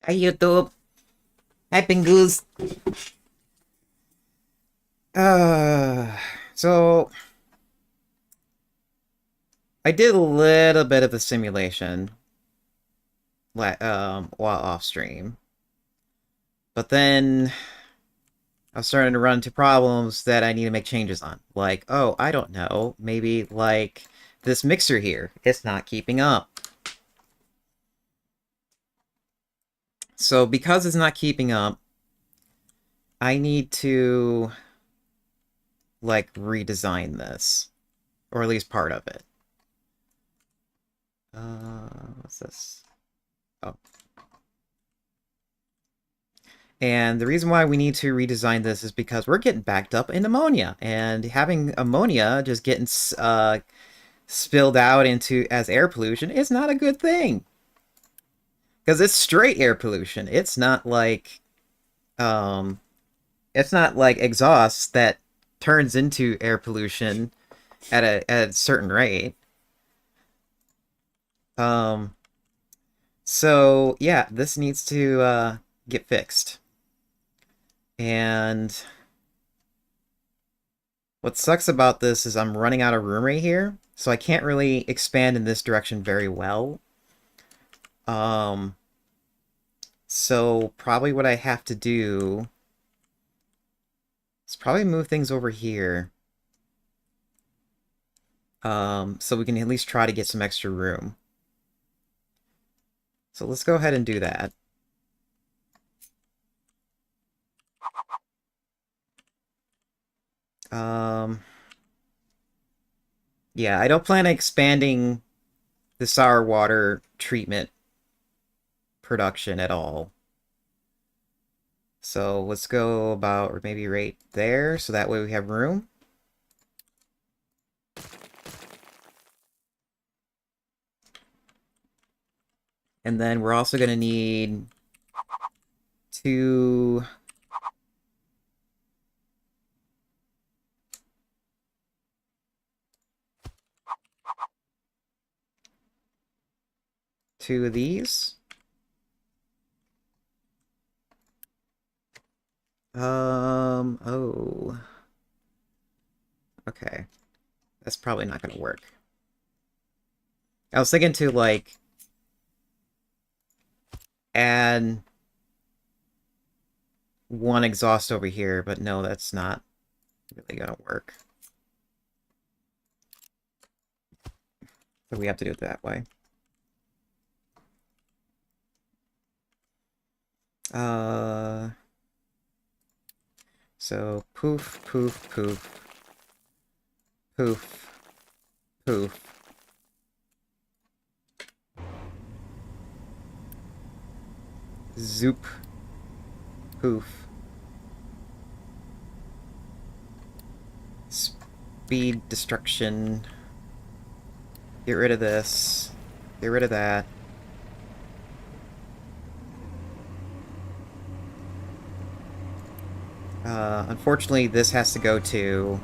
Hi YouTube. Hi Pengus. Uh, so I did a little bit of the simulation while off stream, but then I was starting to run into problems that I need to make changes on. Like, oh, I don't know, maybe like this mixer here, it's not keeping up. So because it's not keeping up, I need to like redesign this, or at least part of it. What's this? Oh. And the reason why we need to redesign this is because we're getting backed up in ammonia, and having ammonia just getting spilled out into as air pollution is not a good thing. Because it's straight air pollution. Um, it's not like exhaust that turns into air pollution at a certain rate. Um, so yeah, this needs to get fixed. And what sucks about this is I'm running out of room right here, so I can't really expand in this direction very well. Um, so probably what I have to do is probably move things over here. So we can at least try to get some extra room. So let's go ahead and do that. Um, yeah, I don't plan on expanding the sour water treatment production at all. So let's go about or maybe right there, so that way we have room. And then we're also going to need two of these. Oh. Okay. That's probably not gonna work. I was thinking to, like, add one exhaust over here, but no, that's not really gonna work. So we have to do it that way. Uh, so poof, poof, poof, poof, poof. Zoop, poof. Speed destruction. Get rid of this. Get rid of that. Unfortunately, this has to go to...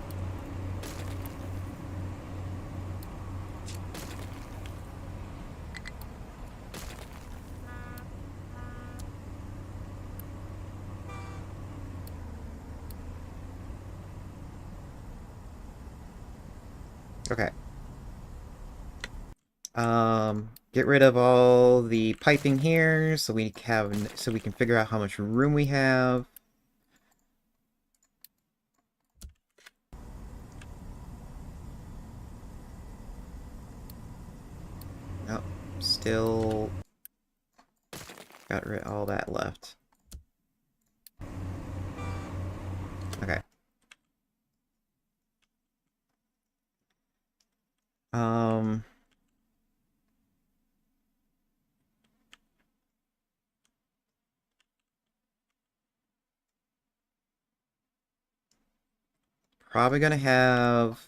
Okay. Get rid of all the piping here so we can figure out how much room we have. Nope, still got rid all that left. Okay. Um, Probably gonna have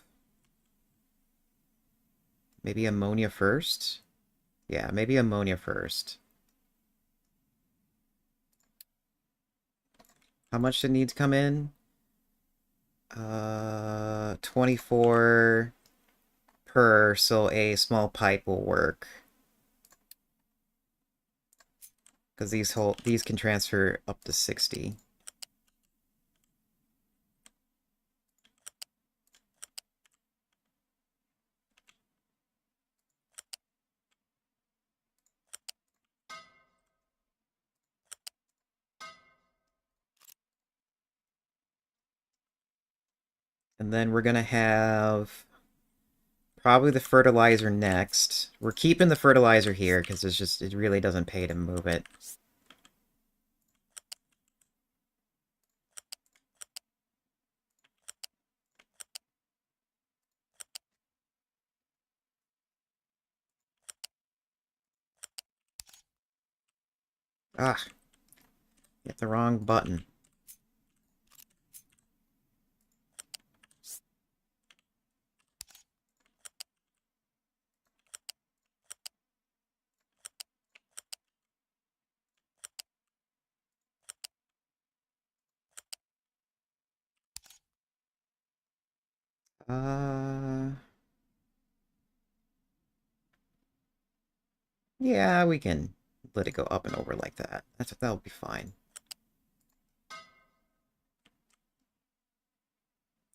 maybe ammonia first. Yeah, maybe ammonia first. How much did it need to come in? 24 per, so a small pipe will work. because these can transfer up to 60. And then we're gonna have probably the fertilizer next. We're keeping the fertilizer here because it really doesn't pay to move it. Ah, hit the wrong button. Uh, yeah, we can let it go up and over like that. That'll be fine.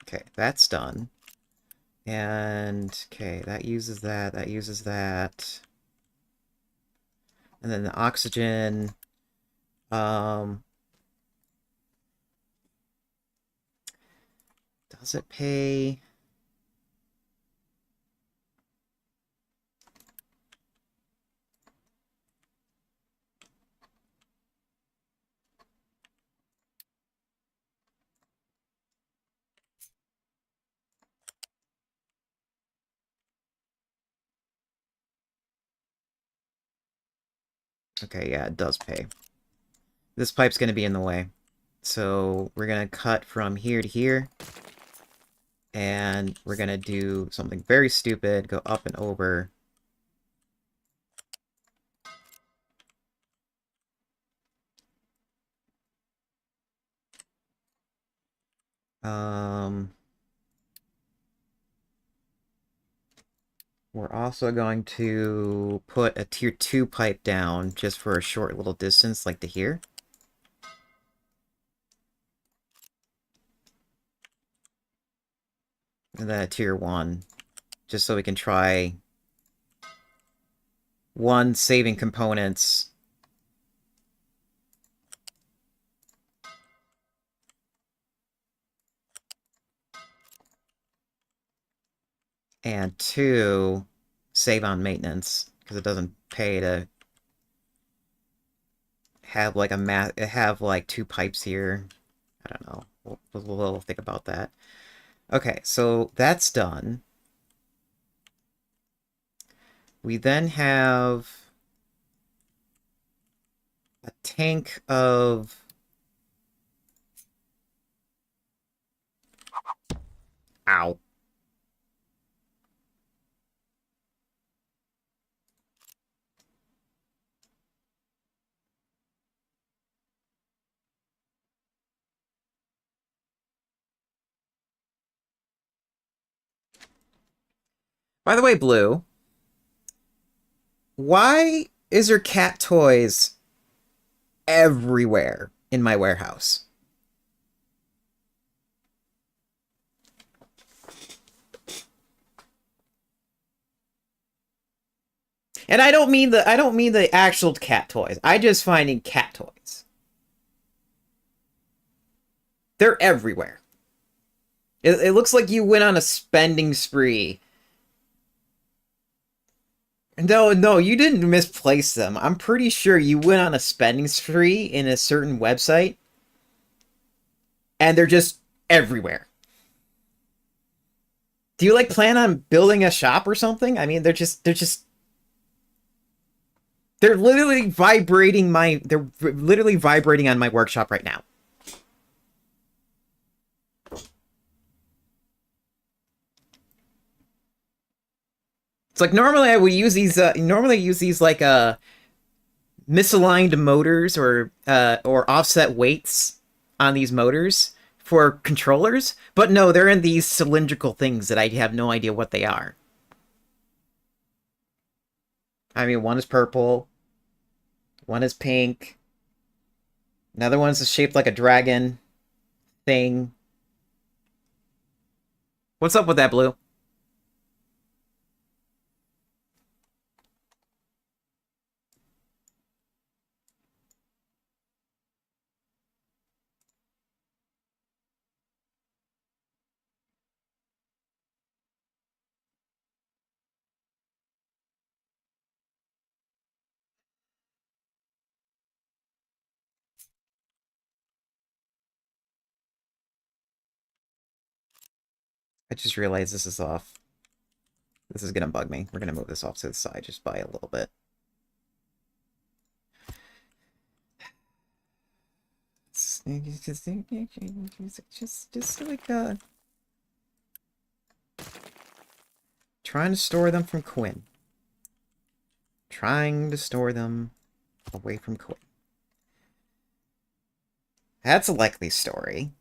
Okay, that's done. And, okay, that uses that uses that. And then the oxygen, um, does it pay? Okay, yeah, it does pay. This pipe's going to be in the way. So we're going to cut from here to here. And we're going to do something very stupid, go up and over. We're also going to put a tier 2 pipe down just for a short little distance, like to here. And then a tier 1, just so we can try one, saving components, and 2, save on maintenance, because it doesn't pay to have like have like 2 pipes here. I don't know. We'll think about that. Okay, so that's done. We then have a tank of... Ow. By the way, Blue, why is there cat toys everywhere in my warehouse? And I don't mean the actual cat toys. I just finding cat toys. They're everywhere. It looks like you went on a spending spree. No, you didn't misplace them. I'm pretty sure you went on a spending spree in a certain website, and they're just everywhere. Do you like plan on building a shop or something? I mean, they're literally vibrating on my workshop right now. It's like normally I would use these like misaligned motors or offset weights on these motors for controllers, but no, they're in these cylindrical things that I have no idea what they are. I mean, one is purple, one is pink, Another one's shaped like a dragon thing. What's up with that, Blue? I just realized this is off. This is gonna bug me. We're gonna move this off to the side just by a little bit. Just like trying to store them from Quinn. Trying to store them away from Quinn. That's a likely story.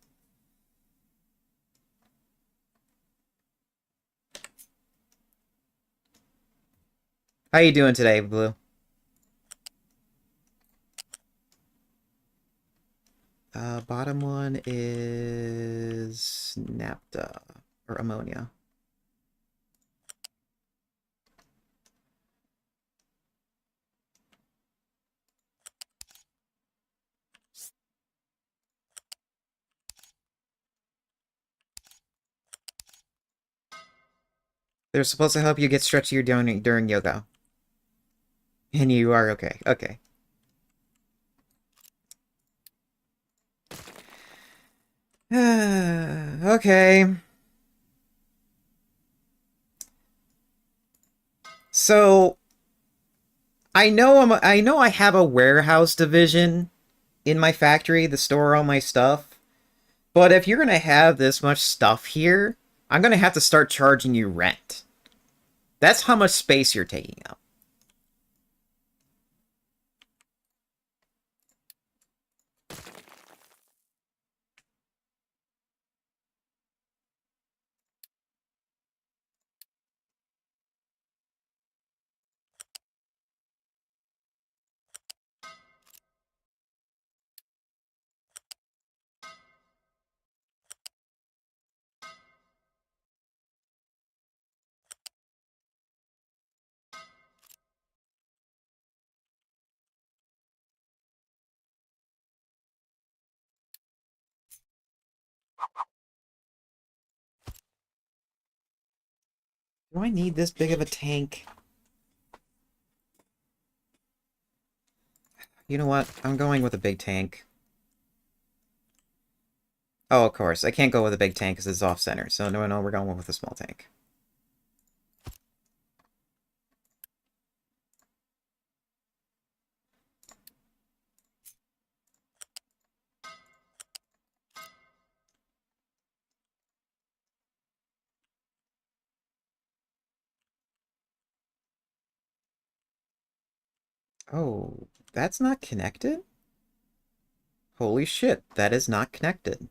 How you doing today, Blue? Bottom one is naphtha or ammonia. They're supposed to help you get stretchier during yoga. And you are okay. Okay. Okay. So I know I have a warehouse division in my factory to store all my stuff. But if you're gonna have this much stuff here, I'm gonna have to start charging you rent. That's how much space you're taking up. Do I need this big of a tank? You know what? I'm going with a big tank. Oh, of course. I can't go with a big tank because it's off-center. So no, we're going with a small tank. Oh, that's not connected? Holy shit, that is not connected.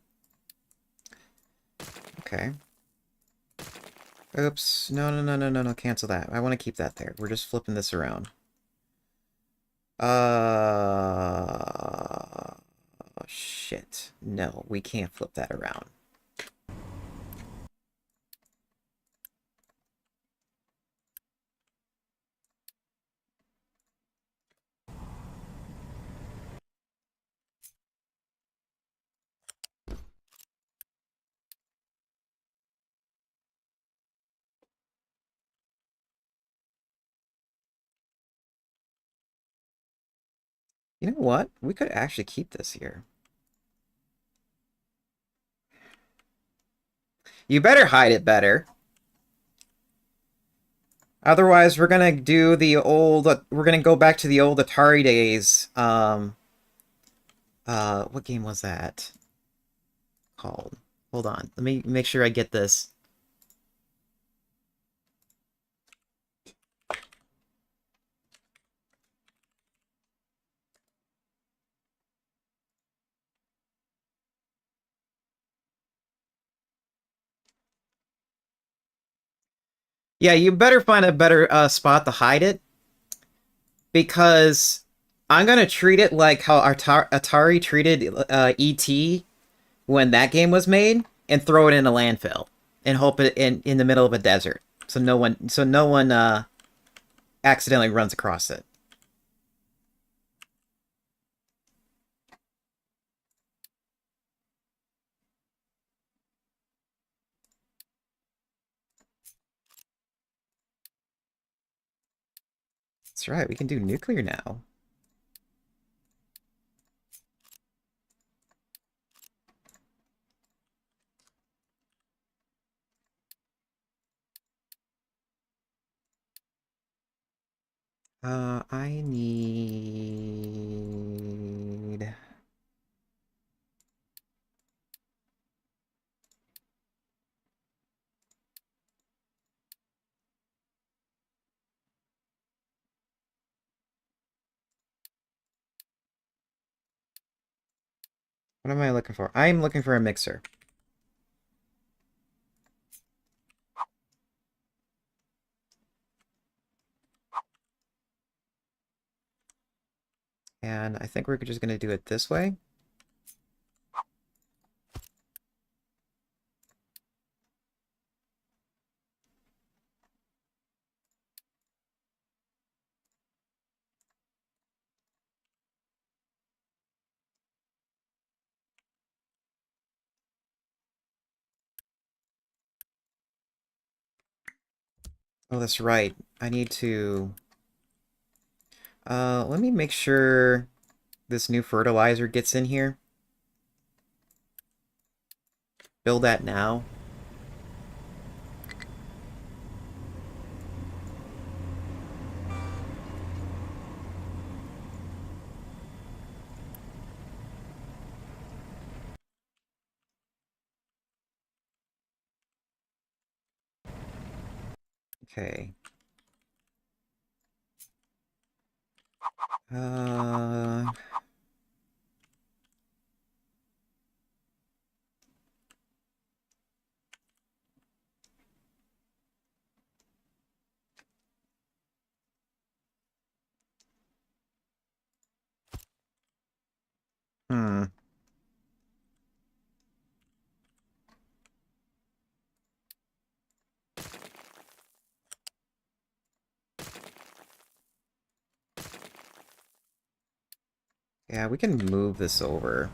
Okay. Oops. No, cancel that. I want to keep that there. We're just flipping this around. Oh, shit. No, we can't flip that around. You know what? We could actually keep this here. You better hide it better. Otherwise, we're gonna do the old... We're gonna go back to the old Atari days. What game was that called? Hold on. Let me make sure I get this. Yeah, you better find a better spot to hide it. Because I'm gonna treat it like how Atari treated ET when that game was made, and throw it in a landfill and hope it in the middle of a desert, so no one accidentally runs across it. That's right. We can do nuclear now. I need. What am I looking for? I'm looking for a mixer. And I think we're just going to do it this way. Oh, that's right. I need to... let me make sure this new fertilizer gets in here. Build that now. Okay. Uh... Hmm. Yeah, we can move this over.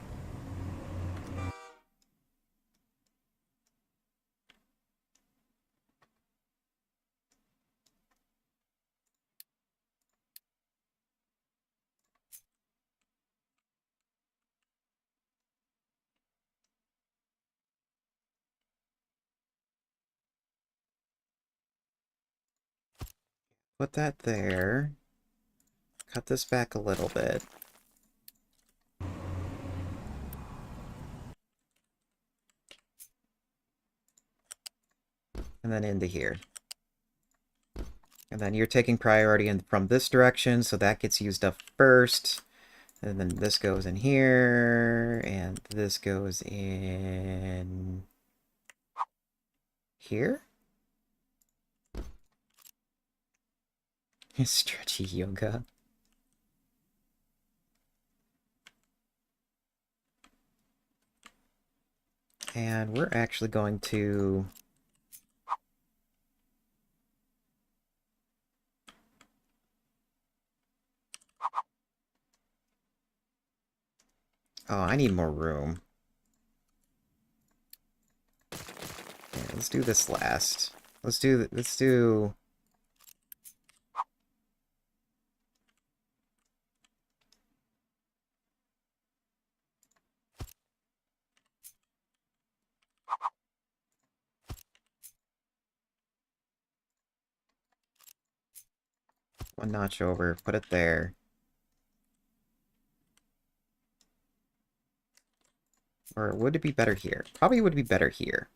Put that there. Cut this back a little bit. And then into here. And then you're taking priority from this direction, so that gets used up first. And then this goes in here, and this goes in here? Stretchy yoga. And we're actually going to... Oh, I need more room. Yeah, let's do this last. Let's do one notch over, put it there. Or would it be better here? Probably would be better here.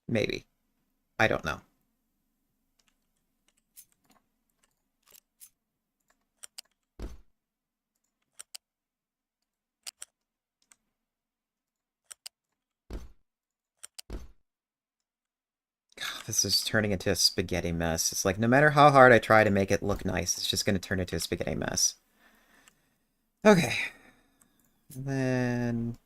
Maybe. I don't know. This is turning into a spaghetti mess. It's like no matter how hard I try to make it look nice, it's just going to turn into a spaghetti mess. Okay. And then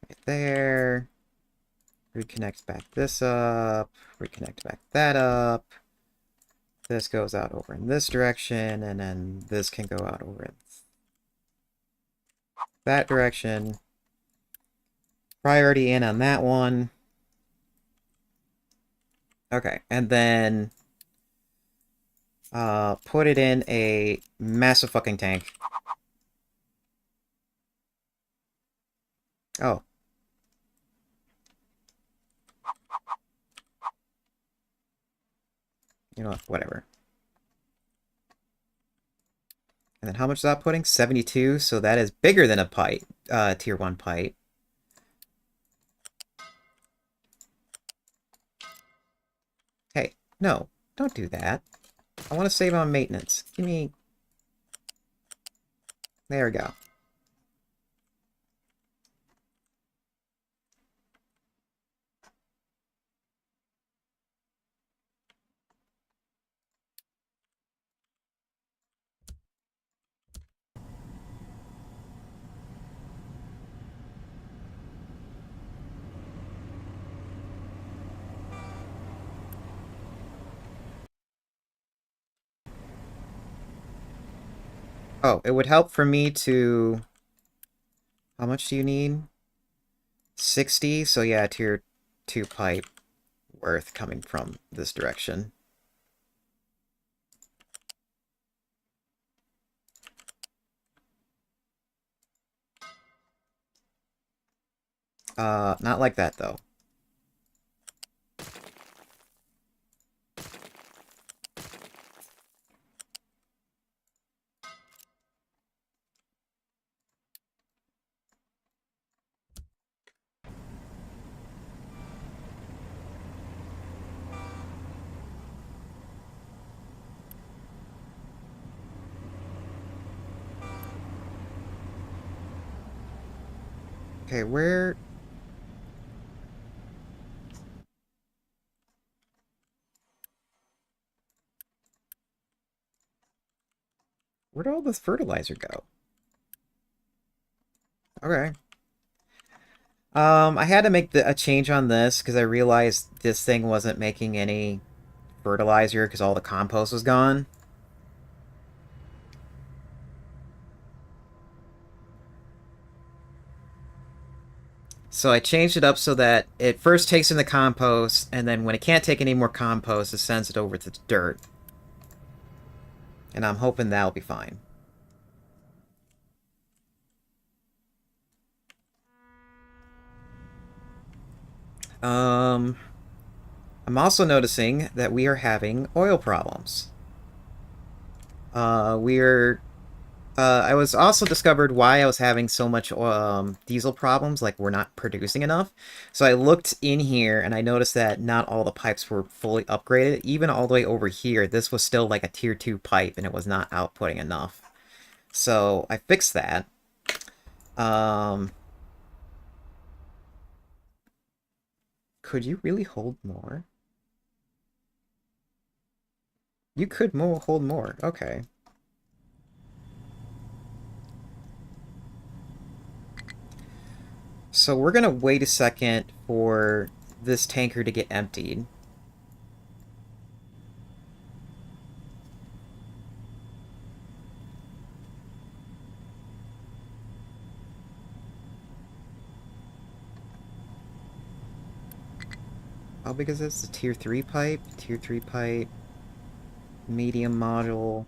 right there. Reconnect back this up. Reconnect back that up. This goes out over in this direction, and then this can go out over in that direction. Priority in on that one. Okay, and then put it in a massive fucking tank. Oh. You know what? Whatever. And then how much is that putting? 72, so that is bigger than a pipe, tier 1 pipe. Hey, no, don't do that. I want to save on maintenance. Give me... There we go. Oh, it would help for me to... How much do you need? 60, so yeah, tier 2 pipe worth coming from this direction. Not like that, though. Okay, where... Where'd all this fertilizer go? Okay. I had to make a change on this because I realized this thing wasn't making any fertilizer because all the compost was gone. So I changed it up so that it first takes in the compost, and then when it can't take any more compost, it sends it over to the dirt. And I'm hoping that'll be fine. I'm also noticing that we are having oil problems. I was also discovered why I was having so much diesel problems, like we're not producing enough. So I looked in here and I noticed that not all the pipes were fully upgraded. Even all the way over here, this was still like a tier 2 pipe and it was not outputting enough. So I fixed that. Um, could you really hold more? You could hold more. Okay. So we're gonna wait a second for this tanker to get emptied. How big is this? A tier 3 pipe? Tier 3 pipe. Medium module.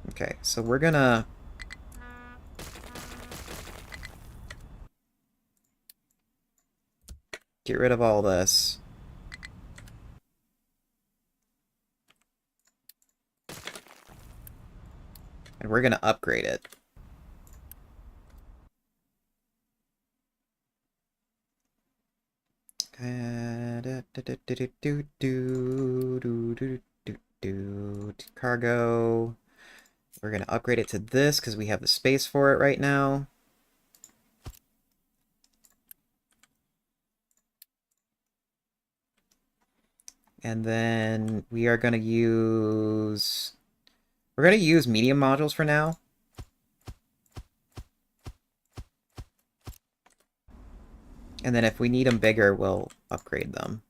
Okay, so we're gonna... get rid of all this. And we're gonna upgrade it. Cargo. We're going to upgrade it to this because we have the space for it right now. And then we are going to use... We're going to use medium modules for now. And then if we need them bigger, we'll upgrade them.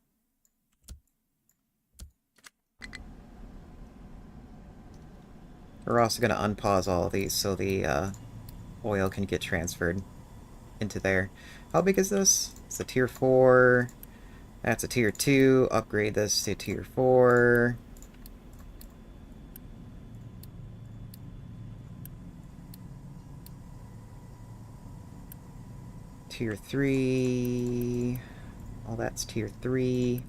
We're also going to unpause all of these so the oil can get transferred into there. How big is this? It's a tier 4. That's a tier 2. Upgrade this to tier 4. Tier 3. All that's tier 3.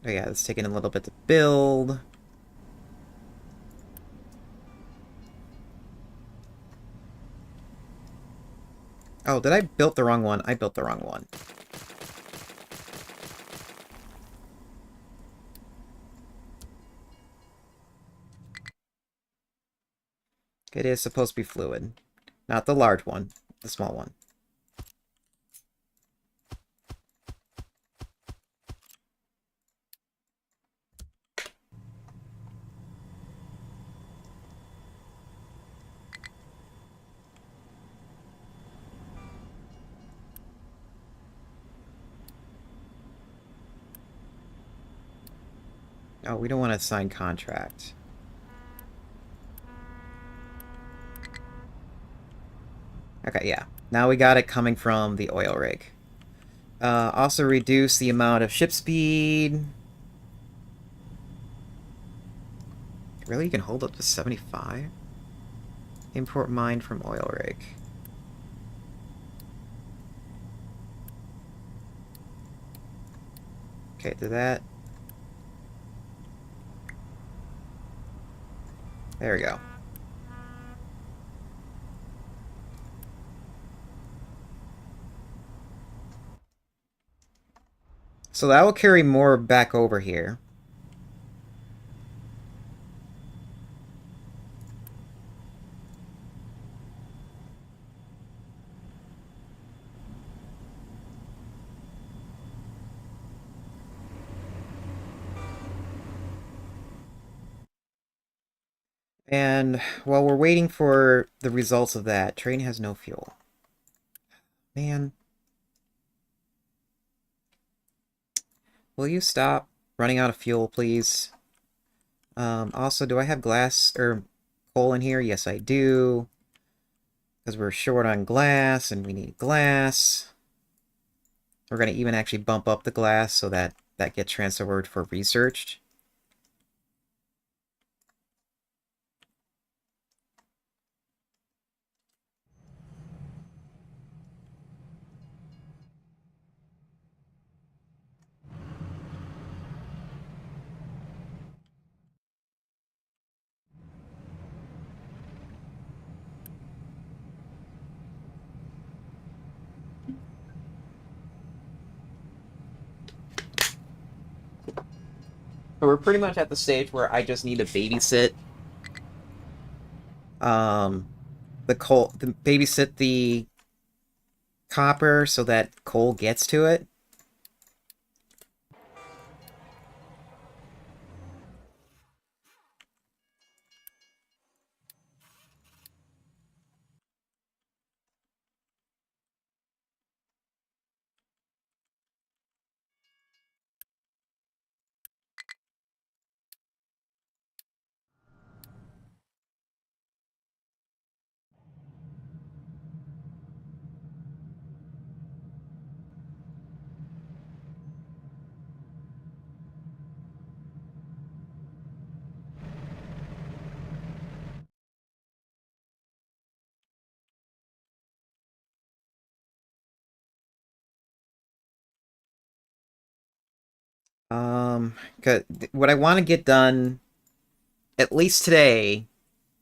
Oh yeah, it's taking a little bit to build. Oh, did I build the wrong one? I built the wrong one. It is supposed to be fluid. Not the large one, the small one. Oh, we don't want to sign contract. Okay, yeah. Now we got it coming from the oil rig. Also reduce the amount of ship speed. Really? You can hold up to 75? Import mine from oil rig. Okay, do that. There we go. So that will carry more back over here. And while we're waiting for the results of that, train has no fuel. Man. Will you stop running out of fuel, please? Also, do I have glass or coal in here? Yes, I do. Because we're short on glass, and we need glass. We're going to even actually bump up the glass so that that gets transferred for research. So we're pretty much at the stage where I just need to babysit the coal, babysit the copper so that coal gets to it. Cause what I want to get done, at least today,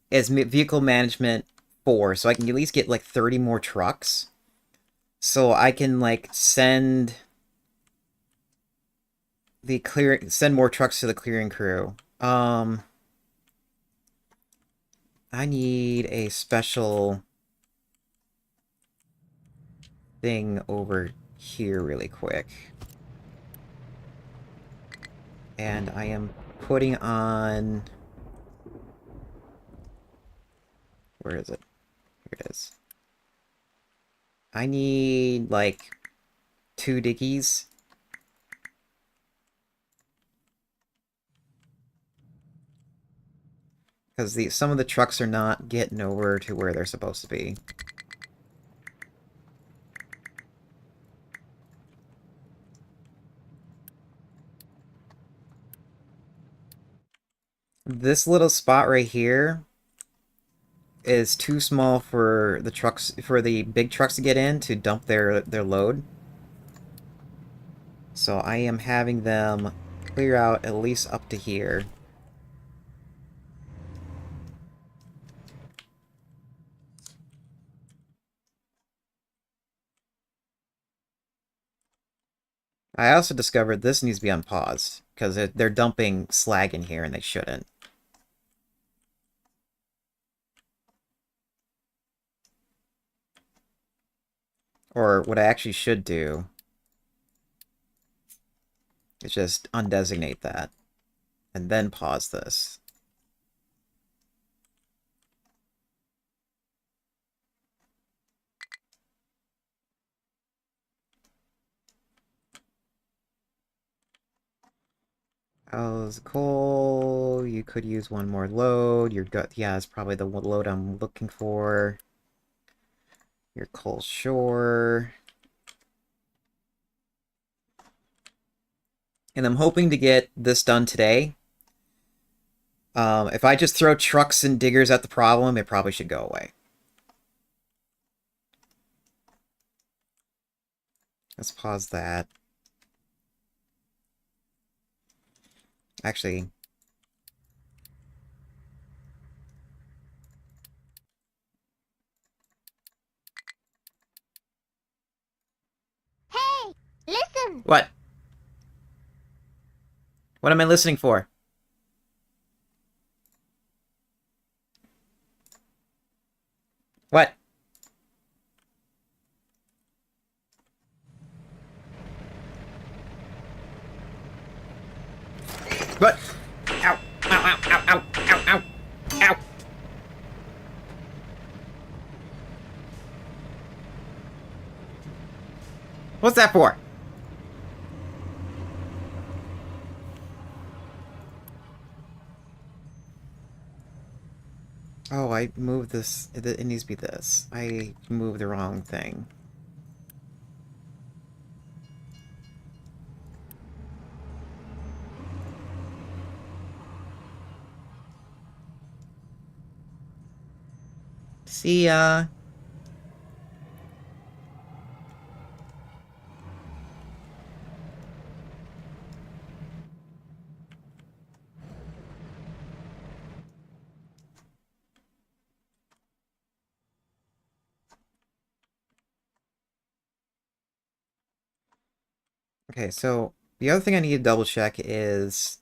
is vehicle management 4, so I can at least get like 30 more trucks. So I can like send more trucks to the clearing crew. Um, I need a special thing over here really quick. And I am putting on... Where is it? Here it is. I need, like, 2 diggies. Because some of the trucks are not getting over to where they're supposed to be. This little spot right here is too small for the trucks, for the big trucks to get in to dump their load. So I am having them clear out at least up to here. I also discovered this needs to be unpaused, because they're dumping slag in here and they shouldn't. Or what I actually should do is just undesignate that, and then pause this. How's coal? You could use one more load. Your gut, yeah, it's probably the load I'm looking for. Your coal shore. And I'm hoping to get this done today. If I just throw trucks and diggers at the problem, it probably should go away. Let's pause that. Actually, Hey, listen! what? What am I listening for? What? What? Ow! Ow! Ow! Ow! Ow! Ow! Ow! Ow! What's that for? Oh, I moved this. It needs to be this. I moved the wrong thing. See ya. Okay, so the other thing I need to double check is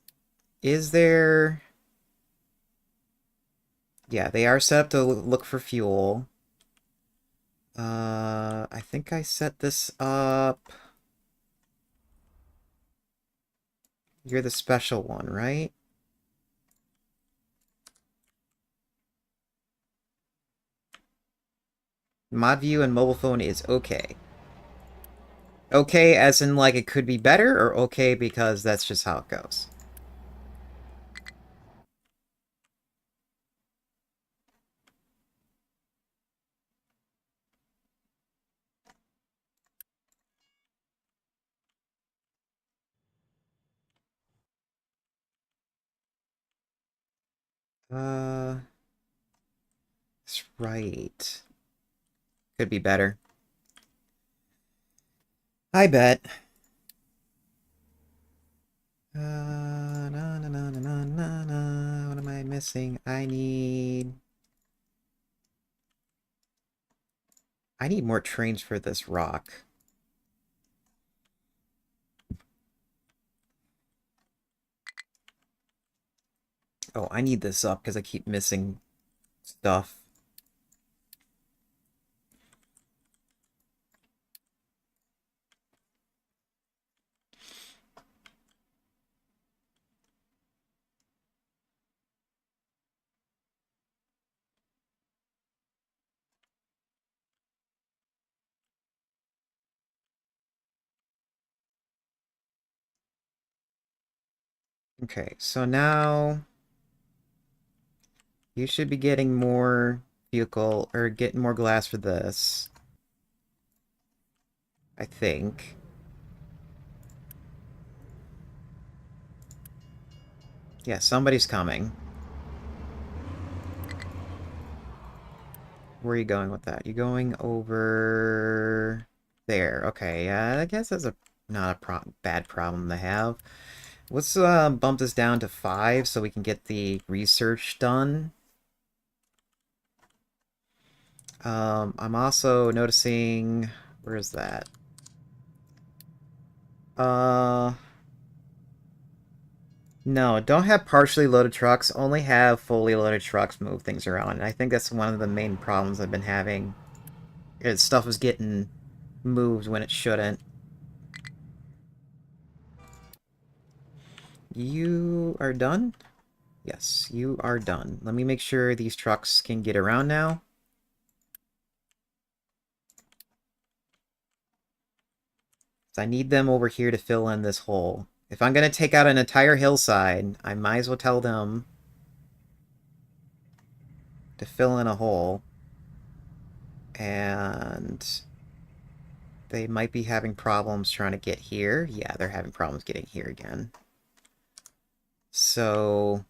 there... Yeah, they are set up to look for fuel. I think I set this up... You're the special one, right? Mod view and mobile phone is okay. Okay as in like it could be better, or okay because that's just how it goes? That's right. Could be better. I bet. Na, na, na, na, na, na, na. What am I missing? I need more trains for this rock. Oh, I need this up because I keep missing stuff. Okay, so now you should be getting more vehicle, or getting more glass for this. I think. Yeah, somebody's coming. Where are you going with that? You going over there? Okay, yeah, I guess that's a not a bad problem to have. Let's bump this down to 5 so we can get the research done. I'm also noticing... Where is that? Uh... No, don't have partially loaded trucks. Only have fully loaded trucks move things around. And I think that's one of the main problems I've been having. Is stuff is getting moved when it shouldn't. You are done? Yes, you are done. Let me make sure these trucks can get around now. So I need them over here to fill in this hole. If I'm going to take out an entire hillside, I might as well tell them to fill in a hole. And they might be having problems trying to get here. Yeah, they're having problems getting here again. So...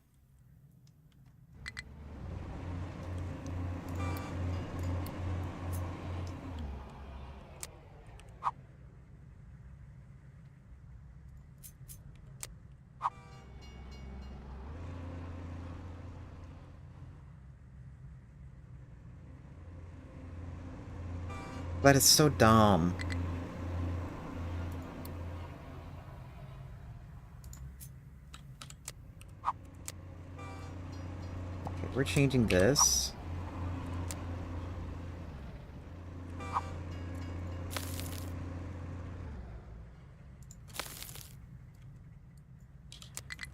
But it's so dumb. Okay, we're changing this.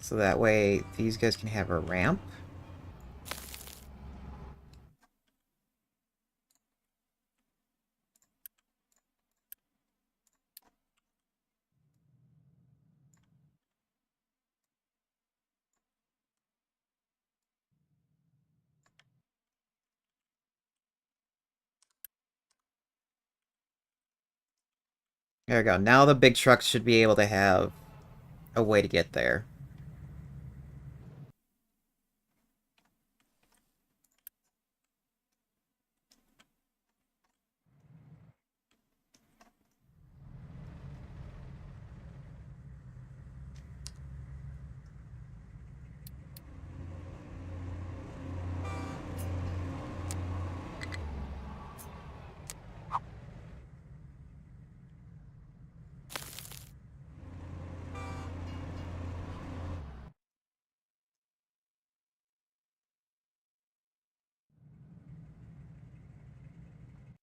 So that way these guys can have a ramp. There we go. Now the big trucks should be able to have a way to get there.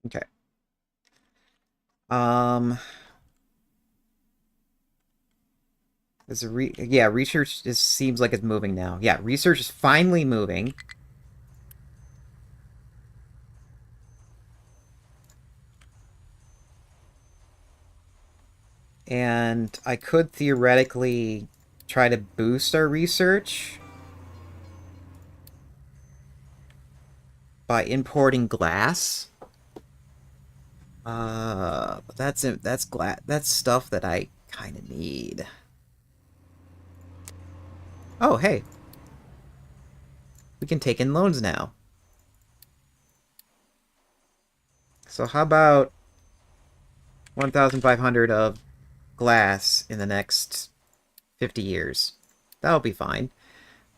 Okay. Um... Is yeah, research just seems like it's moving now. Yeah, research is finally moving. And I could theoretically try to boost our research by importing glass. But that's stuff that I kind of need. Oh, hey, we can take in loans now. So how about 1,500 of glass in the next 50 years? That'll be fine.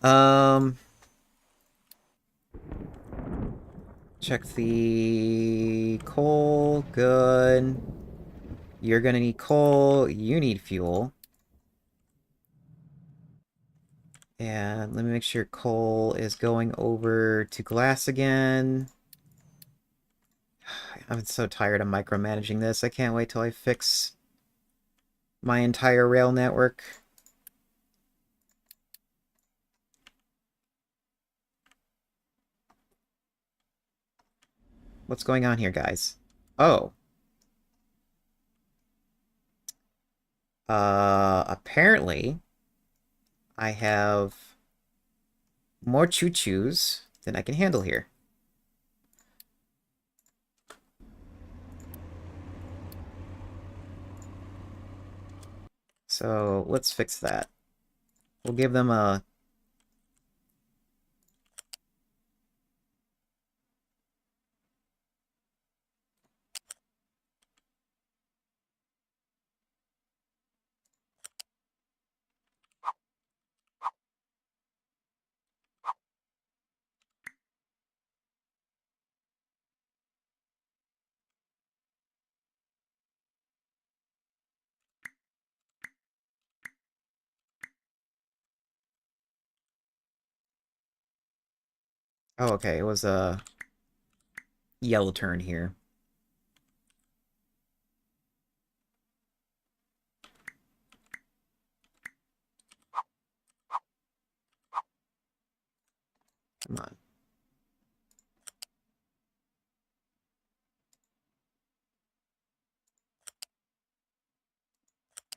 Um, check the coal. Good. You're gonna need coal. You need fuel. And let me make sure coal is going over to glass again. I'm so tired of micromanaging this. I can't wait till I fix my entire rail network. What's going on here, guys? Oh. Apparently, I have more choo-choos than I can handle here. So, let's fix that. We'll give them a... Oh, okay, it was a yellow turn here. Come on.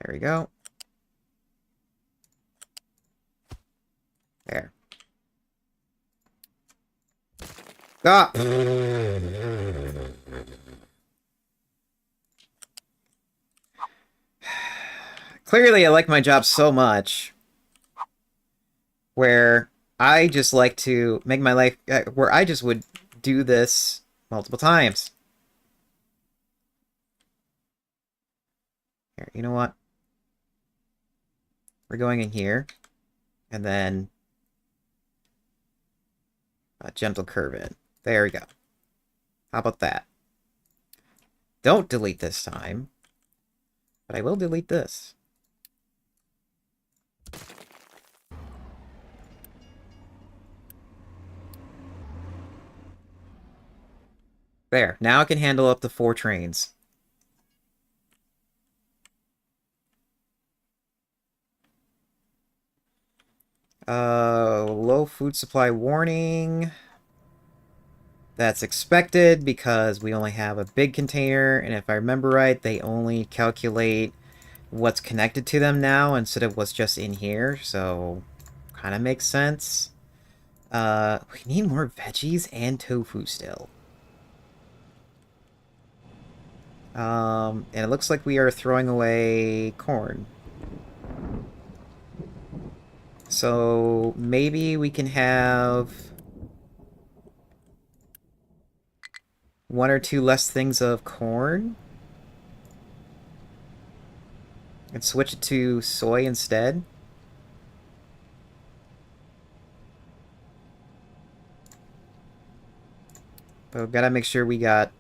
There we go. There. Ah! Clearly, I like my job so much where I just like to make my life... where I just would do this multiple times. Here, you know what? We're going in here, and then a gentle curve in. There we go. How about that? Don't delete this time, but I will delete this. There. Now I can handle up to 4 trains. Low food supply warning. That's expected because we only have a big container, and if I remember right, they only calculate what's connected to them now instead of what's just in here, so kind of makes sense. We need more veggies and tofu still. And it looks like we are throwing away corn. So maybe we can have 1 or 2 less things of corn and switch it to soy instead. But we've got to make sure we got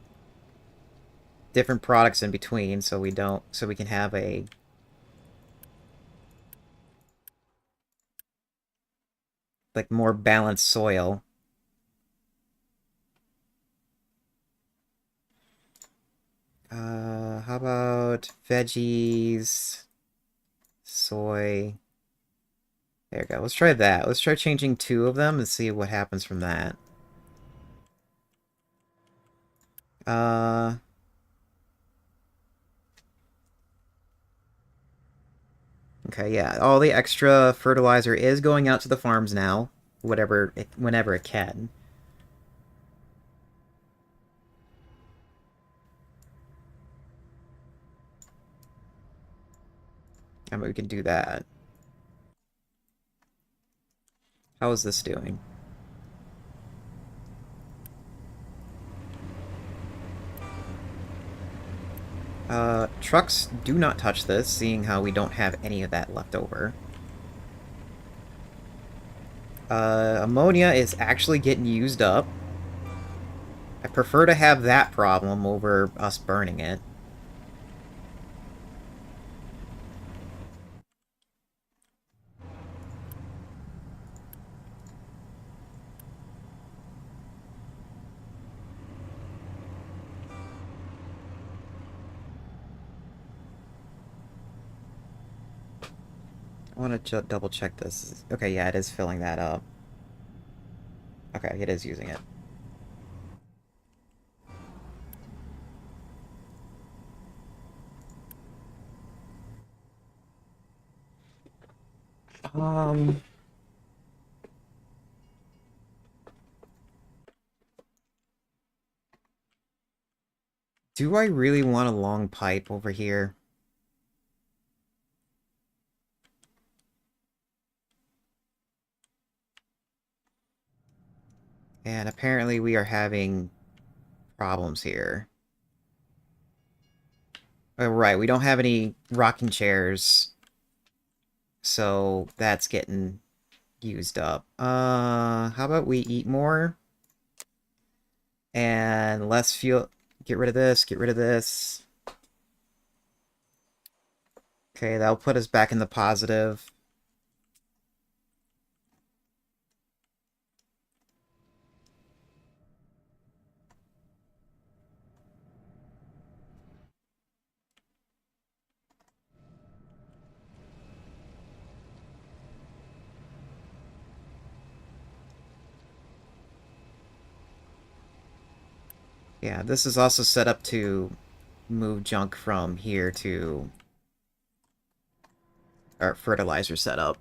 different products in between so we can have a like more balanced soil. How about veggies, soy? There we go. Let's try that. Let's try changing 2 of them and see what happens from that. Uh, okay, yeah. All the extra fertilizer is going out to the farms now, whenever it can. I mean, we can do that. How is this doing? Trucks do not touch this, seeing how we don't have any of that left over. Ammonia is actually getting used up. I prefer to have that problem over us burning it. I want to double check this. Okay, yeah, it is filling that up. Okay, it is using it. Um, do I really want a long pipe over here? And apparently we are having problems here. Oh, right, we don't have any rocking chairs, so that's getting used up. How about we eat more? And less fuel. Get rid of this, get rid of this. Okay, that'll put us back in the positive. Yeah, this is also set up to move junk from here to our fertilizer setup.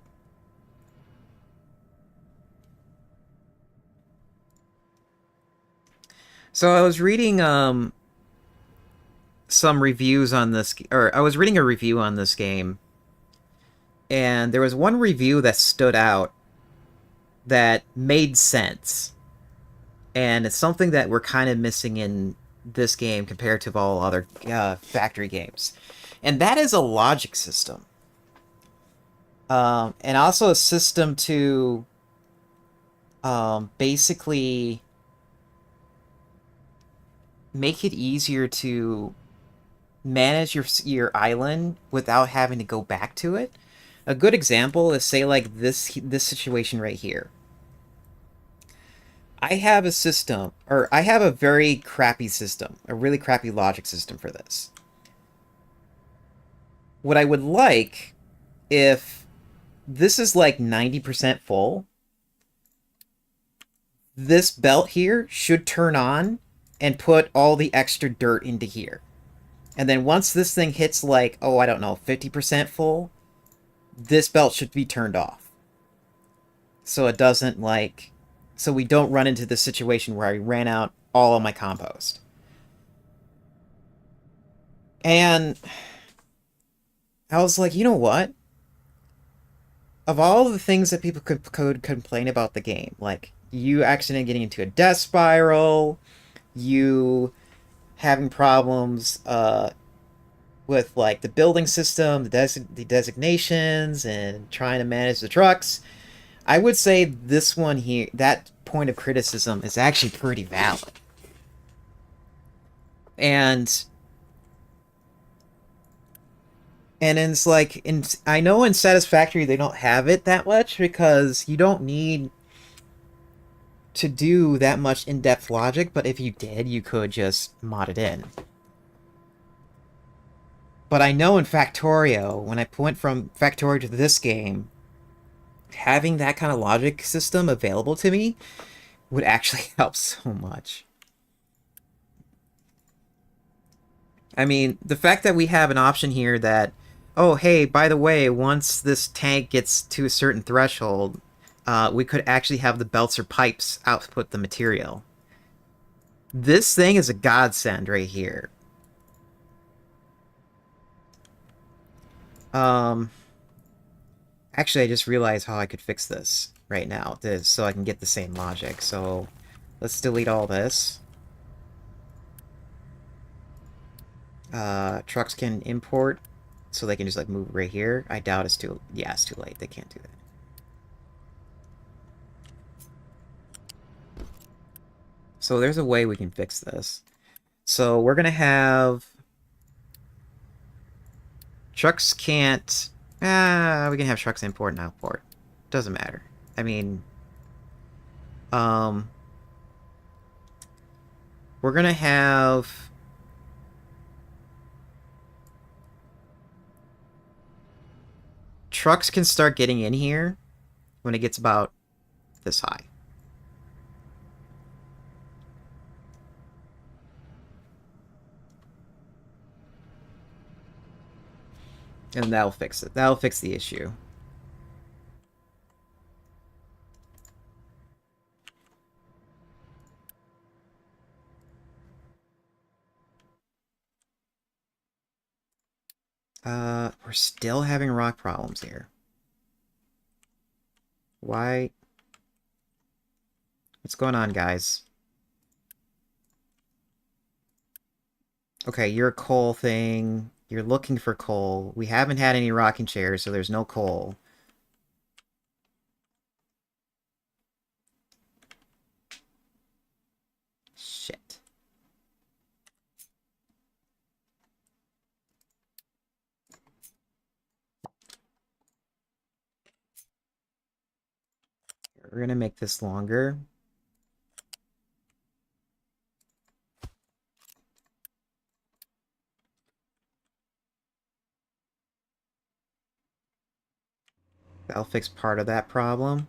So I was reading some reviews on this, or I was reading a review on this game, and there was one review that stood out that made sense, and it's something that we're kind of missing in this game compared to all other factory games, and that is a logic system, and also a system to basically make it easier to manage your island without having to go back to it. A good example is say like this situation right here. I have a system, or I have a very crappy system, a really crappy logic system for this. What I would like if this is like 90% full, this belt here should turn on and put all the extra dirt into here. And then once this thing hits like, oh, I don't know, 50% full, this belt should be turned off. So it doesn't like, so we don't run into the situation where I ran out all of my compost. And I was like, you know what? Of all the things that people could complain about the game, like you accidentally getting into a death spiral, you having problems with like the building system, the designations, and trying to manage the trucks, I would say this one here, that point of criticism is actually pretty valid. And it's like in I know in Satisfactory they don't have it that much because you don't need to do that much in-depth logic, but if you did, you could just mod it in. But I know in Factorio, when I went from Factorio to this game, having that kind of logic system available to me would actually help so much. I mean, the fact that we have an option here that, oh, hey, by the way, once this tank gets to a certain threshold, we could actually have the belts or pipes output the material. This thing is a godsend right here. Um, actually, I just realized how I could fix this right now, so I can get the same logic. So let's delete all this. Trucks can import, so they can just like move right here. I doubt it's too. Yeah, it's too late. They can't do that. So there's a way we can fix this. So we're gonna have trucks can't. We can have trucks import and outport. Doesn't matter. I mean, um, we're gonna have trucks can start getting in here when it gets about this high. And that'll fix it. That'll fix the issue. We're still having rock problems here. Why? What's going on, guys? Okay, you're a coal thing. You're looking for coal. We haven't had any rocking chairs, so there's no coal. Shit. We're gonna make this longer. That'll fix part of that problem.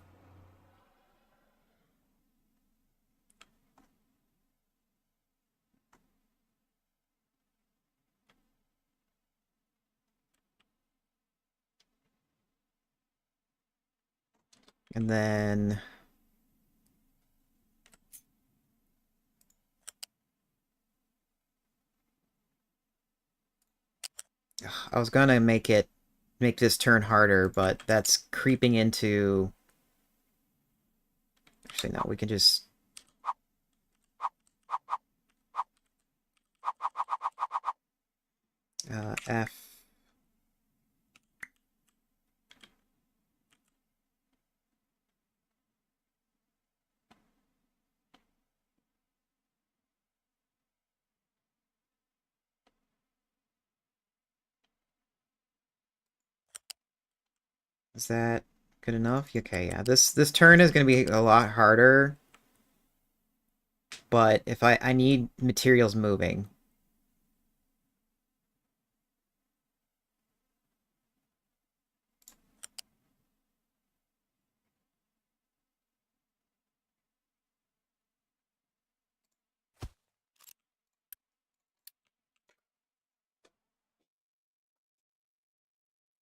And then... I was gonna make this turn harder, but that's creeping into... Actually, no, we can just... F... Is that good enough? Okay, yeah. This turn is gonna be a lot harder, but if I need materials moving.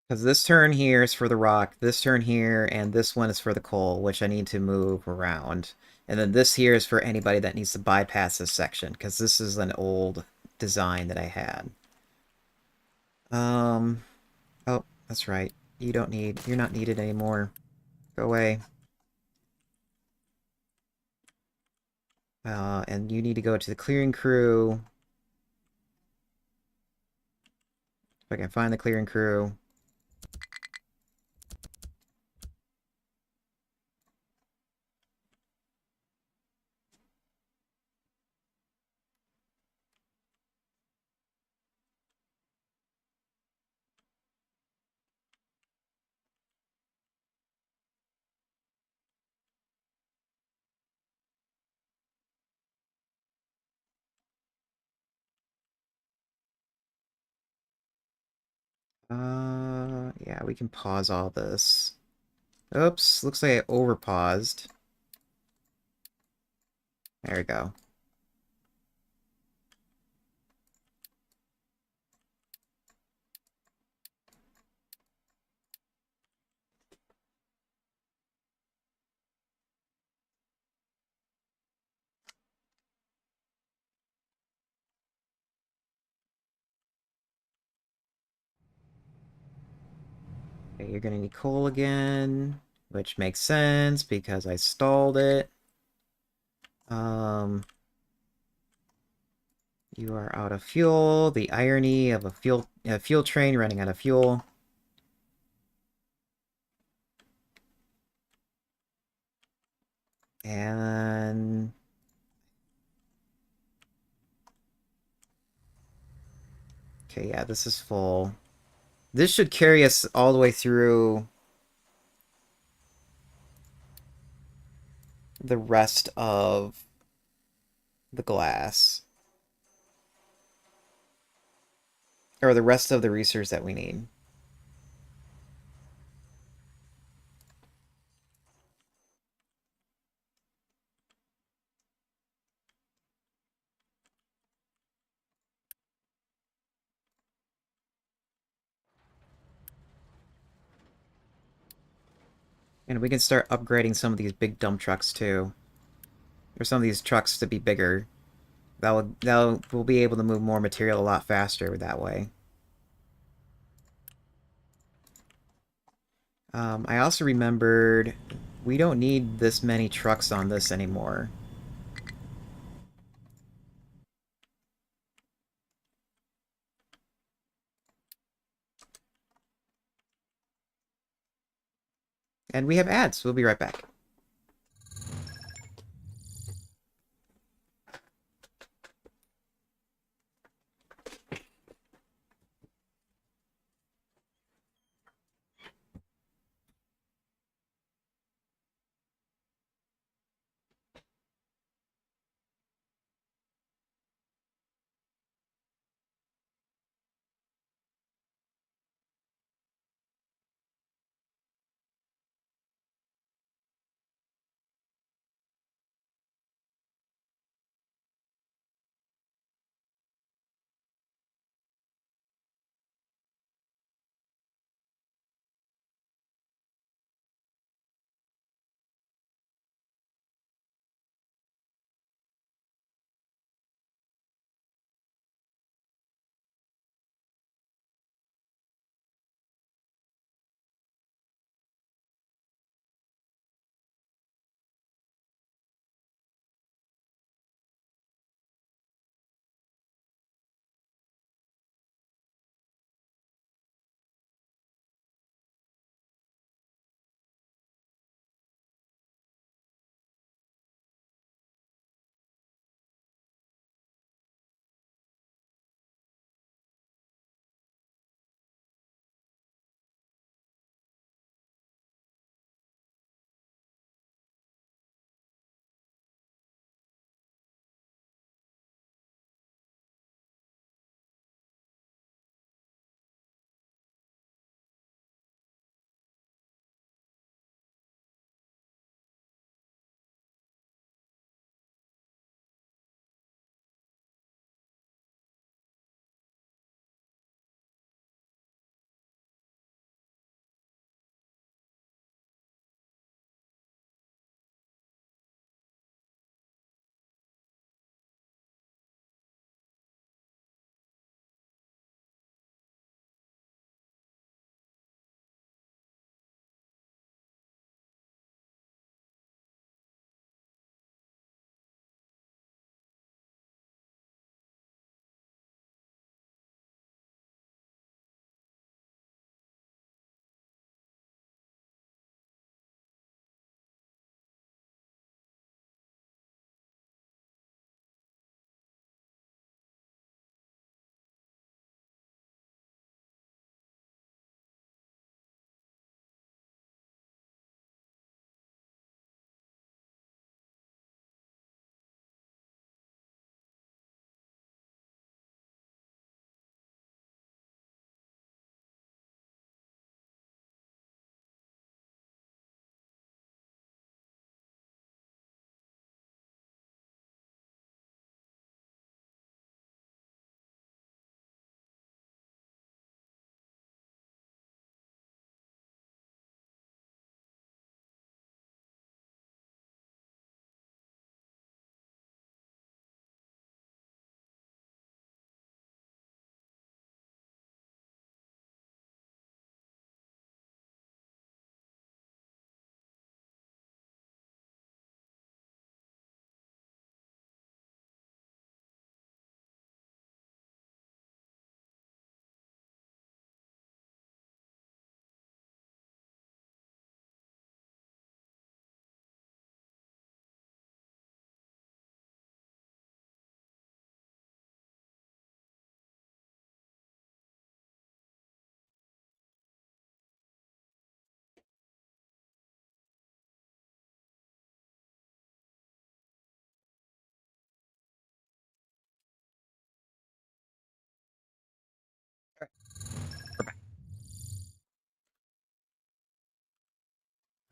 Because this turn here is for the rock, this turn here, and this one is for the coal, which I need to move around. And then this here is for anybody that needs to bypass this section, because this is an old design that I had. Oh, that's right. You're not needed anymore. Go away. And you need to go to the clearing crew. If I can find the clearing crew. Yeah, we can pause all this. Oops, looks like I overpaused. There we go. Okay, you're gonna need coal again, which makes sense because I stalled it. You are out of fuel. The irony of a fuel train running out of fuel. And okay, yeah, this is full. This should carry us all the way through the rest of the glass. Or the rest of the research that we need. And we can start upgrading some of these big dump trucks too. Or some of these trucks to be bigger. We'll be able to move more material a lot faster that way. I also remembered we don't need this many trucks on this anymore. And we have ads. We'll be right back.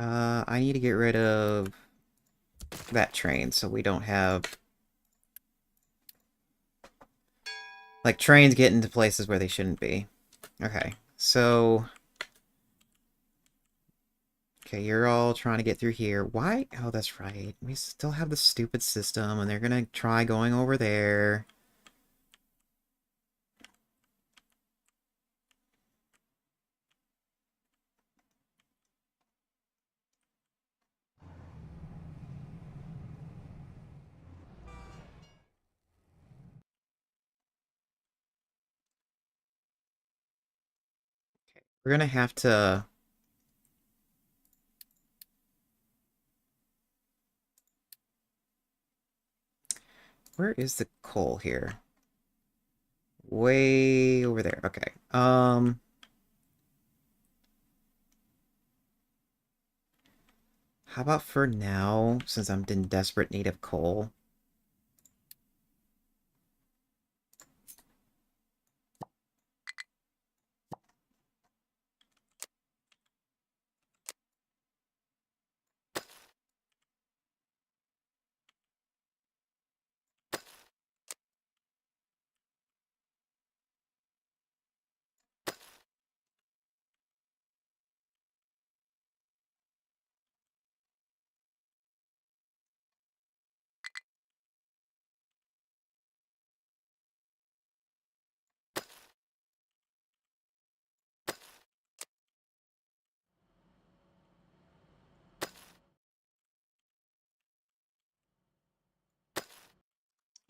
I need to get rid of that train so we don't have like trains get into places where they shouldn't be. Okay, so Okay, you're all trying to get through here. Why? Oh, that's right. We still have the stupid system, and they're gonna try going over there. We're gonna have to... Where is the coal here? Way over there. Okay. How about for now, since I'm in desperate need of coal?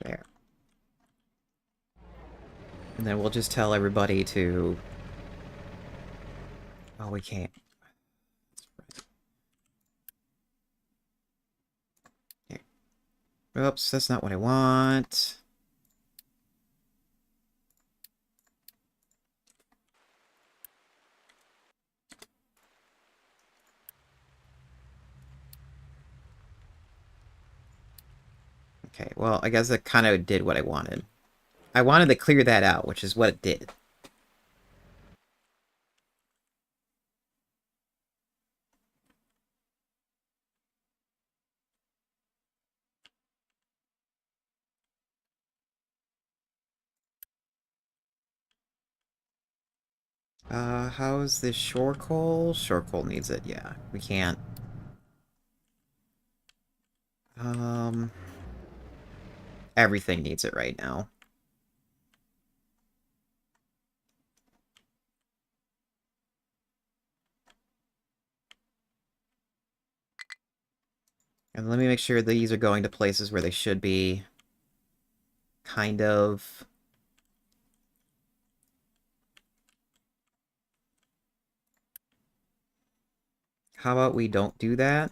There. And then we'll just tell everybody to... Oh, we can't. Here. Oops, that's not what I want. Okay, well, I guess that kind of did what I wanted. I wanted to clear that out, which is what it did. How's this shore coal? Shore coal needs it, yeah. We can't. Um, Everything needs it right now. And let me make sure these are going to places where they should be. Kind of. How about we don't do that?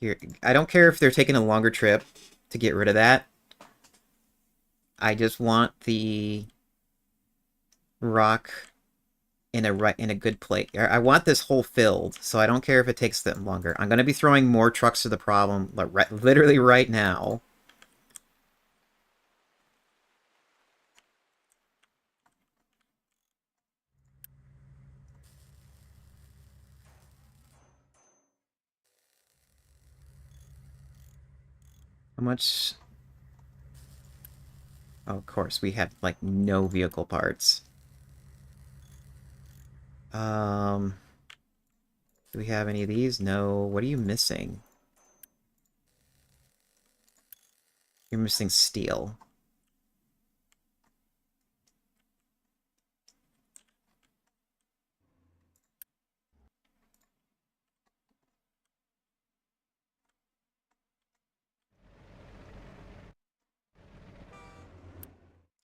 Here, I don't care if they're taking a longer trip to get rid of that. I just want the rock in a good place. I want this hole filled, so I don't care if it takes them longer. I'm going to be throwing more trucks to the problem, like, literally right now. How much? Oh, of course, we have, like, no vehicle parts. Um, do we have any of these? No. What are you missing? You're missing steel.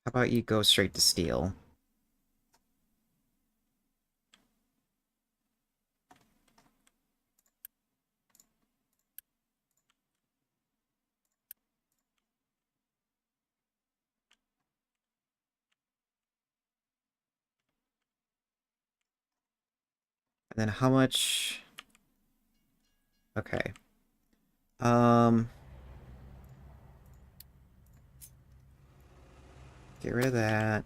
How about you go straight to steel? And then how much... Okay. Um... Get rid of that.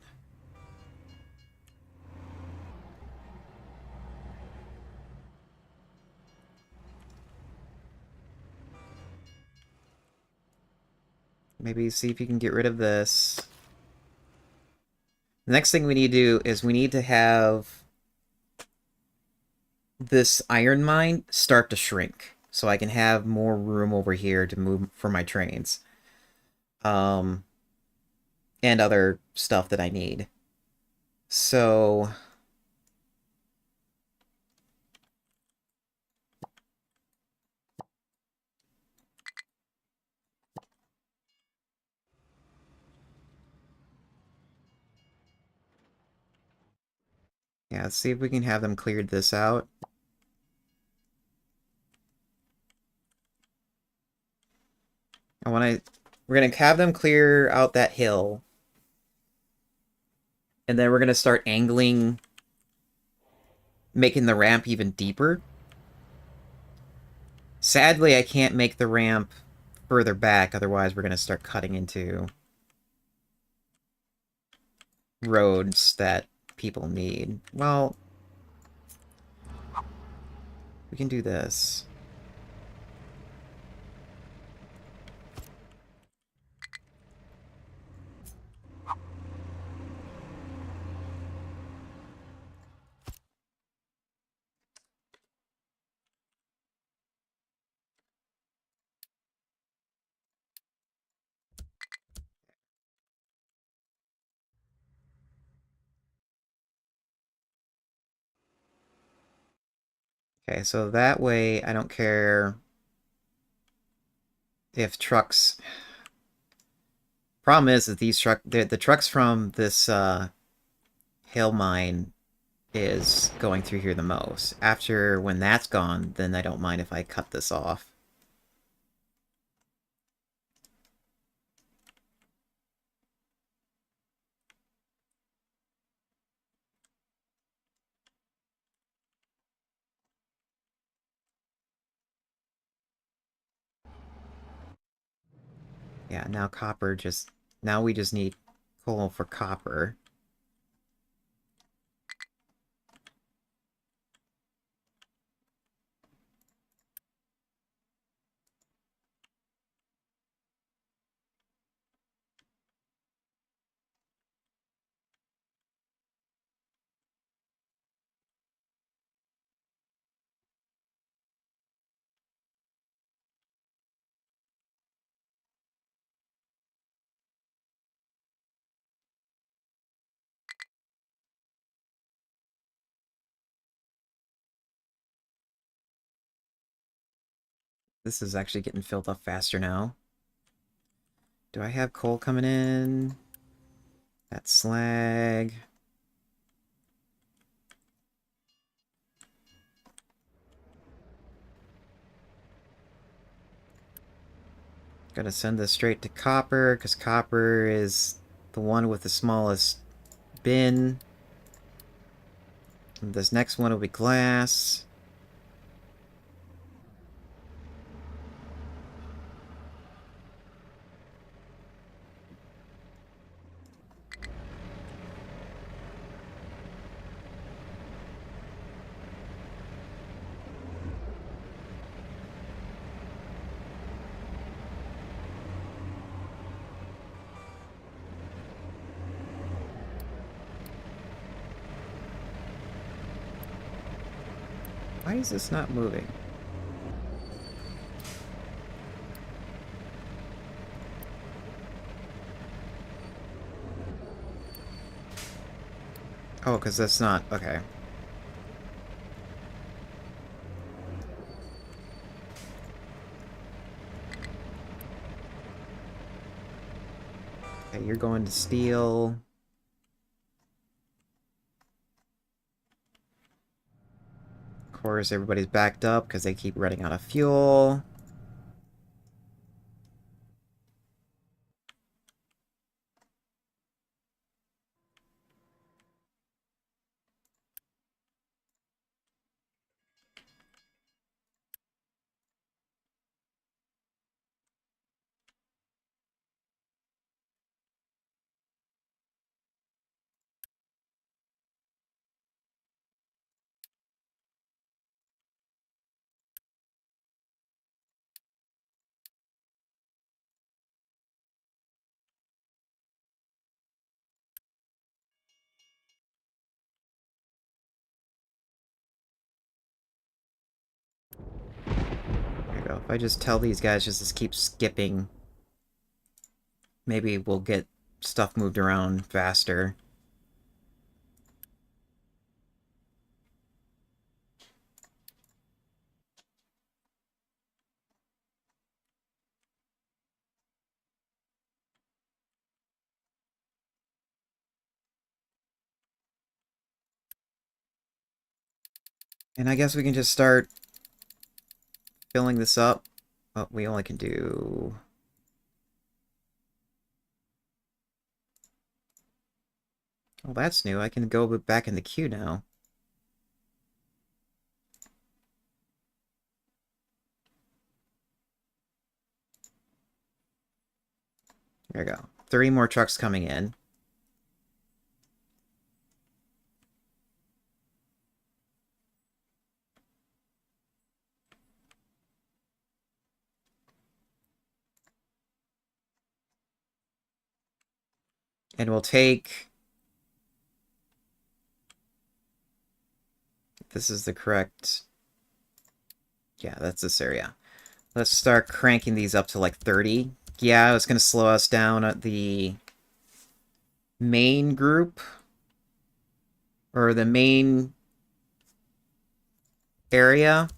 Maybe see if you can get rid of this. The next thing we need to do is we need to have this iron mine start to shrink, so I can have more room over here to move for my trains, um, and other stuff that I need. So yeah, let's see if we can have them cleared this out. I want to. We're gonna have them clear out that hill, and then we're gonna start angling, making the ramp even deeper. Sadly, I can't make the ramp further back, otherwise we're gonna start cutting into roads that people need. Well, we can do this. Okay, so that way I don't care if trucks... Problem is that the trucks from this hill mine is going through here the most. After, when that's gone, then I don't mind if I cut this off. Yeah, now copper just... Now we just need coal for copper. This is actually getting filled up faster now. Do I have coal coming in? That's slag. Gotta send this straight to copper, because copper is the one with the smallest bin. And this next one will be glass. Why is this not moving? Oh, because that's not... Okay. Okay, you're going to steel. Of course, everybody's backed up because they keep running out of fuel. So if I just tell these guys just to keep skipping, maybe we'll get stuff moved around faster. And I guess we can just start filling this up. Oh, we only can do... Oh, that's new. I can go back in the queue now. There we go. 3 more trucks coming in. And we'll take... This is the correct... Yeah, that's this area. Let's start cranking these up to like 30. Yeah, it's going to slow us down at the main group. Or the main area.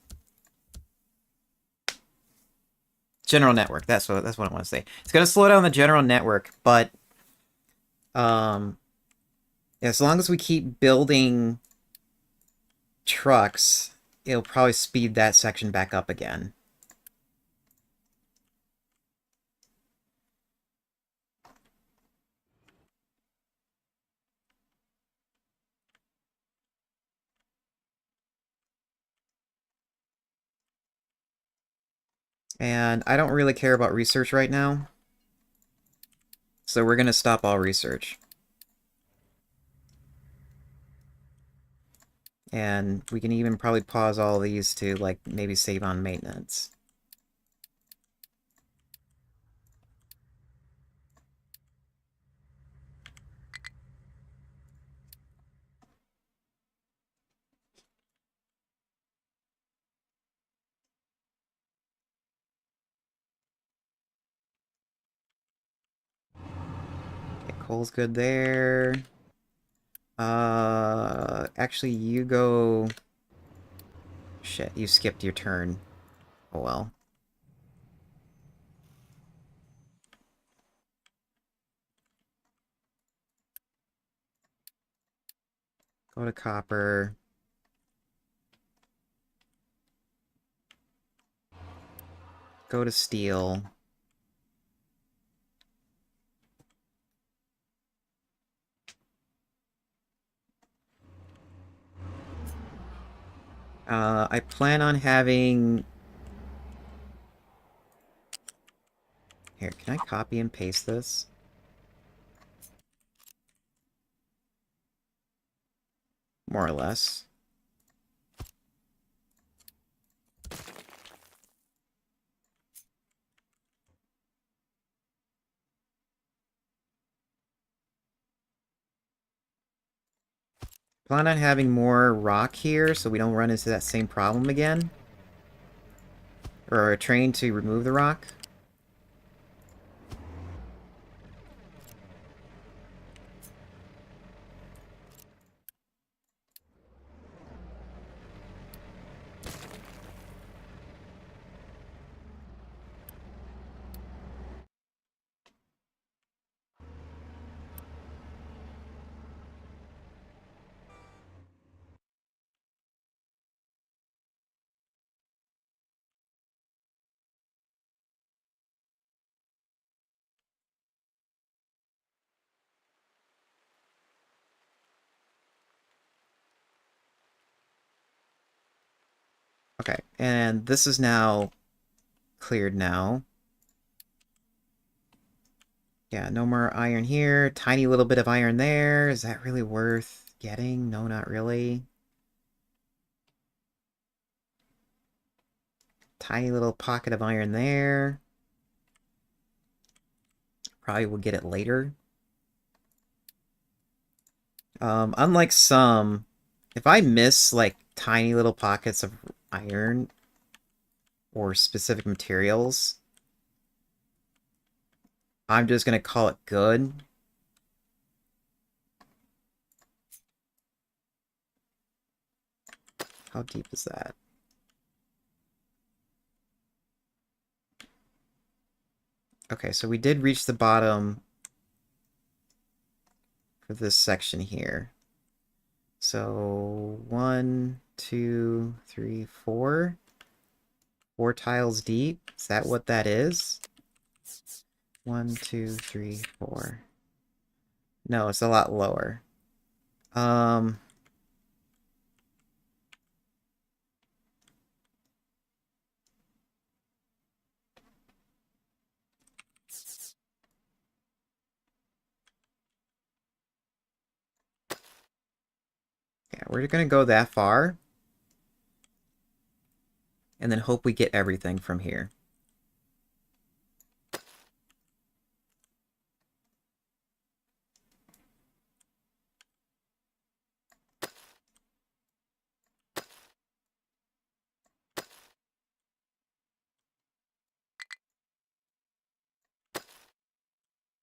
General network. That's what I want to say. It's going to slow down the general network, but as long as we keep building trucks, it'll probably speed that section back up again. And I don't really care about research right now, so we're going to stop all research. And we can even probably pause all these to, like, maybe save on maintenance. Okay, coal's good there. Actually, you go... Shit, you skipped your turn. Oh well. Go to copper. Go to steel. I plan on having... Here, can I copy and paste this? More or less. Plan on having more rock here so we don't run into that same problem again. Or a train to remove the rock. Okay, and this is now cleared now. Yeah, no more iron here. Tiny little bit of iron there. Is that really worth getting? No, not really. Tiny little pocket of iron there. Probably will get it later. Unlike some, if I miss, like, tiny little pockets of iron, or specific materials. I'm just going to call it good. How deep is that? Okay, so we did reach the bottom for this section here. So 1, 2, 3, 4. 4 tiles deep. Is that what that is? 1, 2, 3, 4. No, it's a lot lower. Yeah, we're gonna go that far. And then hope we get everything from here.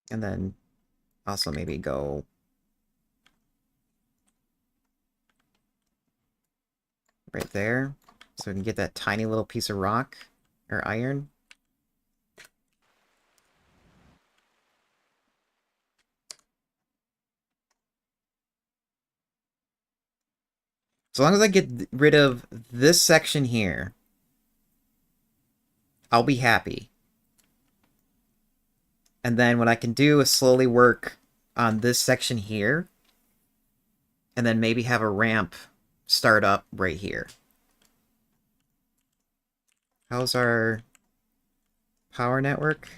And then also maybe go right there. So we can get that tiny little piece of rock or iron. As long as I get rid of this section here, I'll be happy. And then what I can do is slowly work on this section here. And then maybe have a ramp start up right here. How's our power network?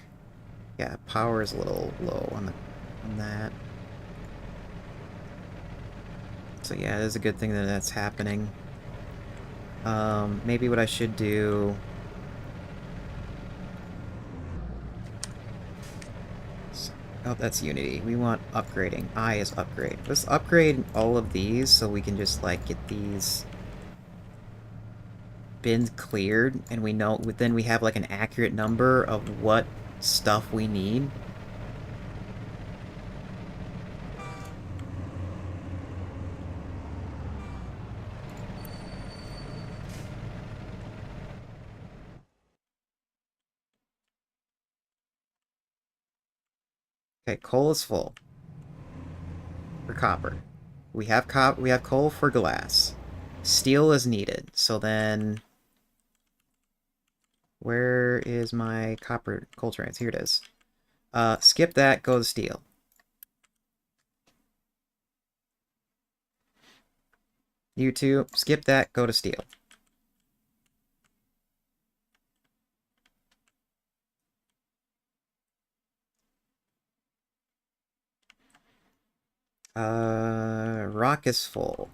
Yeah, power is a little low on that. So yeah, it is a good thing that that's happening. Maybe what I should do... Oh, that's Unity. We want upgrading. I is upgrade. Let's upgrade all of these so we can just, like, get these bins cleared, and we know... Then we have, like, an accurate number of what stuff we need. Okay, coal is full. For copper. We have coal for glass. Steel is needed. So then where is my copper coal trains? Here it is. Skip that, go to steel. You two, skip that, go to steel. Rock is full.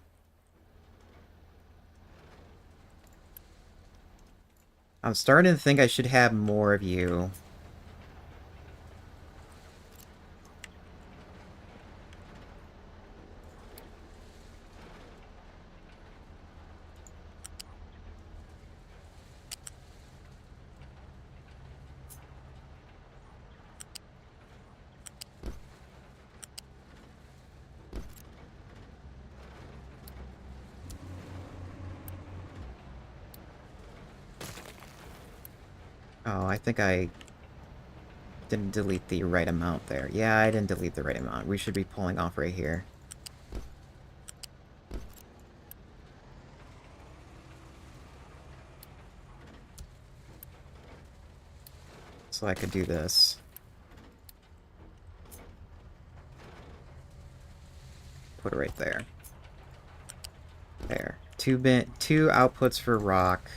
I'm starting to think I should have more of you. Oh, I think I didn't delete the right amount there. Yeah, I didn't delete the right amount. We should be pulling off right here. So I could do this. Put it right there. There. Two outputs for rock.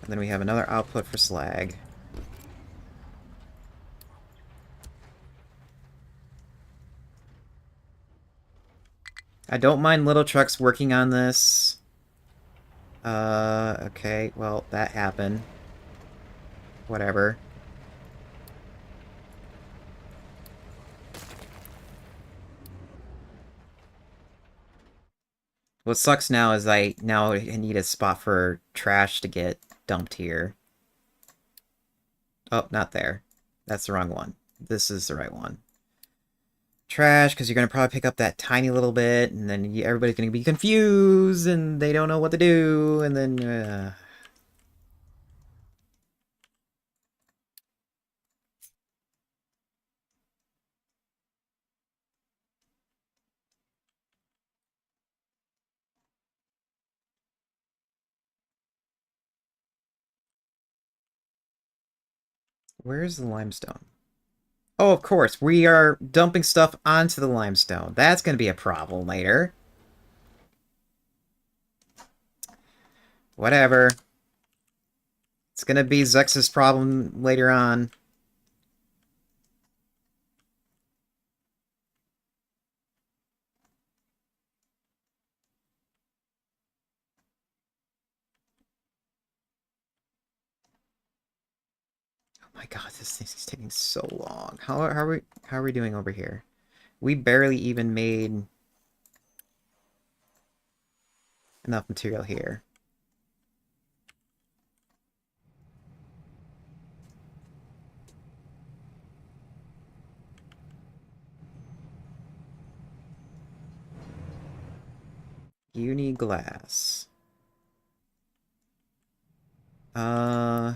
And then we have another output for slag. I don't mind little trucks working on this. Okay, well, that happened. Whatever. What sucks now is I now need a spot for trash to get dumped here. Oh, not there. That's the wrong one. This is the right one. Trash, because you're going to probably pick up that tiny little bit, and then everybody's going to be confused, and they don't know what to do, and then... Where's the limestone? Oh, of course, we are dumping stuff onto the limestone. That's going to be a problem later. Whatever. It's going to be Zex's problem later on. Oh my god, this thing's taking so long. How are we doing over here? We barely even made enough material here. You need glass. Uh,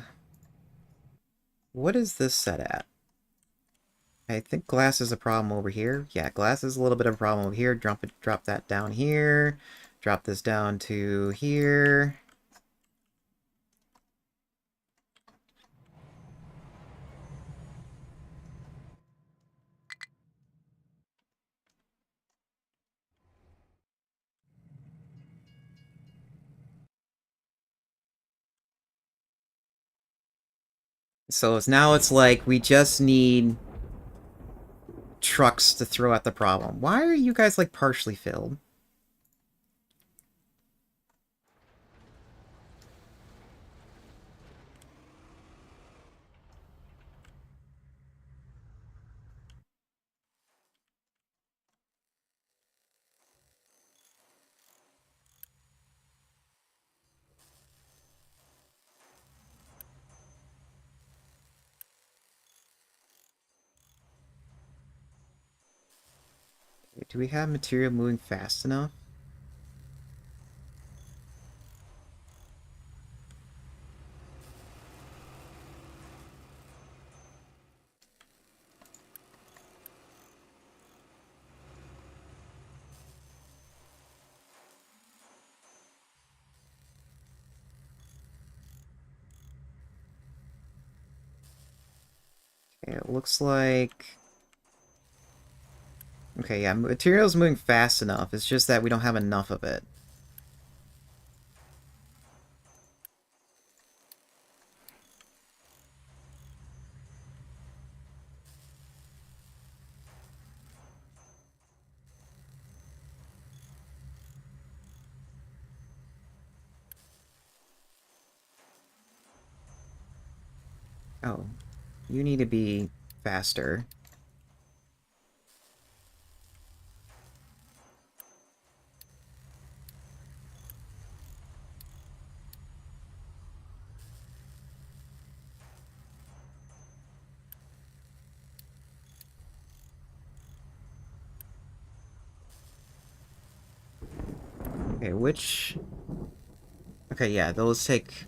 what is this set at? I think glass is a problem over here. Yeah, glass is a little bit of a problem over here. Drop that down here. Drop this down to here. So now it's like we just need trucks to throw at the problem. Why are you guys like partially filled? Do we have material moving fast enough? Okay, it looks like... Okay, yeah, material's moving fast enough. It's just that we don't have enough of it. Oh, you need to be faster. Okay, which... Okay, yeah, those take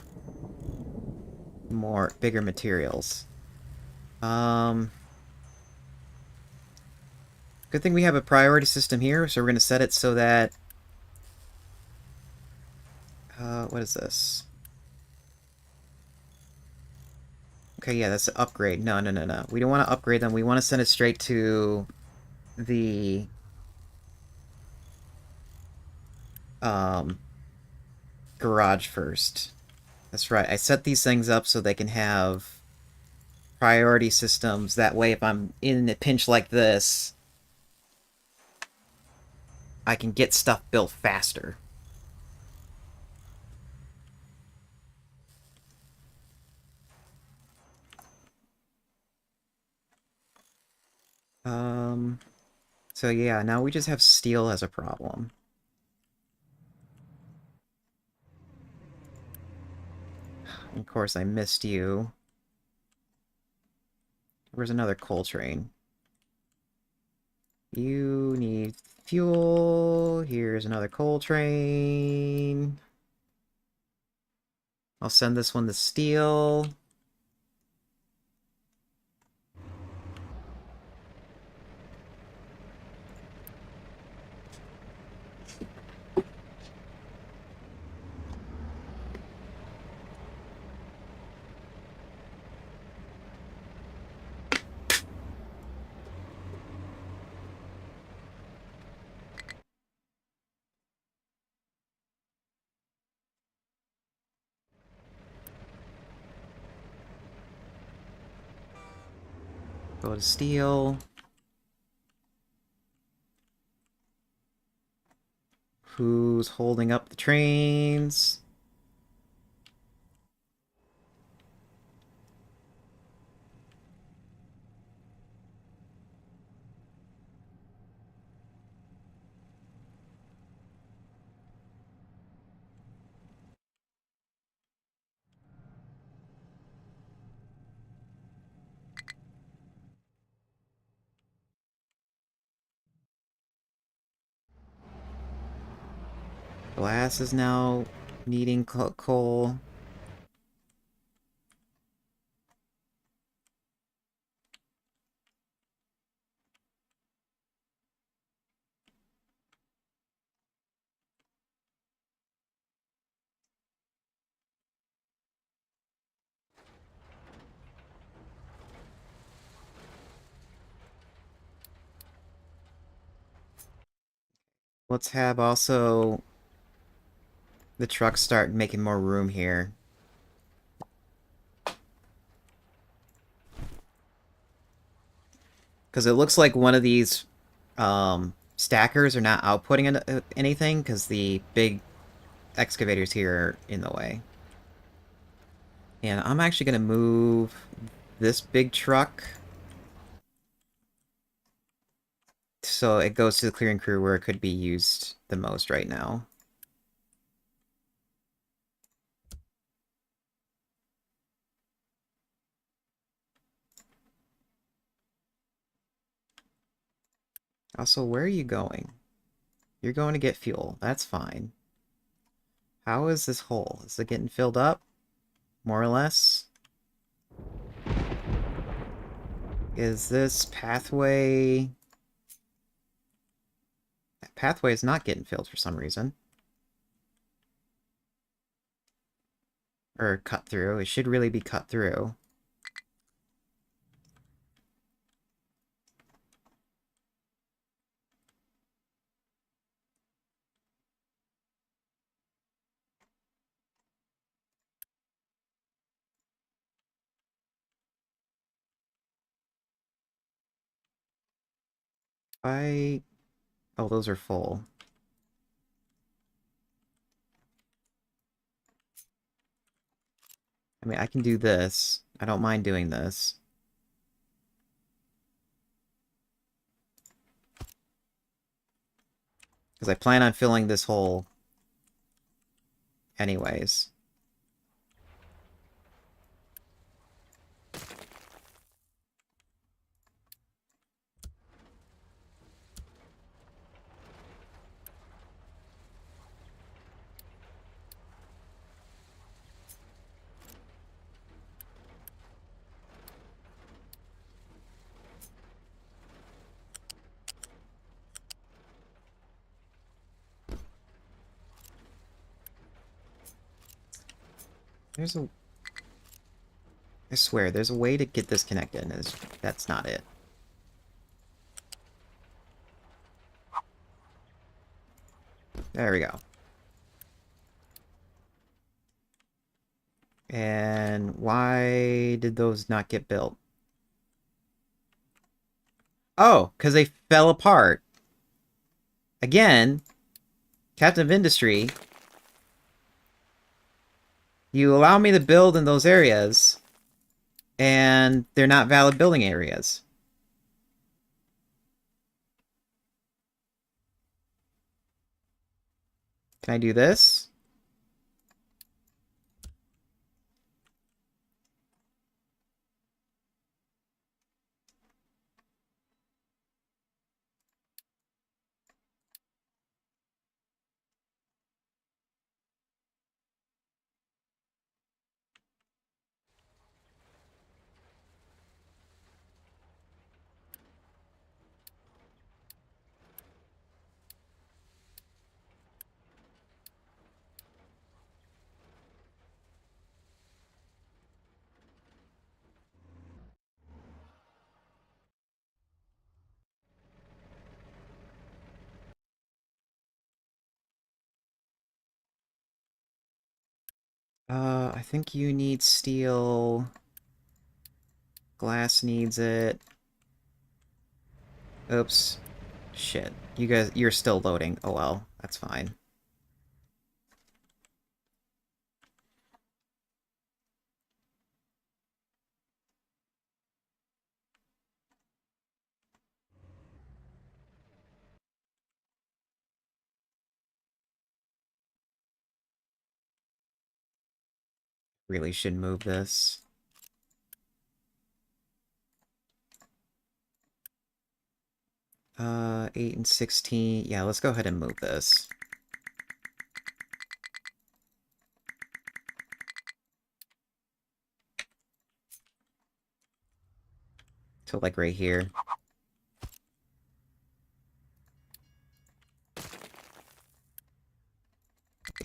bigger materials. Um... Good thing we have a priority system here, so we're going to set it so that... what is this? Okay, yeah, that's an upgrade. No, no, no, no. We don't want to upgrade them. We want to send it straight to the... Um... garage first. That's right. I set these things up so they can have priority systems. That way, if I'm in a pinch like this, I can get stuff built faster. Um, so yeah, now we just have steel as a problem. Of course, I missed you. Where's another coal train? You need fuel. Here's another coal train. I'll send this one to steel. Go to steel. Who's holding up the trains? Glass is now needing coal. Let's have also the trucks start making more room here. Because it looks like one of these stackers are not outputting anything because the big excavators here are in the way. And I'm actually going to move this big truck so it goes to the clearing crew where it could be used the most right now. Also, where are you going? You're going to get fuel. That's fine. How is this hole? Is it getting filled up? More or less? Is this pathway... That pathway is not getting filled for some reason. Or cut through. It should really be cut through. Oh, those are full. I mean, I can do this. I don't mind doing this. Because I plan on filling this hole anyways. There's a... I swear, there's a way to get this connected, and that's not it. There we go. And why did those not get built? Oh, because they fell apart. Again, Captain of Industry, you allow me to build in those areas, and they're not valid building areas. Can I do this? I think you need steel. Glass needs it. Oops. Shit. You guys, you're still loading. Oh well, that's fine. Really should move this. 8 and 16. Yeah, let's go ahead and move this. To, like, right here.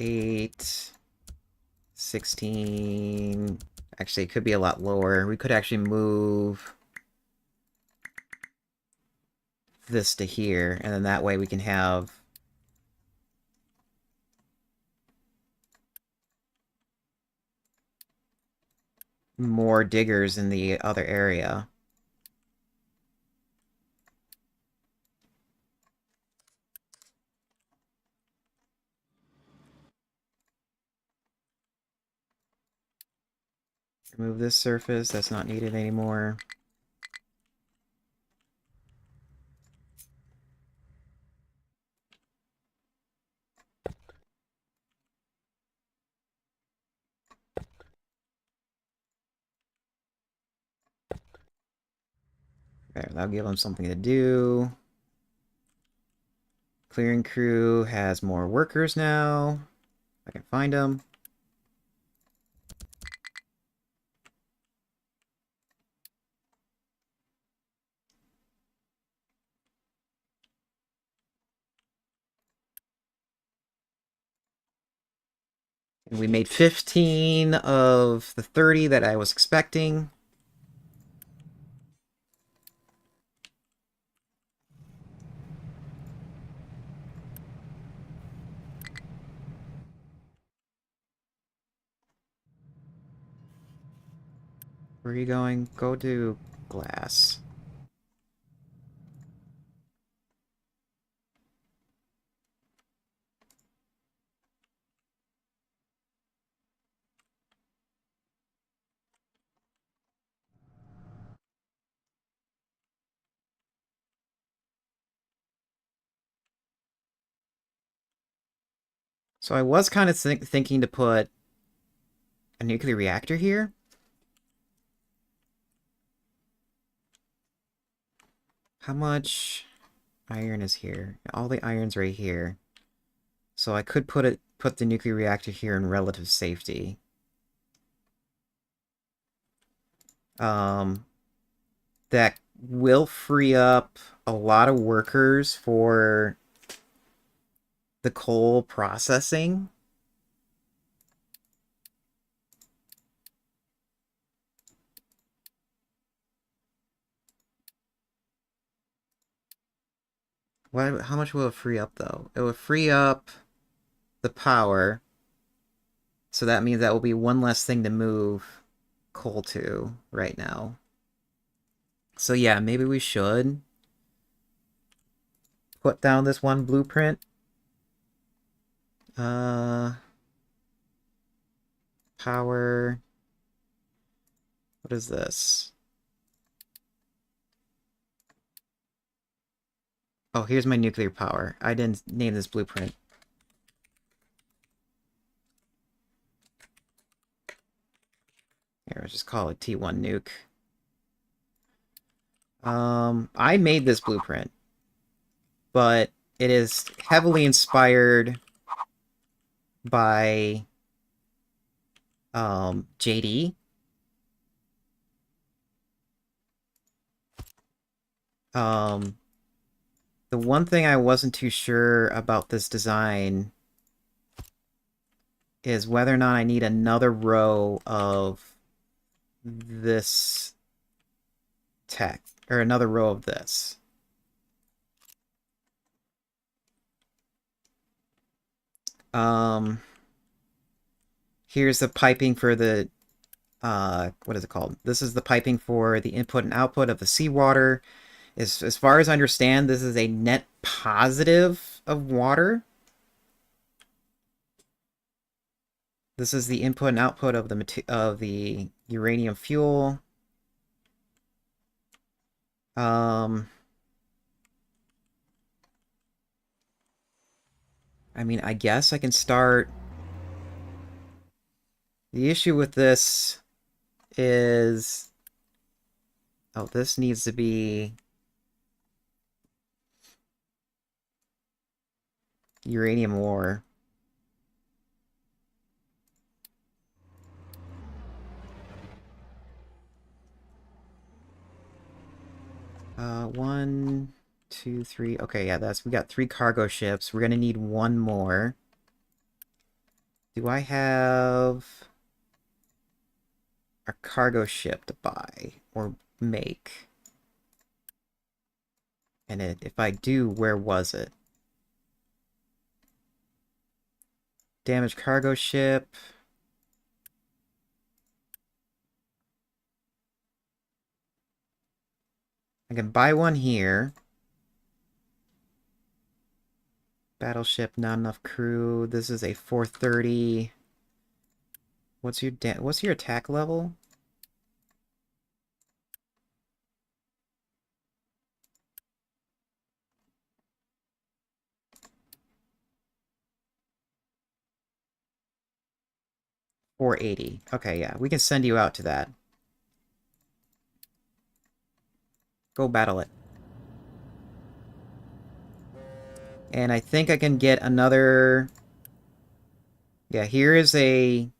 8, 16. Actually, it could be a lot lower. We could actually move this to here, and then that way we can have more diggers in the other area. Remove this surface, that's not needed anymore. There, that'll give them something to do. Clearing crew has more workers now. I can find them. And we made 15 of the 30 that I was expecting. Where are you going? Go to glass. So I was kind of thinking to put a nuclear reactor here. How much iron is here? All the iron's right here. So I could put the nuclear reactor here in relative safety. Um, that will free up a lot of workers for the coal processing. What? How much will it free up, though? It will free up the power, so that means that will be one less thing to move coal to right now. So yeah, maybe we should put down this one blueprint. Uh, power. What is this? Oh, here's my nuclear power. I didn't name this blueprint. Here, let's just call it T1 nuke. I made this blueprint, but it is heavily inspired by JD. Um, the one thing I wasn't too sure about this design is whether or not I need another row of this tech, or another row of this. Um, Here's the piping for the what is it called? This is the piping for the input and output of the seawater. As far as I understand, this is a net positive of water. This is the input and output of the uranium fuel. I mean, I guess I can start. The issue with this is, oh, this needs to be uranium ore. One, two, three. Okay, yeah, we got 3 cargo ships. We're gonna need 1 more. Do I have a cargo ship to buy or make? And if I do, where was it? Damaged cargo ship. I can buy one here. Battleship, not enough crew. This is a 430. What's your attack level? $480. Okay, yeah, we can send you out to that. Go battle it. And I think I can get another... Yeah, here is a...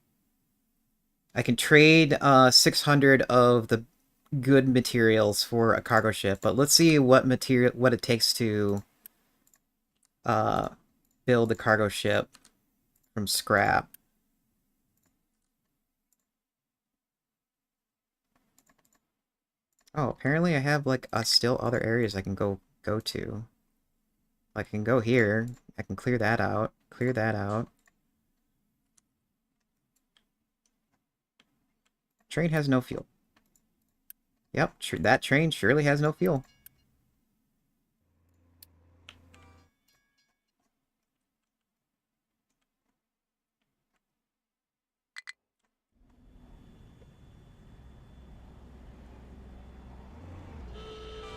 I can trade 600 of the good materials for a cargo ship, but let's see what it takes to uh, build a cargo ship from scrap. Oh, apparently I have like still other areas I can go to. I can go here. I can clear that out. Clear that out. Train has no fuel. Yep, that train surely has no fuel.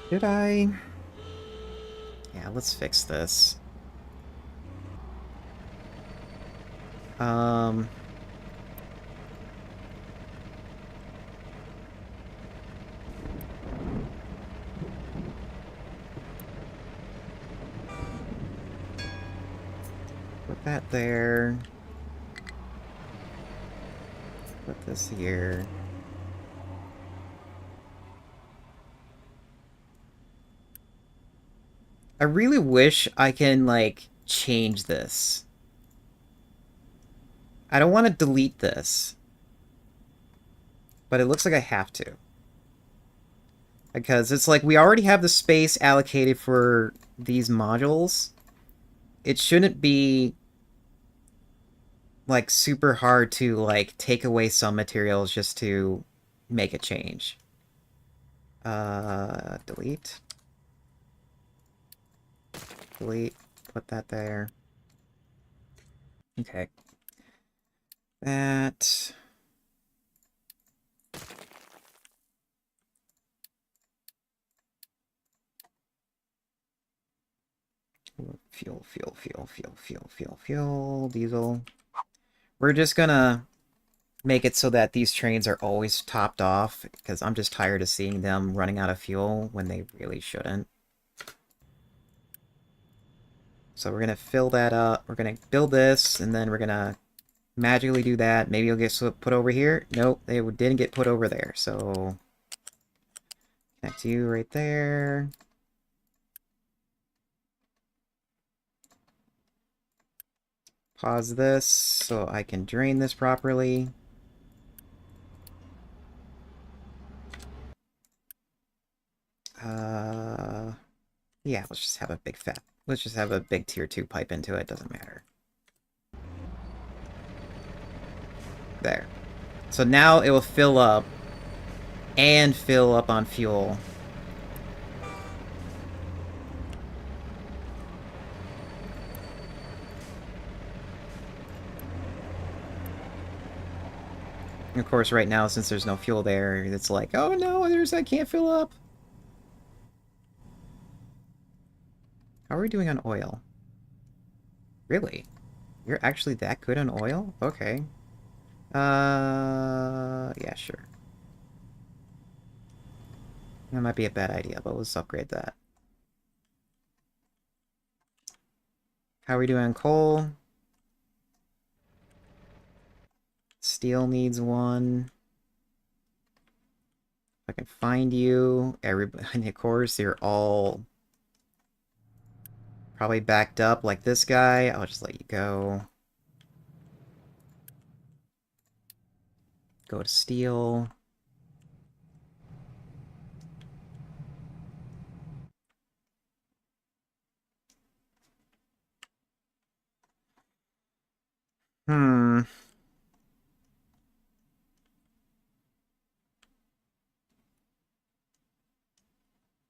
Did I? Yeah, let's fix this. Um... Put that there. Put this here. I really wish I can, like, change this. I don't want to delete this. But it looks like I have to. Because it's like we already have the space allocated for these modules. It shouldn't be like super hard to like take away some materials just to make a change. Delete. Delete. Put that there. Okay. That. Fuel, diesel. We're just gonna make it so that these trains are always topped off, because I'm just tired of seeing them running out of fuel when they really shouldn't. So we're gonna fill that up. We're gonna build this, and then we're gonna magically do that. Maybe it'll get put over here. Nope, they didn't get put over there. So connect you right there. Pause this so I can drain this properly. Yeah, let's just have a big fat. Let's just have a big tier 2 pipe into it. Doesn't matter. There. So now it will fill up and fill up on fuel. And of course, right now, since there's no fuel there, it's like, oh no, I can't fill up. How are we doing on oil? Really? You're actually that good on oil? Okay. Yeah, sure. That might be a bad idea, but let's upgrade that. How are we doing on coal? Steel needs one. If I can find you. Everybody, of course, you're all probably backed up like this guy. I'll just let you go. Go to steel. Hmm.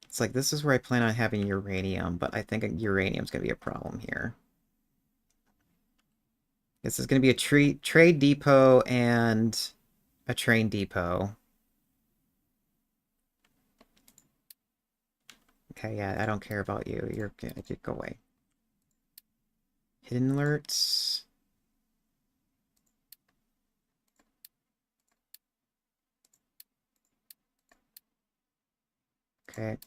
It's like, this is where I plan on having uranium, but I think uranium's going to be a problem here. This is going to be a trade depot and a train depot. Okay, yeah, I don't care about you. You're gonna go away. Hidden alerts. Okay.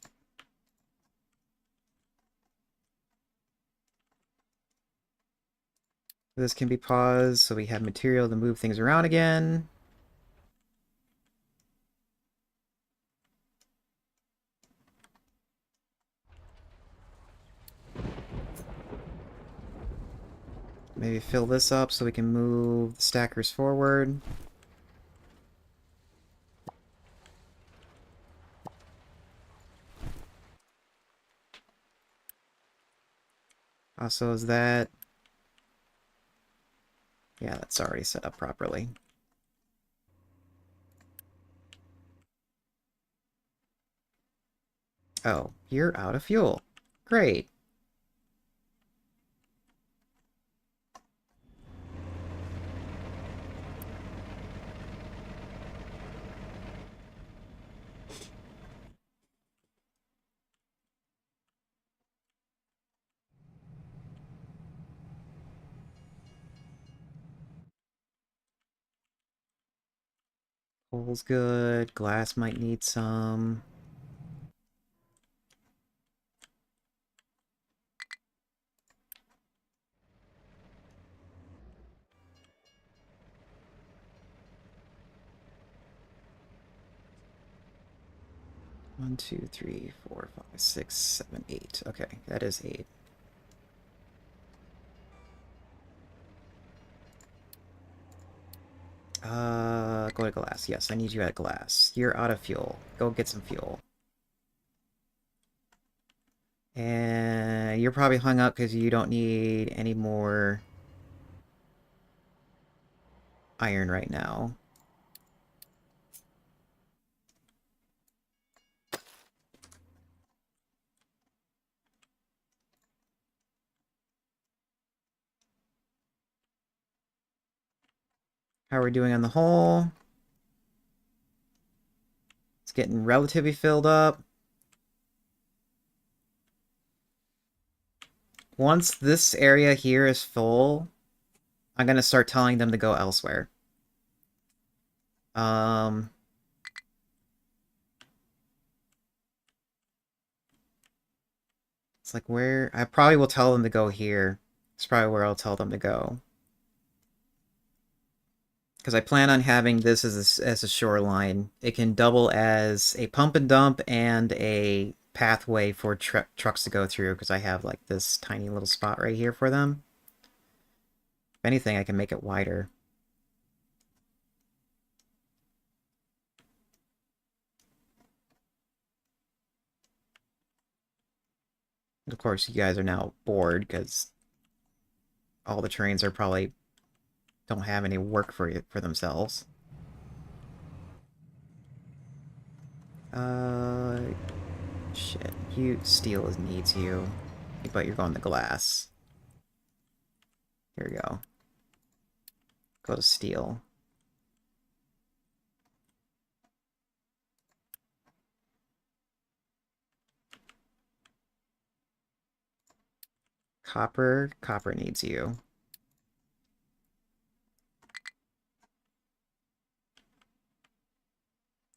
This can be paused, so we have material to move things around again. Maybe fill this up so we can move the stackers forward. Also, is that... Yeah, that's already set up properly. Oh, you're out of fuel. Great. Coal's good. Glass might need some. One, two, three, four, five, six, seven, eight. Okay, that is 8. Go to glass. Yes, I need you at glass. You're out of fuel. Go get some fuel. And you're probably hung up because you don't need any more iron right now. How are we doing on the whole? It's getting relatively filled up. Once this area here is full, I'm going to start telling them to go elsewhere. Um, it's like where... I probably will tell them to go here. It's probably where I'll tell them to go. Because I plan on having this as a shoreline. It can double as a pump and dump and a pathway for trucks to go through, because I have like this tiny little spot right here for them. If anything, I can make it wider. Of course, you guys are now bored because all the trains are probably don't have any work for themselves. Uh, shit. Steel needs you, but you're going to glass. Here we go. Go to steel. Copper needs you.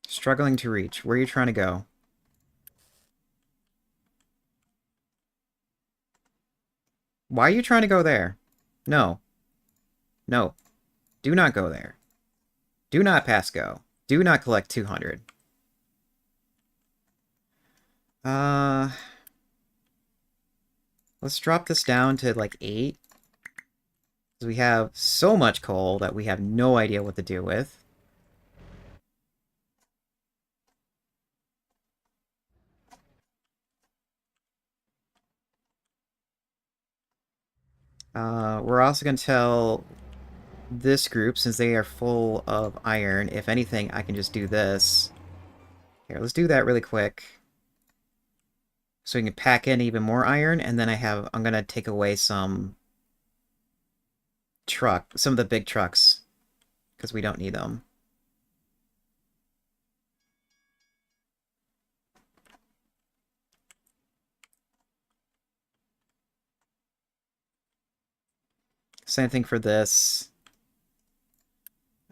Struggling to reach. Where are you trying to go? Why are you trying to go there? No. No. Do not go there. Do not pass go. Do not collect 200. Uh, let's drop this down to like 8. Because we have so much coal that we have no idea what to do with. We're also going to tell this group, since they are full of iron, if anything, I can just do this. Here, let's do that really quick. So we can pack in even more iron, and then I'm going to take away some some of the big trucks, because we don't need them. Same thing for this.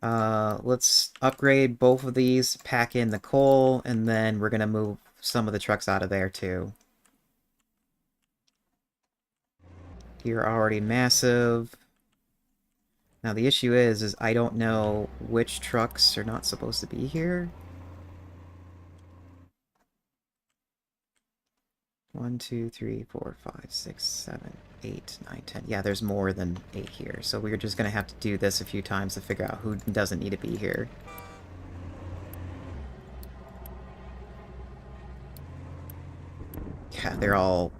Let's upgrade both of these, pack in the coal, and then we're gonna move some of the trucks out of there too. You're already massive. Now the issue is I don't know which trucks are not supposed to be here. 1, 2, 3, 4, 5, 6, 7, 8, 9, 10. Yeah, there's more than 8 here. So we're just gonna have to do this a few times to figure out who doesn't need to be here. Yeah, they're all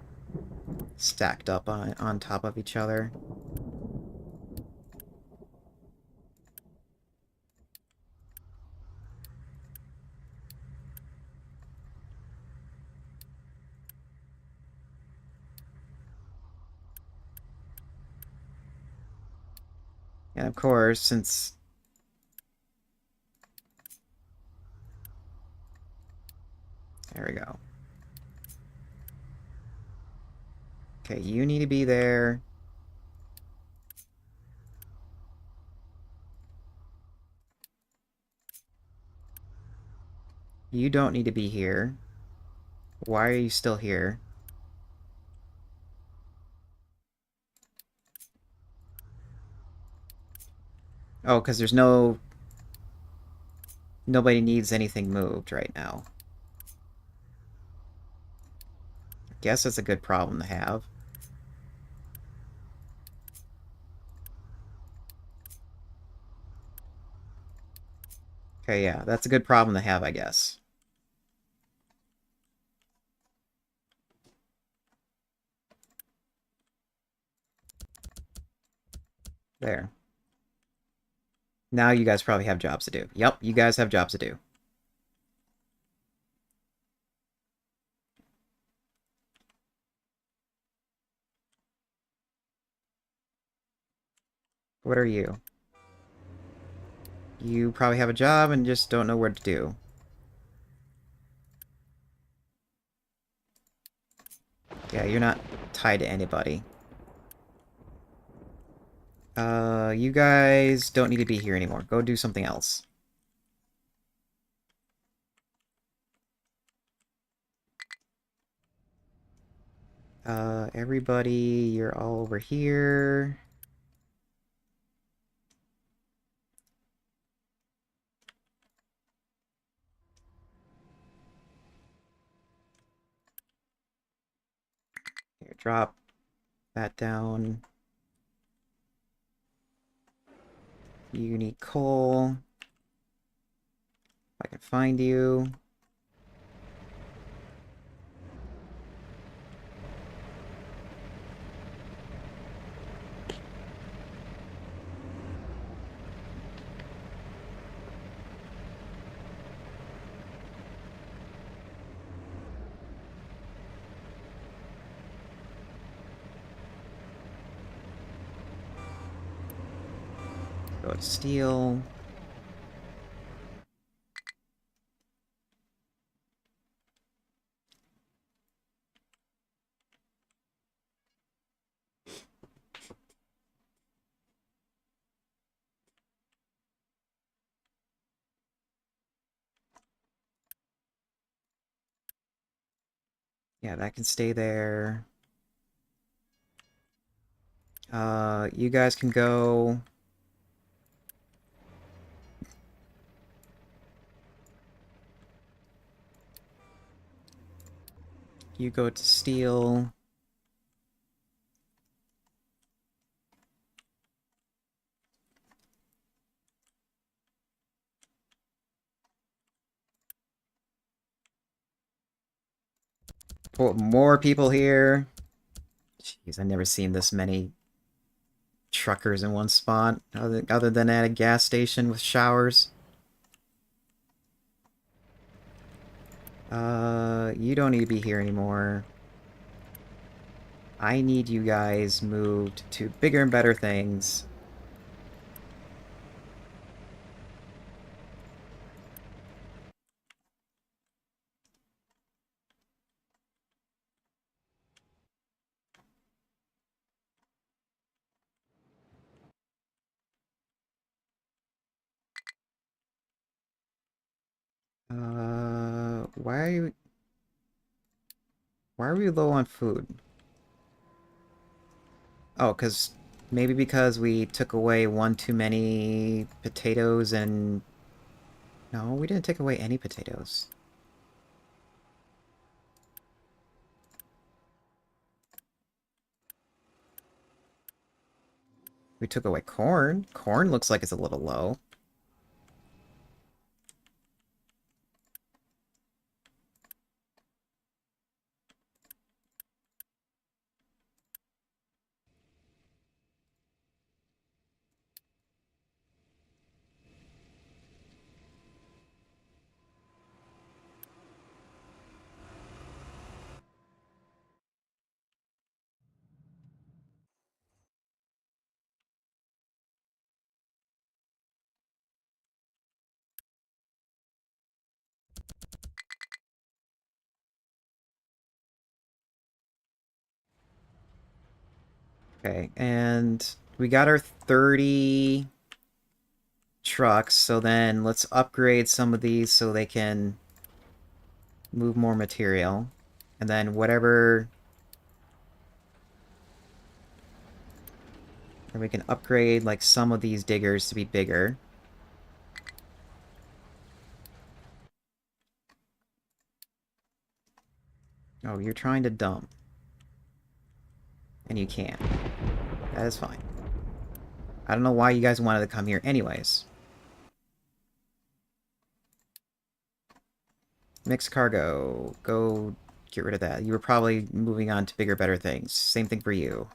stacked up on top of each other. And of course, since... There we go. Okay, you need to be there. You don't need to be here. Why are you still here? Oh, because there's nobody needs anything moved right now. I guess that's a good problem to have. Okay, yeah, that's a good problem to have, I guess. There. Now you guys probably have jobs to do. Yep, you guys have jobs to do. What are you? You probably have a job and just don't know what to do. Yeah, you're not tied to anybody. You guys don't need to be here anymore. Go do something else. Everybody, you're all over here. Here, drop that down. You need coal. If I can find you. Go to steel. Yeah, that can stay there. You guys can go. You go to steel. Put more people here. Jeez, I've never seen this many truckers in one spot, other than at a gas station with showers. You don't need to be here anymore. I need you guys moved to bigger and better things. Why are we low on food? Oh, maybe because we took away one too many potatoes and... No, we didn't take away any potatoes. We took away corn. Corn looks like it's a little low. Okay, and we got our 30 trucks, so then let's upgrade some of these so they can move more material. And then whatever... And we can upgrade, like, some of these diggers to be bigger. Oh, you're trying to dump. And you can't. That is fine. I don't know why you guys wanted to come here anyways. Mixed cargo. Go get rid of that. You were probably moving on to bigger, better things. Same thing for you.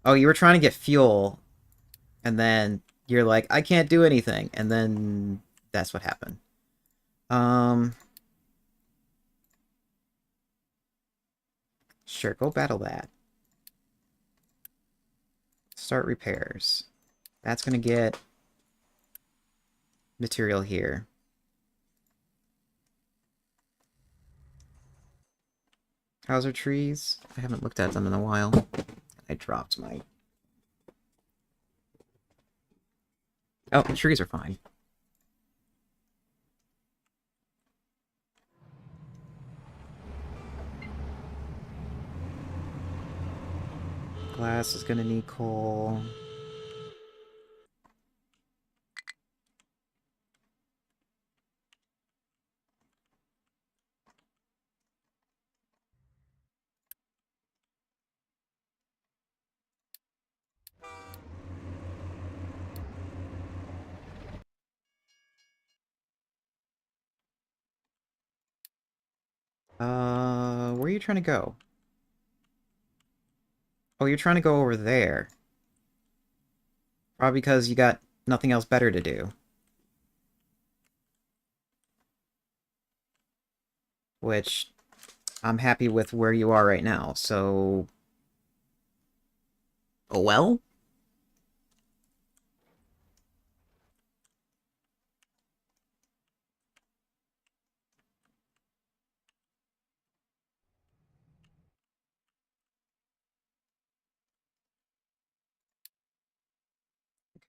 Oh, you were trying to get fuel, and then you're like, I can't do anything. And then that's what happened. Sure, go battle that. Start repairs. That's gonna get material here. How's our trees? I haven't looked at them in a while. I dropped my... Oh, the trees are fine. Glass is gonna need coal. Where are you trying to go? Oh, you're trying to go over there. Probably because you got nothing else better to do. Which, I'm happy with where you are right now, so... Oh well?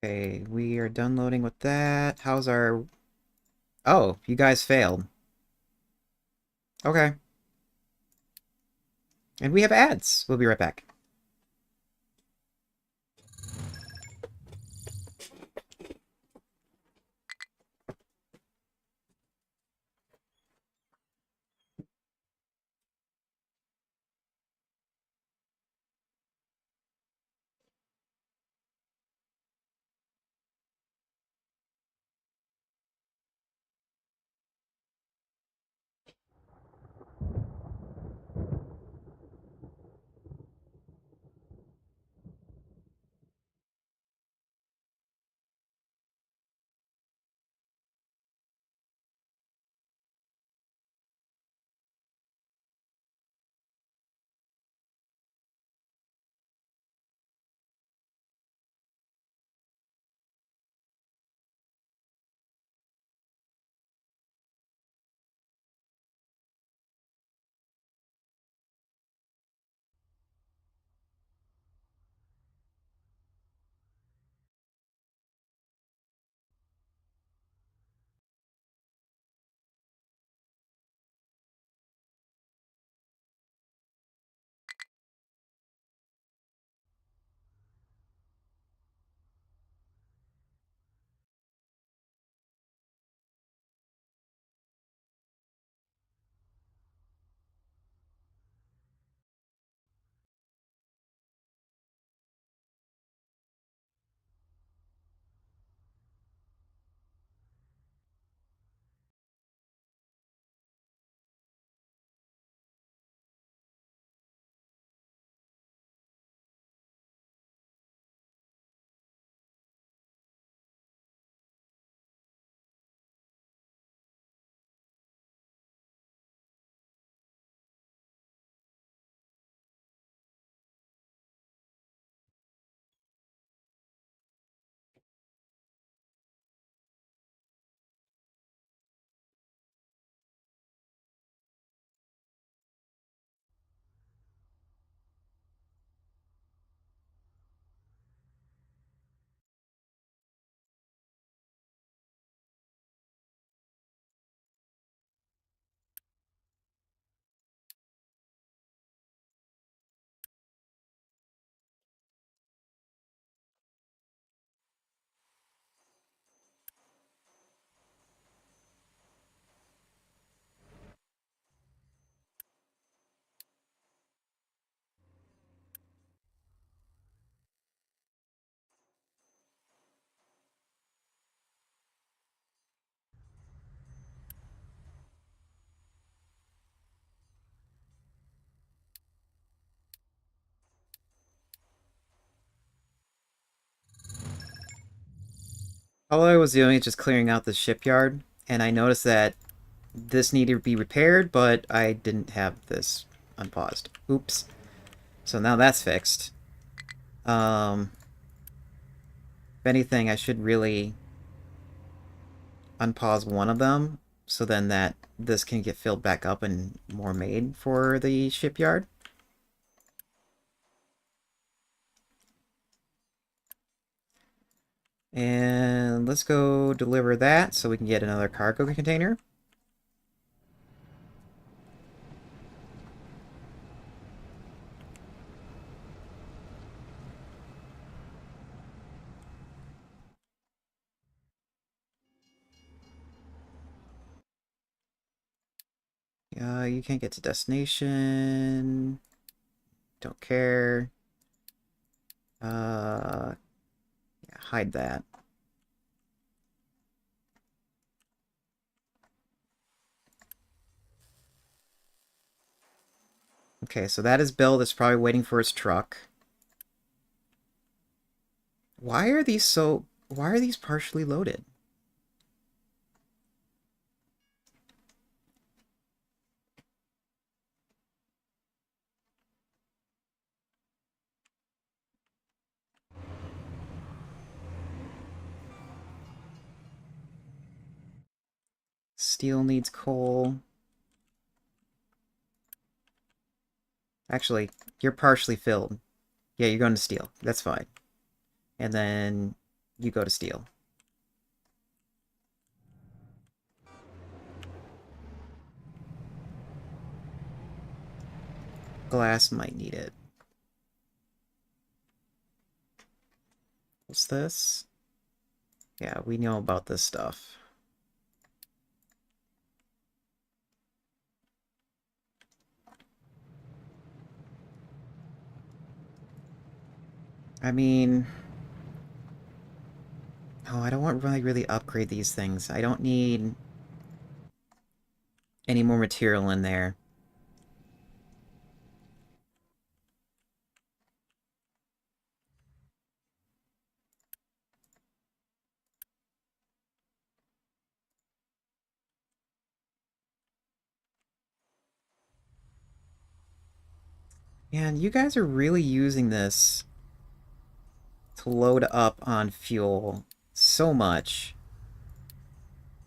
Okay, we are done loading with that. How's our... Oh, you guys failed. Okay. And we have ads. We'll be right back. All I was doing is just clearing out the shipyard, and I noticed that this needed to be repaired, but I didn't have this unpaused. Oops. So now that's fixed. If anything, I should really unpause one of them, so then that this can get filled back up and more made for the shipyard. And let's go deliver that so we can get another cargo container. You can't get to destination. Don't care. Yeah, hide that. Okay, so that is Bill that's probably waiting for his truck. Why are these partially loaded? Steel needs coal. Actually, you're partially filled. Yeah, you're going to steel. That's fine. And then You go to steel. Glass might need it. What's this? Yeah, we know about this stuff. I mean... Oh, I don't want to really upgrade these things. I don't need any more material in there. Man, you guys are really using this to load up on fuel so much.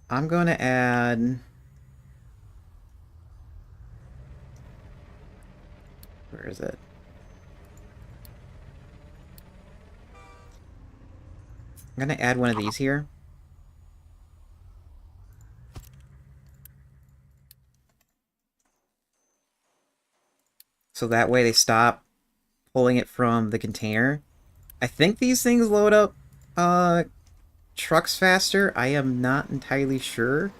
I'm going to add... Where is it? I'm going to add one of these here. So that way they stop pulling it from the container. I think these things load up trucks faster. I am not entirely sure.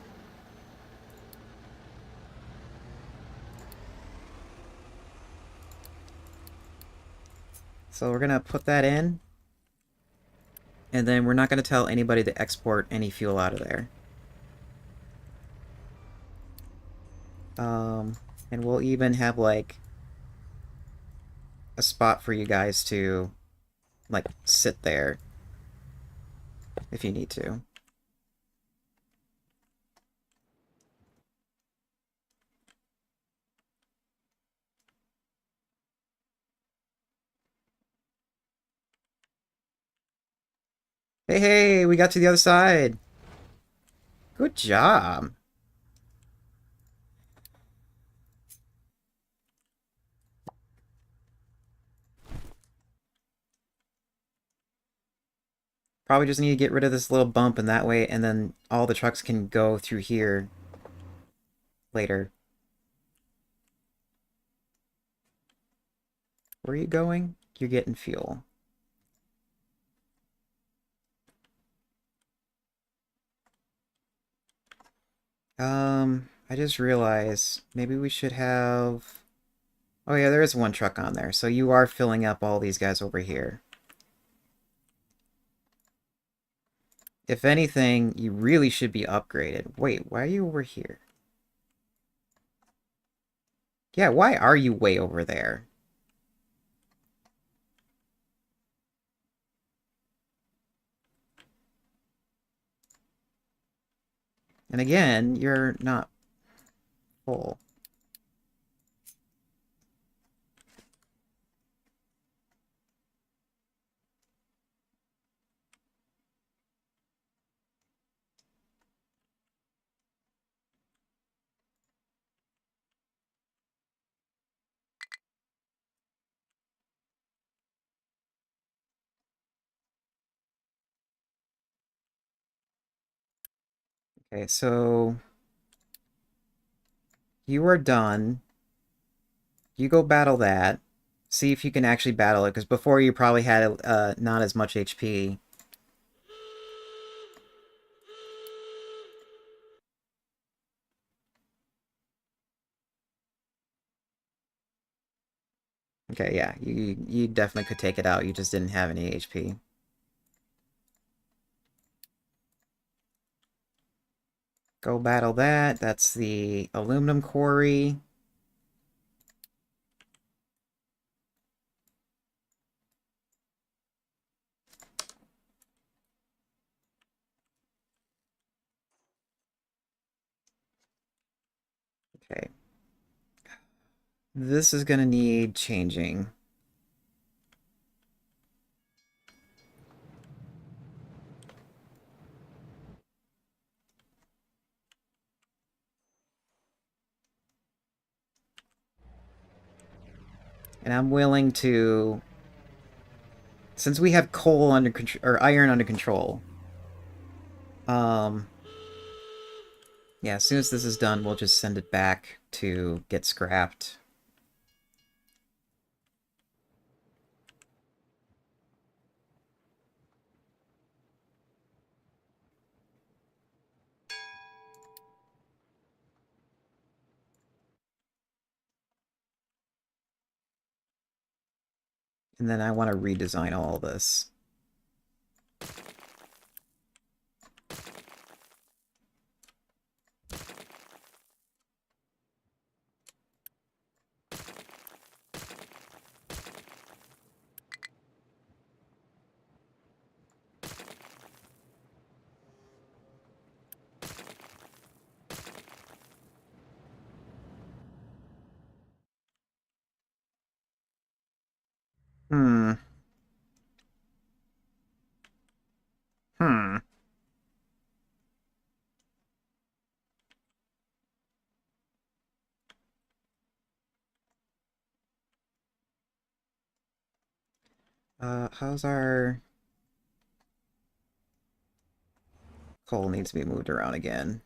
So we're going to put that in. And then we're not going to tell anybody to export any fuel out of there. And we'll even have, like, a spot for you guys to, like, sit there if you need to. Hey, hey, we got to the other side. Good job. Probably just need to get rid of this little bump, and that way, and then all the trucks can go through here later. Where are you going? You're getting fuel. I just realized maybe we should have... Oh yeah, there is one truck on there, so you are filling up all these guys over here. If anything, you really should be upgraded. Wait, why are you over here? Yeah, why are you way over there? And again, you're not full. Okay, so you are done. You go battle that. See if you can actually battle it, because before you probably had not as much HP. Okay, yeah, you definitely could take it out. You just didn't have any HP. Go battle that. That's the aluminum quarry. Okay. This is gonna need changing. And I'm willing to Since we have coal under control, or iron under control, um, yeah, as soon as this is done, we'll just send it back to get scrapped. And then I want to redesign all this. Hmm. Hmm. How's our coal needs to be moved around again?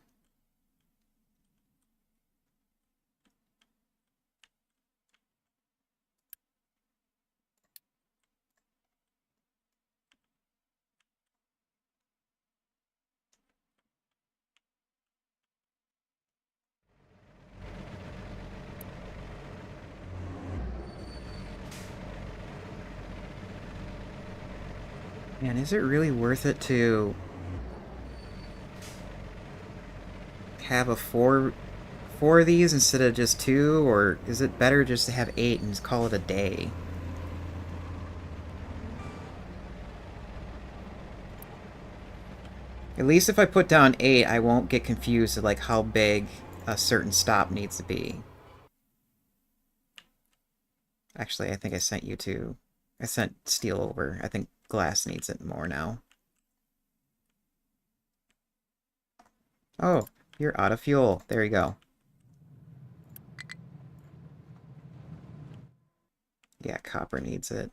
Man, is it really worth it to have a four of these instead of just two, or is it better just to have 8 and just call it a day? At least if I put down 8, I won't get confused at like how big a certain stop needs to be. Actually, I think I sent you to... I sent steel over. I think glass needs it more now. Oh, you're out of fuel. There you go. Yeah, copper needs it.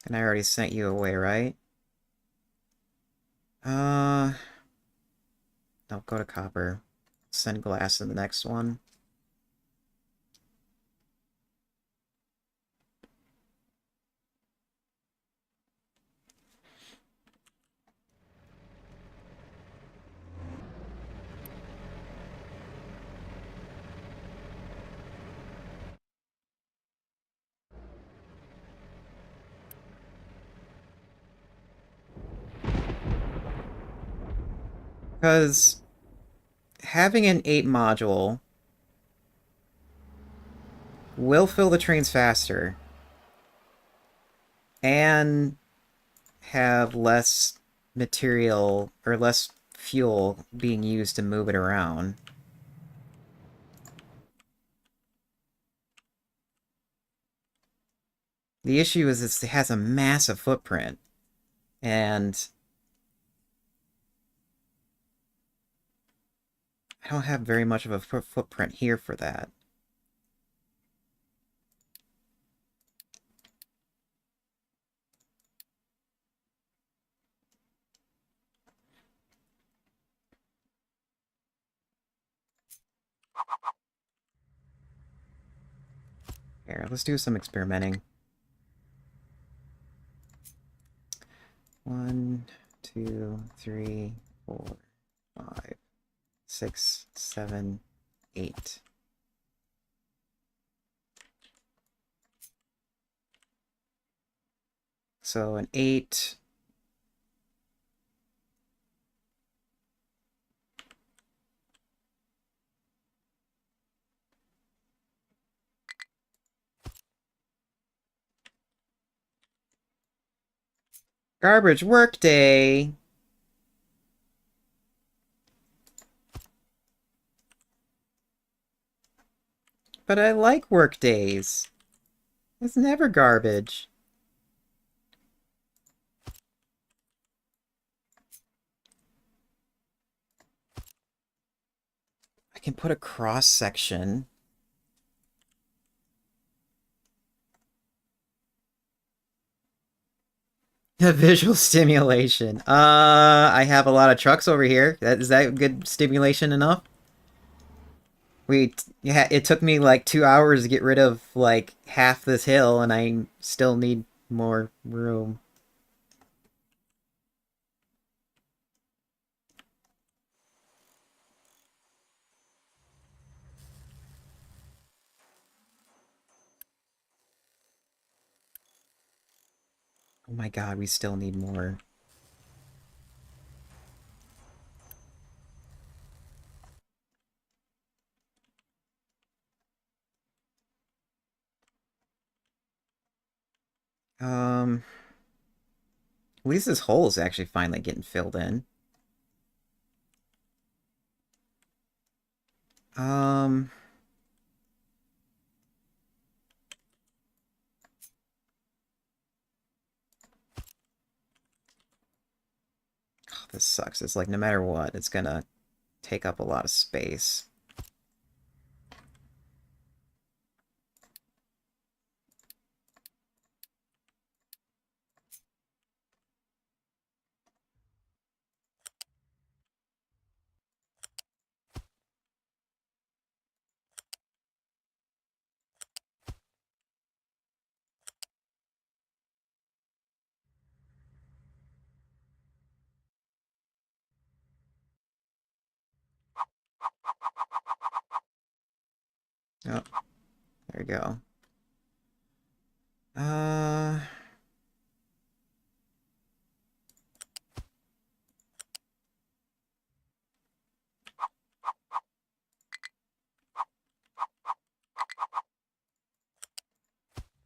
And I already sent you away, right? Uh, no, go to copper. Send glass in the next one. Because having an 8 module will fill the trains faster and have less material or less fuel being used to move it around. The issue is it has a massive footprint, and I don't have very much of a footprint here for that. Here, let's do some experimenting. 1, 2, 3, 4, 5, 6, 7, 8. So an 8. Garbage workday! But I like workdays. It's never garbage. I can put a cross section Visual stimulation. I have a lot of trucks over here. Is that good stimulation enough? Yeah, it took me like 2 hours to get rid of like half this hill, and I still need more room. Oh my god, we still need more. Um, at least this hole is actually finally getting filled in. Um, oh, this sucks. It's like no matter what, it's gonna take up a lot of space. Oh, there we go. Uh,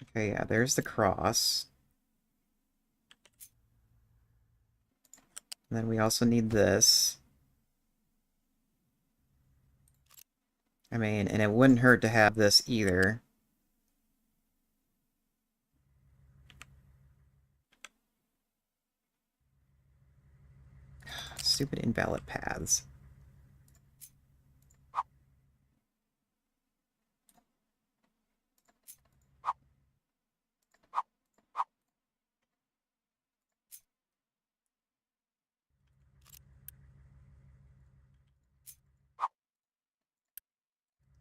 okay, yeah, there's the cross. And then we also need this. I mean, and it wouldn't hurt to have this either. Stupid invalid paths.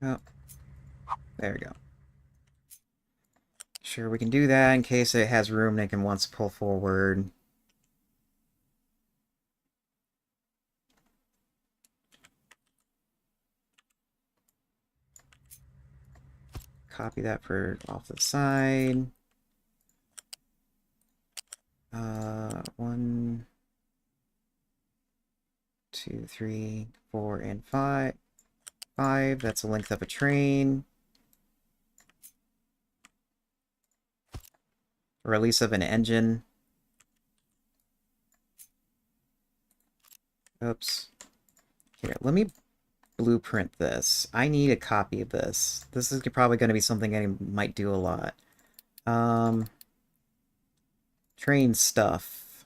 Oh, there we go. Sure, we can do that in case it has room and it can once pull forward. Copy that for off the side. 1, 2, 3, 4, and 5. 5, that's the length of a train. Release of an engine. Oops. Here, let me blueprint this. I need a copy of this. This is probably going to be something I might do a lot. Um, train stuff.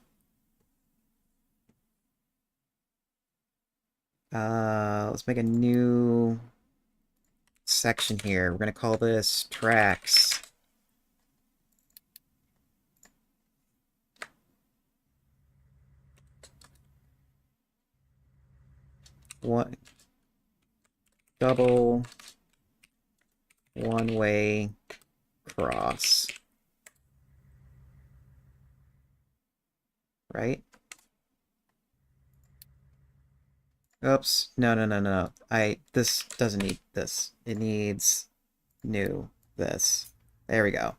Let's make a new section here. We're going to call this tracks. One double one-way cross. Right? Oops. No, no, no, no. This doesn't need this. It needs new this. There we go.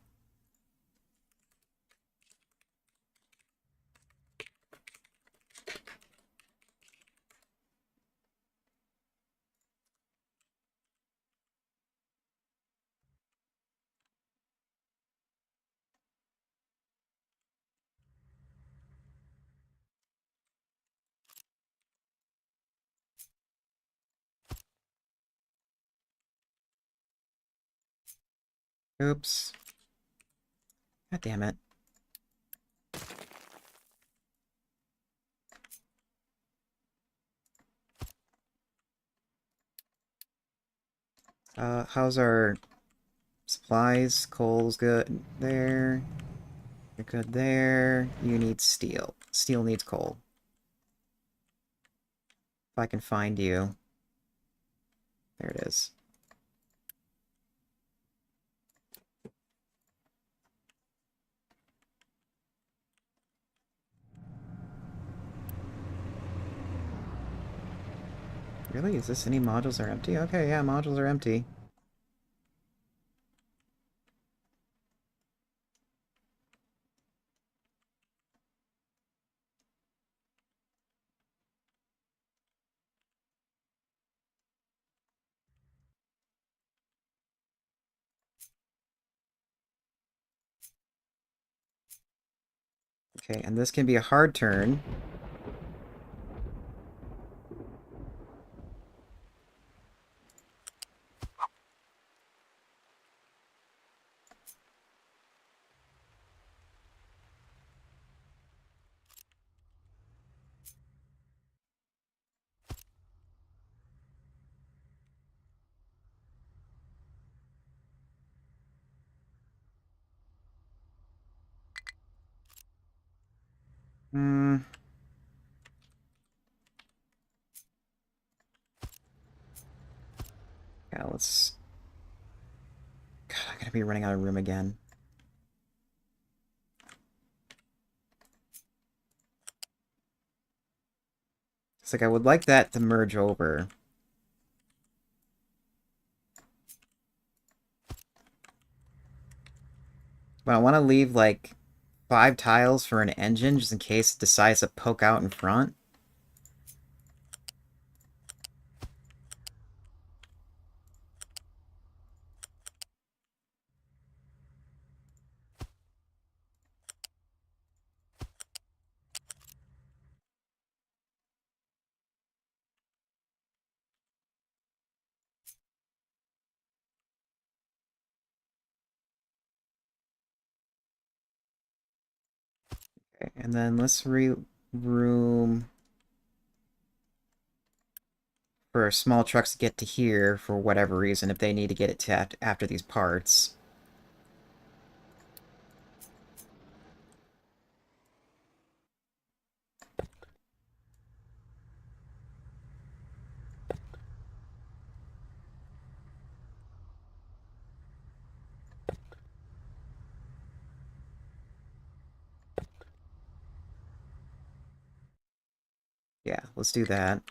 Oops. God damn it. How's our supplies? Coal's good there. You're good there. You need steel. Steel needs coal. If I can find you. There it is. Really? Is this any modules are empty? Okay, yeah, modules are empty. Okay, and this can be a hard turn. Hmm. Yeah, let's... God, I'm gonna be running out of room again. It's like I would like that to merge over. But I want to leave, like, 5 tiles for an engine, just in case it decides to poke out in front. Okay, and then let's room for small trucks to get to here for whatever reason, if they need to get it to after these parts. Yeah, let's do that.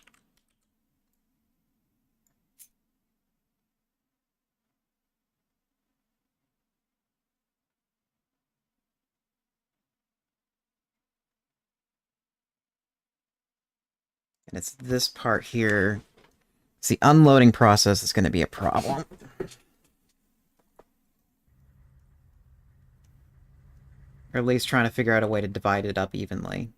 And it's this part here. It's the unloading process that's going to be a problem. Or at least trying to figure out a way to divide it up evenly.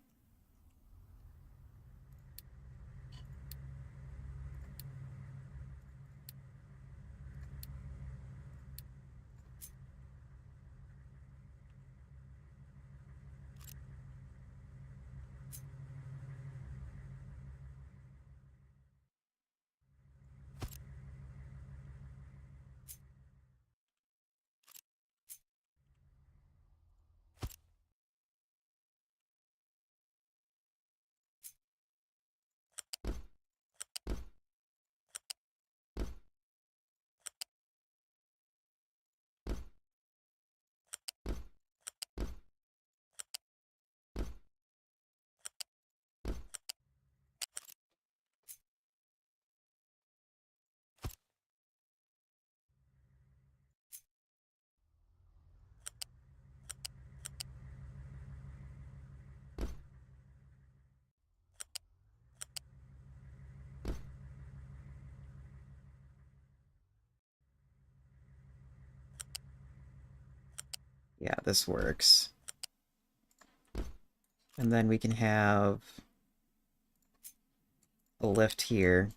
Yeah, this works. And then we can have a lift here.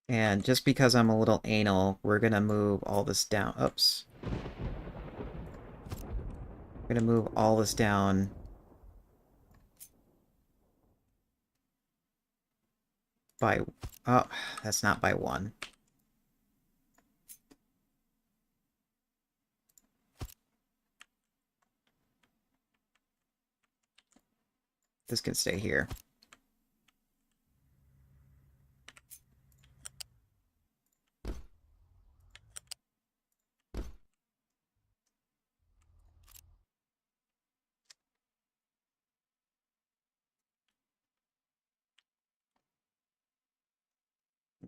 And just because I'm a little anal, we're gonna move all this down. Oops. We're gonna move all this down by... Oh, that's not by one. This can stay here.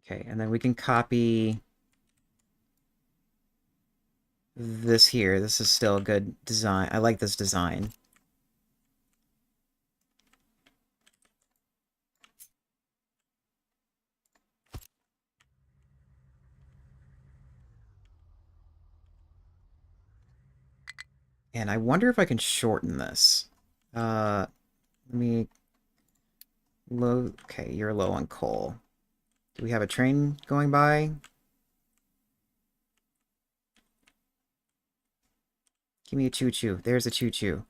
Okay, and then we can copy this here. This is still a good design. I like this design. And I wonder if I can shorten this. Let me... Low... Okay, you're low on coal. Do we have a train going by? Give me a choo-choo. There's a choo-choo.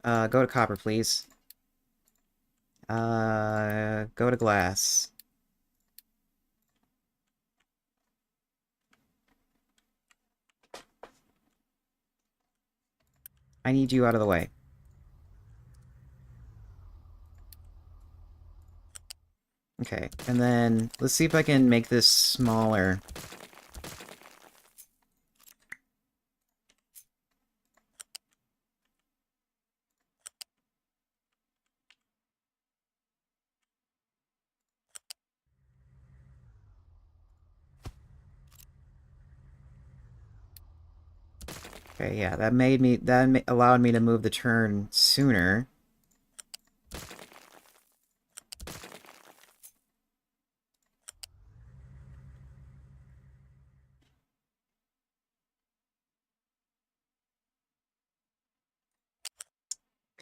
Go to copper, please. Go to glass. I need you out of the way. Okay, and then let's see if I can make this smaller. Okay, yeah, that allowed me to move the turn sooner.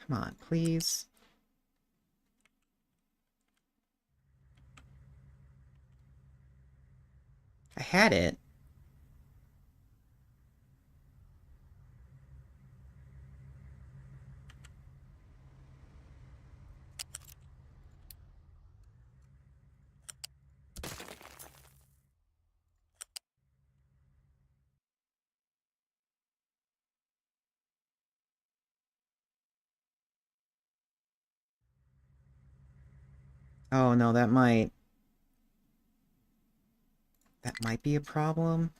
Come on, please. I had it. Oh no, that might be a problem.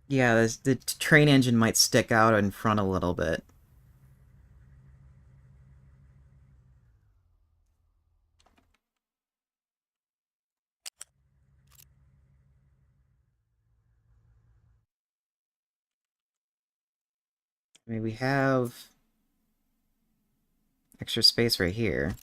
Yeah, the train engine might stick out in front a little bit. I mean, we have extra space right here.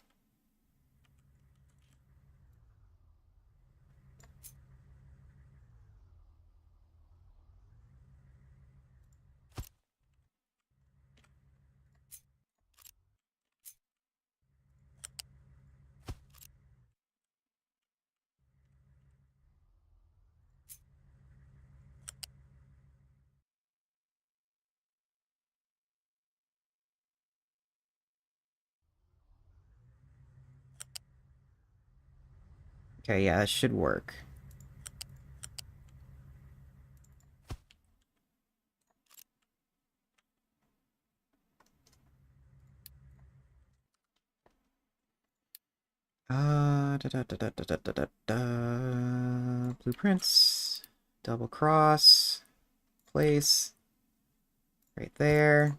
Okay, yeah, that should work. Blueprints. Double cross. Place. Right there.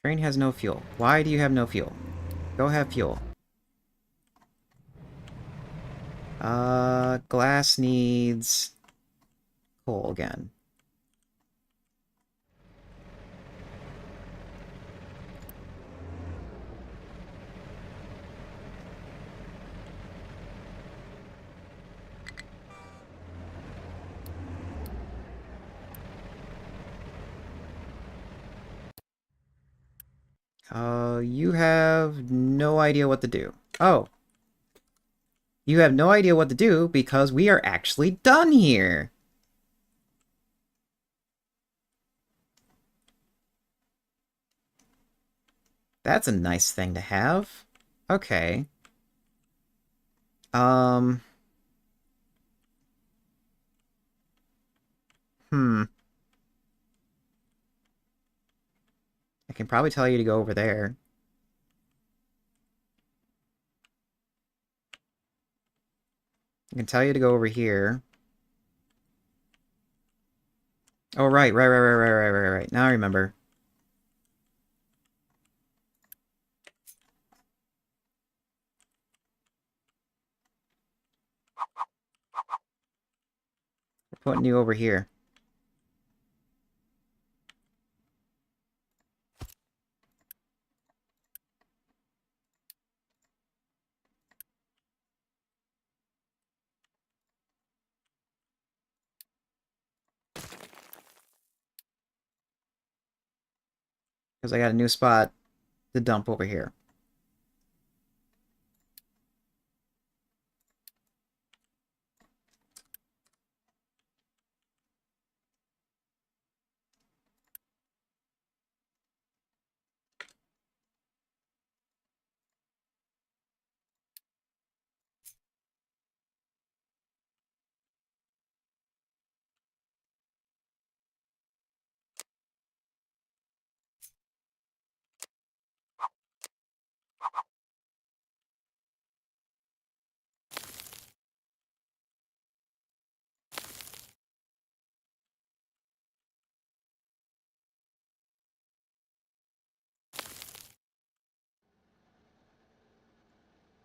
Train has no fuel. Why do you have no fuel? Go have fuel. Glass needs coal again. You have no idea what to do. Oh, you have no idea what to do because we are actually done here. That's a nice thing to have. Okay. Um, hmm. I can probably tell you to go over there. I can tell you to go over here. Oh, right. Now I remember. We're putting you over here. Because I got a new spot to dump over here.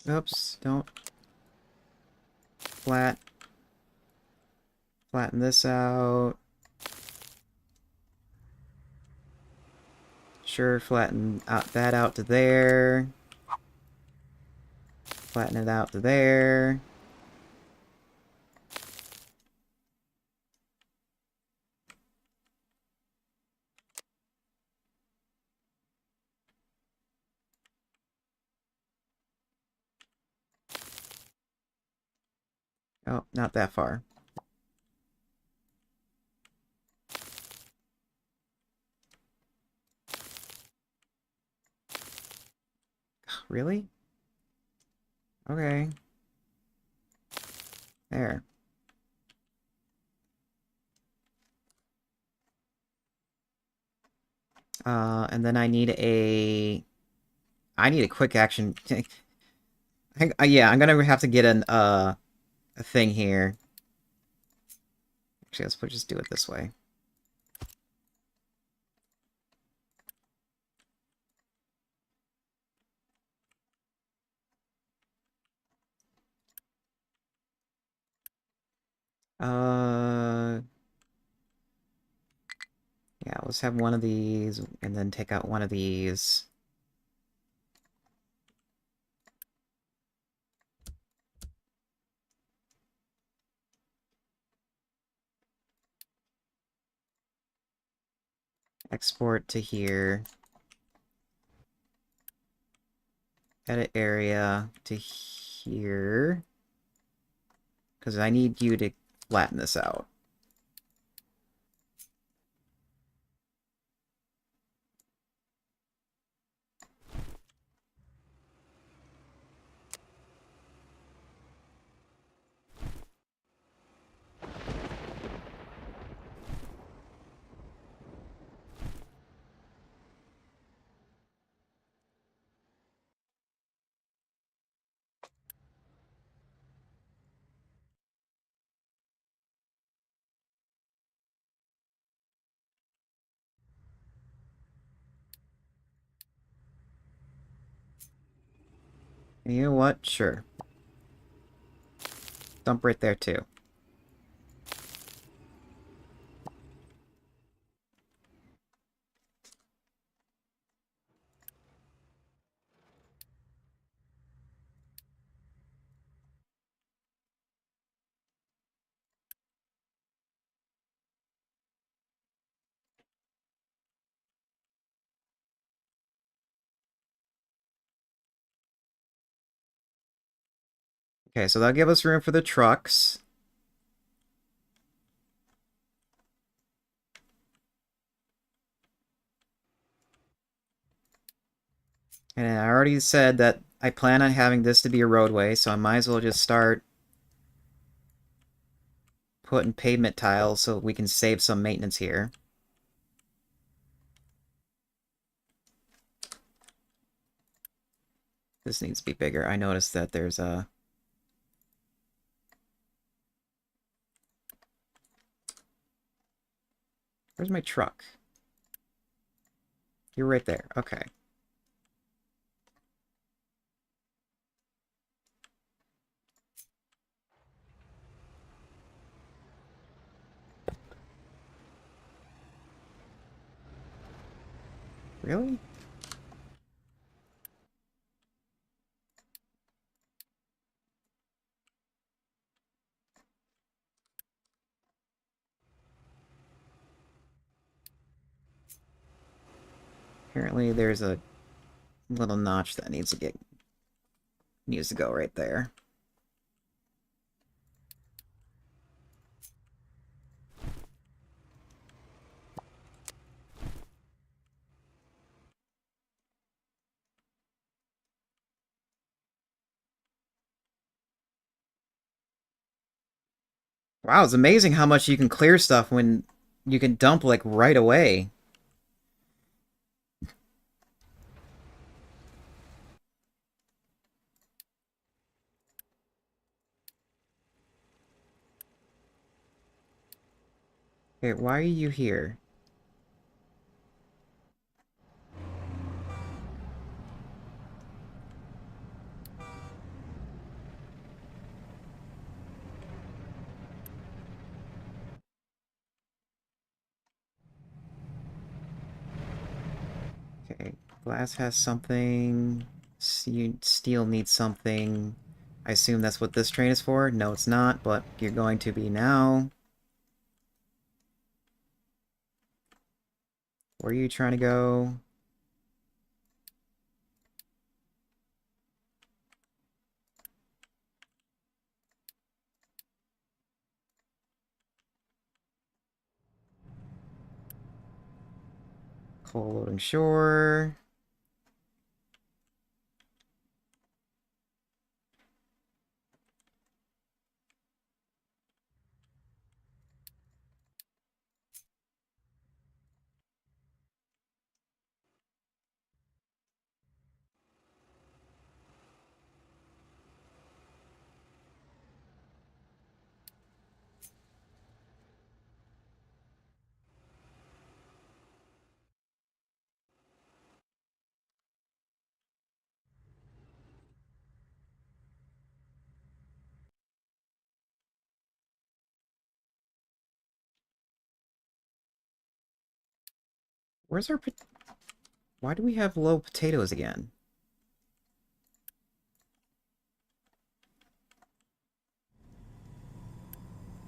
Oops, don't flat. Flatten this out. Sure, flatten that out to there. Flatten it out to there. Oh, not that far. Really? Okay. There. And then I need a... I need a quick action... yeah, I'm gonna have to get a thing here. Actually, just do it this way. Uh... Yeah, let's have one of these, and then take out one of these. Export to here. Edit area to here. Because I need you to flatten this out. And you know what? Sure. Dump right there, too. Okay, so that'll give us room for the trucks. And I already said that I plan on having this to be a roadway, so I might as well just start putting pavement tiles so we can save some maintenance here. This needs to be bigger. I noticed that there's a... Where's my truck? You're right there. Okay. Really? Apparently there's a little notch that needs to go right there. Wow, it's amazing how much you can clear stuff when you can dump, like, right away. Okay, why are you here? Okay, glass has something. Steel needs something. I assume that's what this train is for? No, it's not, but you're going to be now. Where are you trying to go? Coal loading shore. Where's our... Why do we have low potatoes again?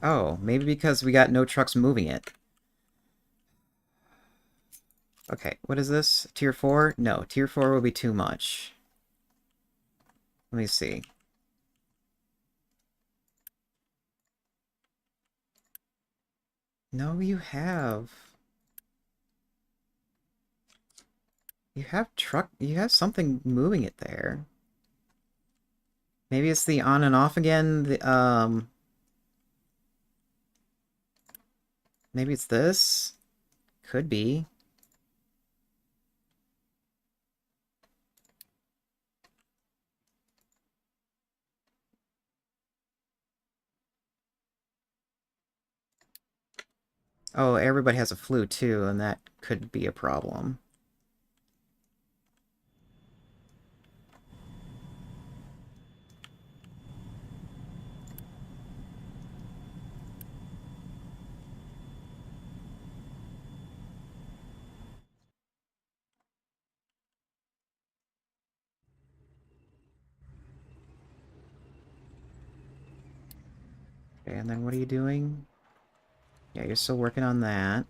Oh, maybe because we got no trucks moving it. Okay, what is this? Tier 4? No, Tier 4 will be too much. Let me see. No, you have... You have something moving it there. Maybe it's the on and off again, maybe it's this? Could be. Oh, everybody has a flu too, and that could be a problem. Okay, and then what are you doing? Yeah, you're still working on that.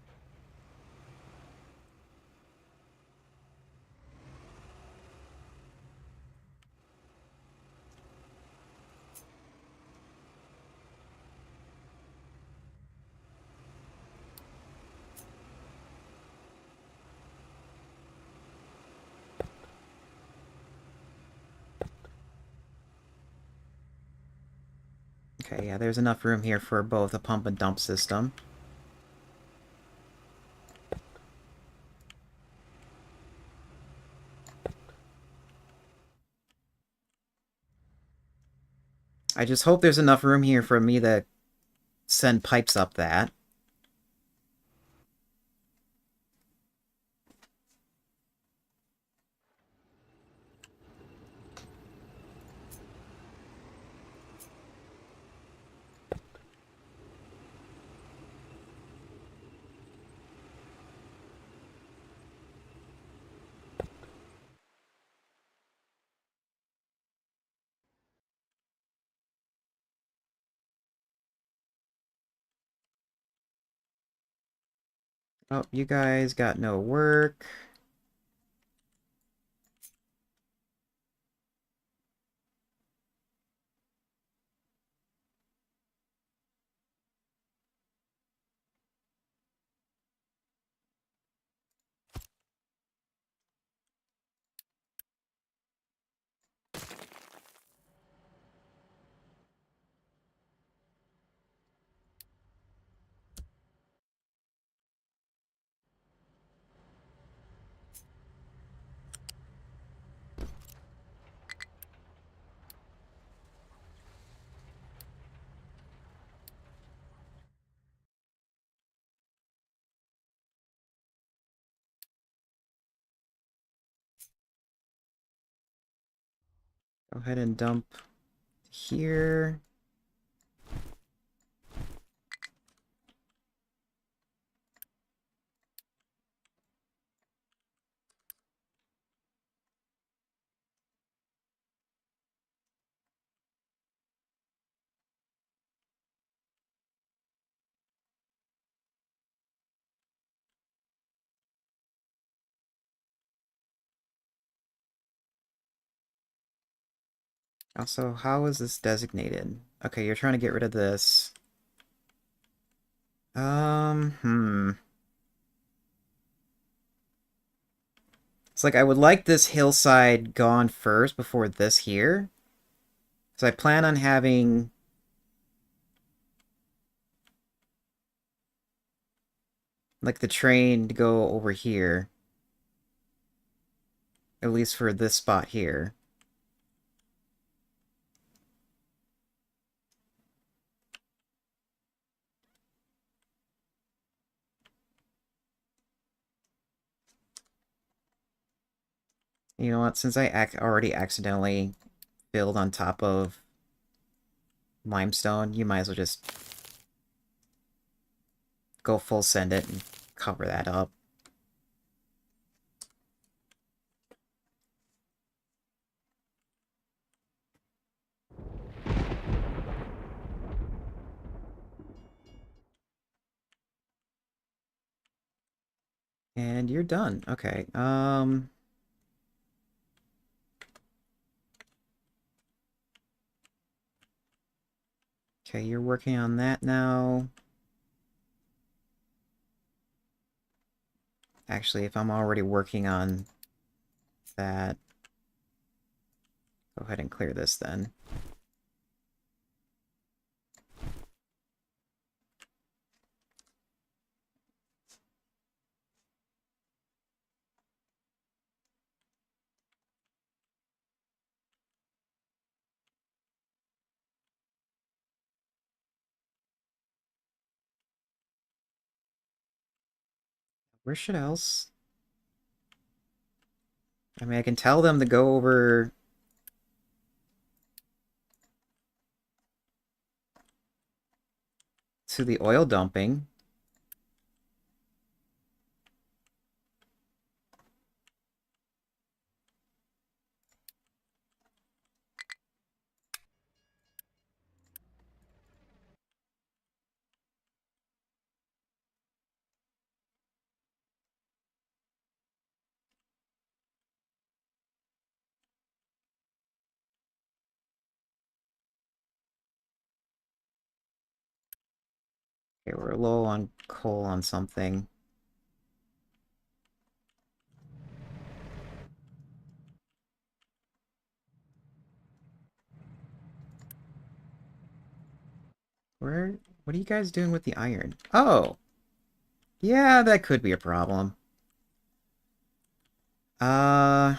Okay, yeah, there's enough room here for both a pump and dump system. I just hope there's enough room here for me to send pipes up that. Oh, you guys got no work. Go ahead and dump here. Also, how is this designated? Okay, you're trying to get rid of this. Hmm. It's like I would like this hillside gone first before this here. So I plan on having like the train to go over here. At least for this spot here. You know what? Since I already accidentally filled on top of limestone, you might as well just go full send it and cover that up. And you're done. Okay. Okay, you're working on that now. Actually, if I'm already working on that, go ahead and clear this then. Where should else? I mean, I can tell them to go over to the oil dumping. Okay, we're low on coal on something. What are you guys doing with the iron? Oh, yeah, that could be a problem. Uh,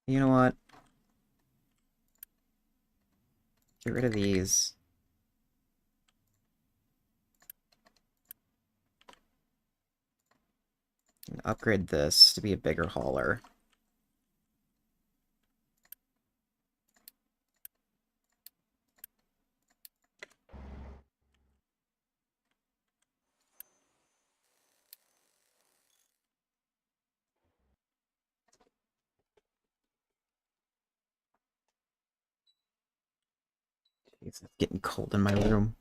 you know what? Get rid of these. And upgrade this to be a bigger hauler. Jeez, it's getting cold in my room.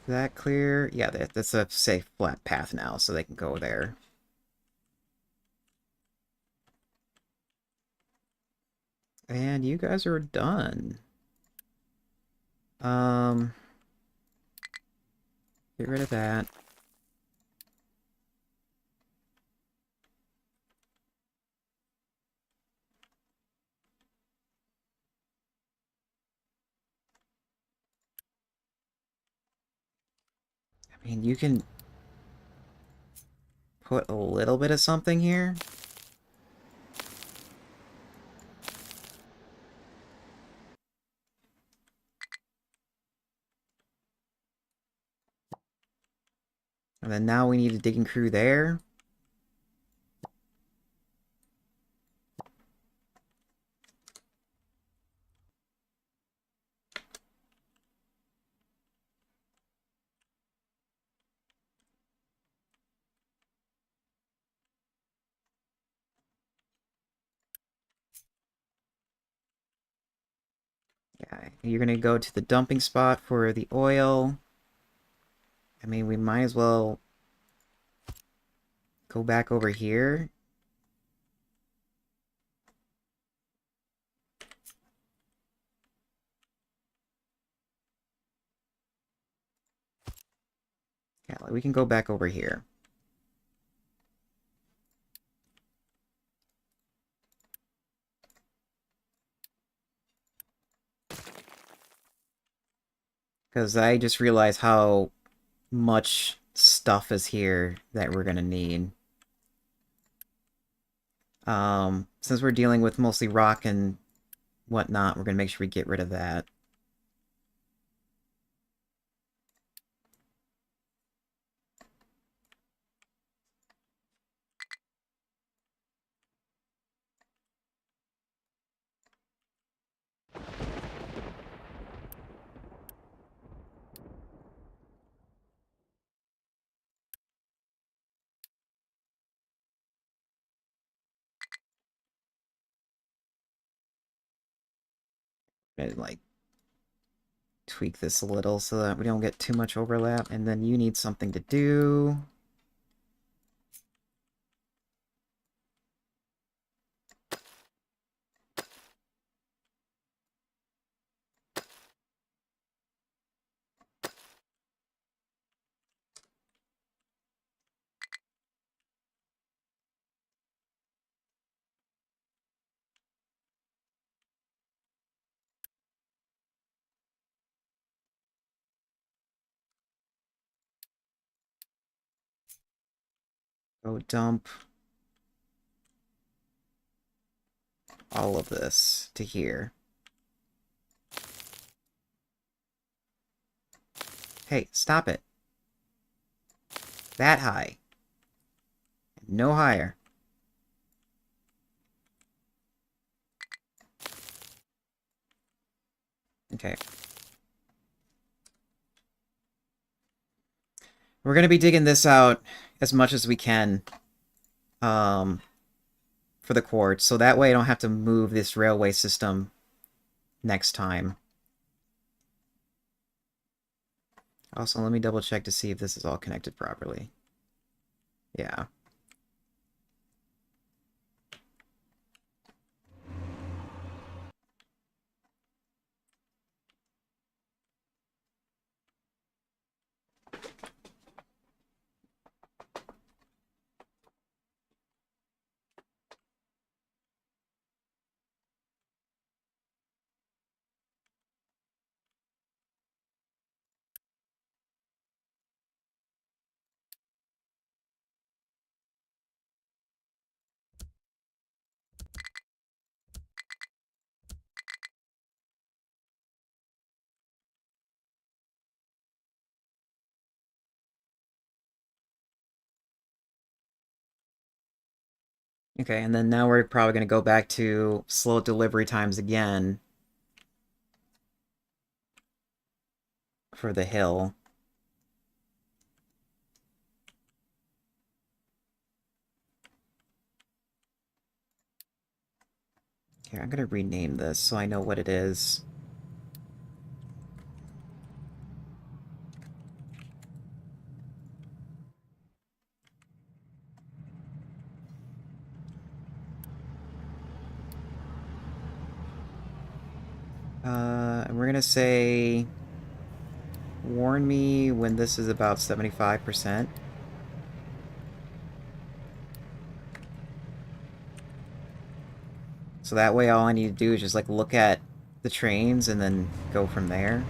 Is that clear? Yeah, that's a safe flat path now, so they can go there. And you guys are done. Um, get rid of that. I mean, you can put a little bit of something here. And then now we need a digging crew there. Yeah, you're gonna go to the dumping spot for the oil. I mean, we might as well go back over here. Yeah, we can go back over here. Because I just realized how much stuff is here that we're gonna need. Since we're dealing with mostly rock and whatnot, we're gonna make sure we get rid of that. And, like, tweak this a little so that we don't get too much overlap. And then you need something to do. Go dump all of this to here. Hey, stop it. That high. No higher. Okay. We're gonna be digging this out as much as we can um, for the quartz, so that way I don't have to move this railway system next time. Also, let me double check to see if this is all connected properly. Yeah. Okay, and then now we're probably going to go back to slow delivery times again for the hill. Here, I'm going to rename this so I know what it is. And we're going to say, warn me when this is about 75%. So that way all I need to do is just like look at the trains and then go from there.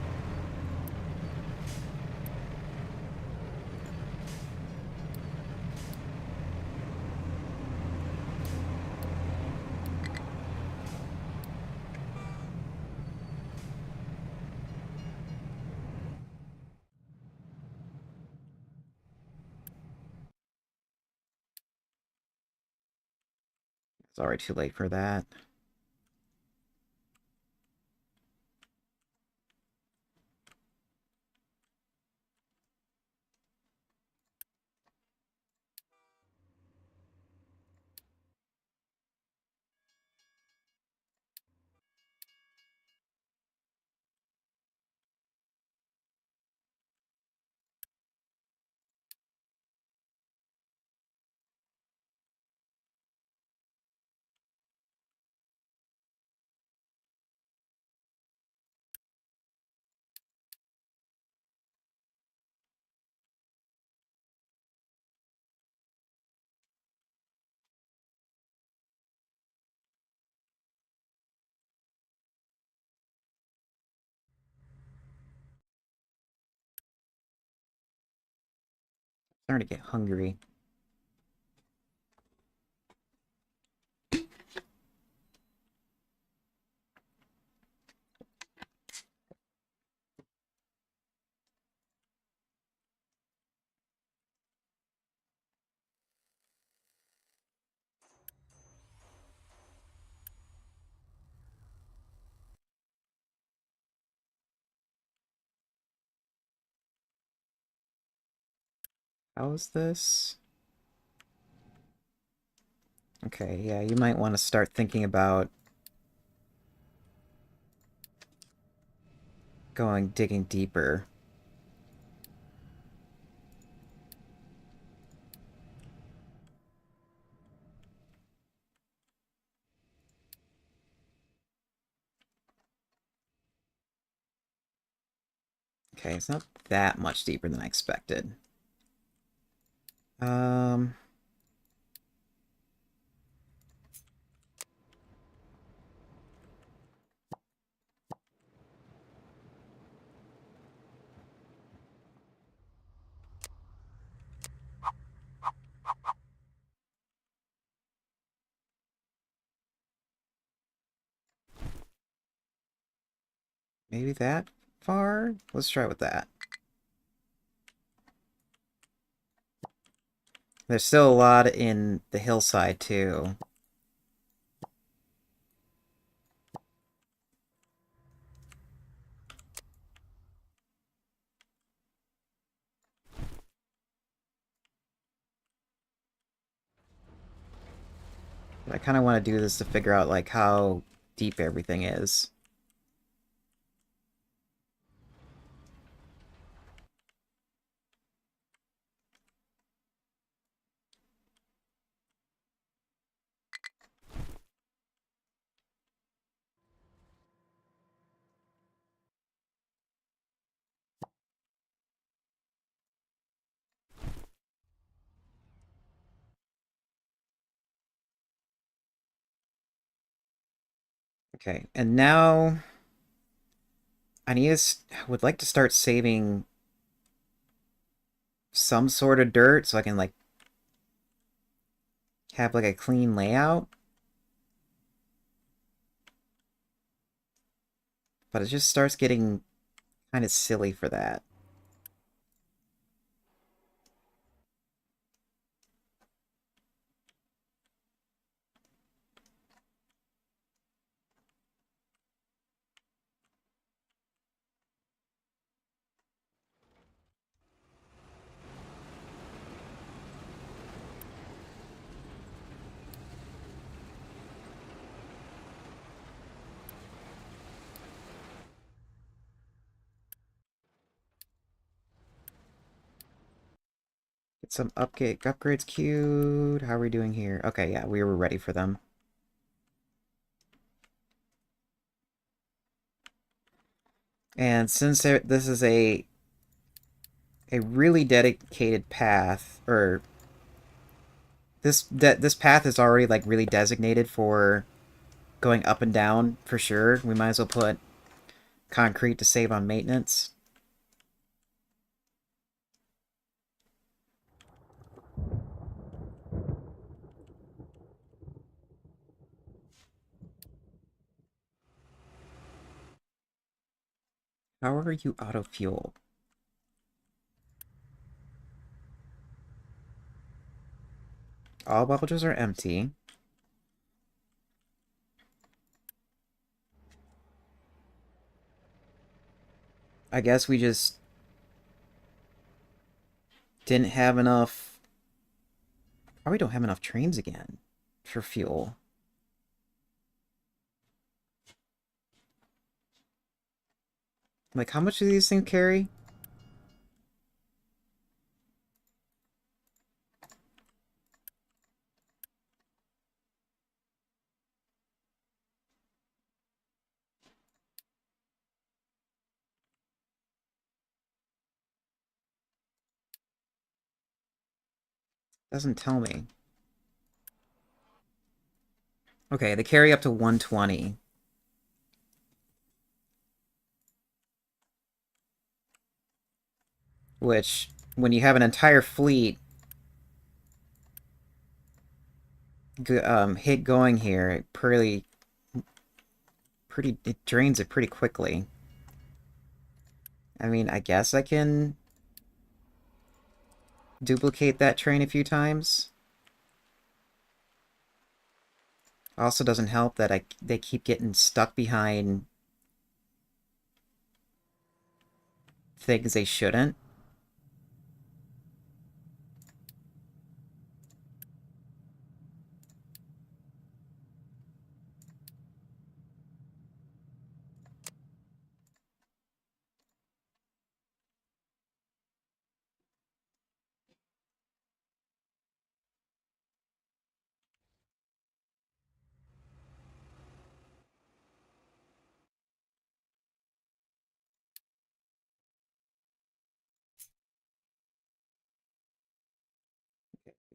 It's already too late for that. Starting to get hungry. How is this? Okay, yeah, you might want to start thinking about digging deeper. Okay, it's not that much deeper than I expected. Um, maybe that far? Let's try with that. There's still a lot in the hillside, too. But I kind of want to do this to figure out, like, how deep everything is. Okay, and now would like to start saving some sort of dirt so I can like have like a clean layout. But it just starts getting kind of silly for that. Get some upgrades queued. How are we doing here? Okay, yeah, we were ready for them. And since this is a really dedicated path, or this path is already like really designated for going up and down for sure, we might as well put concrete to save on maintenance. How are you auto fuel? All welders are empty. I guess we just didn't have enough. Probably don't have enough trains again for fuel. Like, how much do these things carry? Doesn't tell me. Okay, they carry up to 120. Which, when you have an entire fleet hit going here, it it drains it pretty quickly. I mean, I guess I can duplicate that train a few times. Also doesn't help that they keep getting stuck behind things they shouldn't.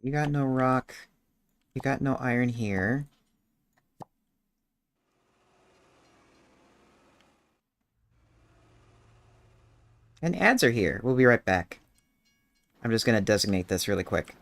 You got no rock. You got no iron here. And ads are here. We'll be right back. I'm just going to designate this really quick.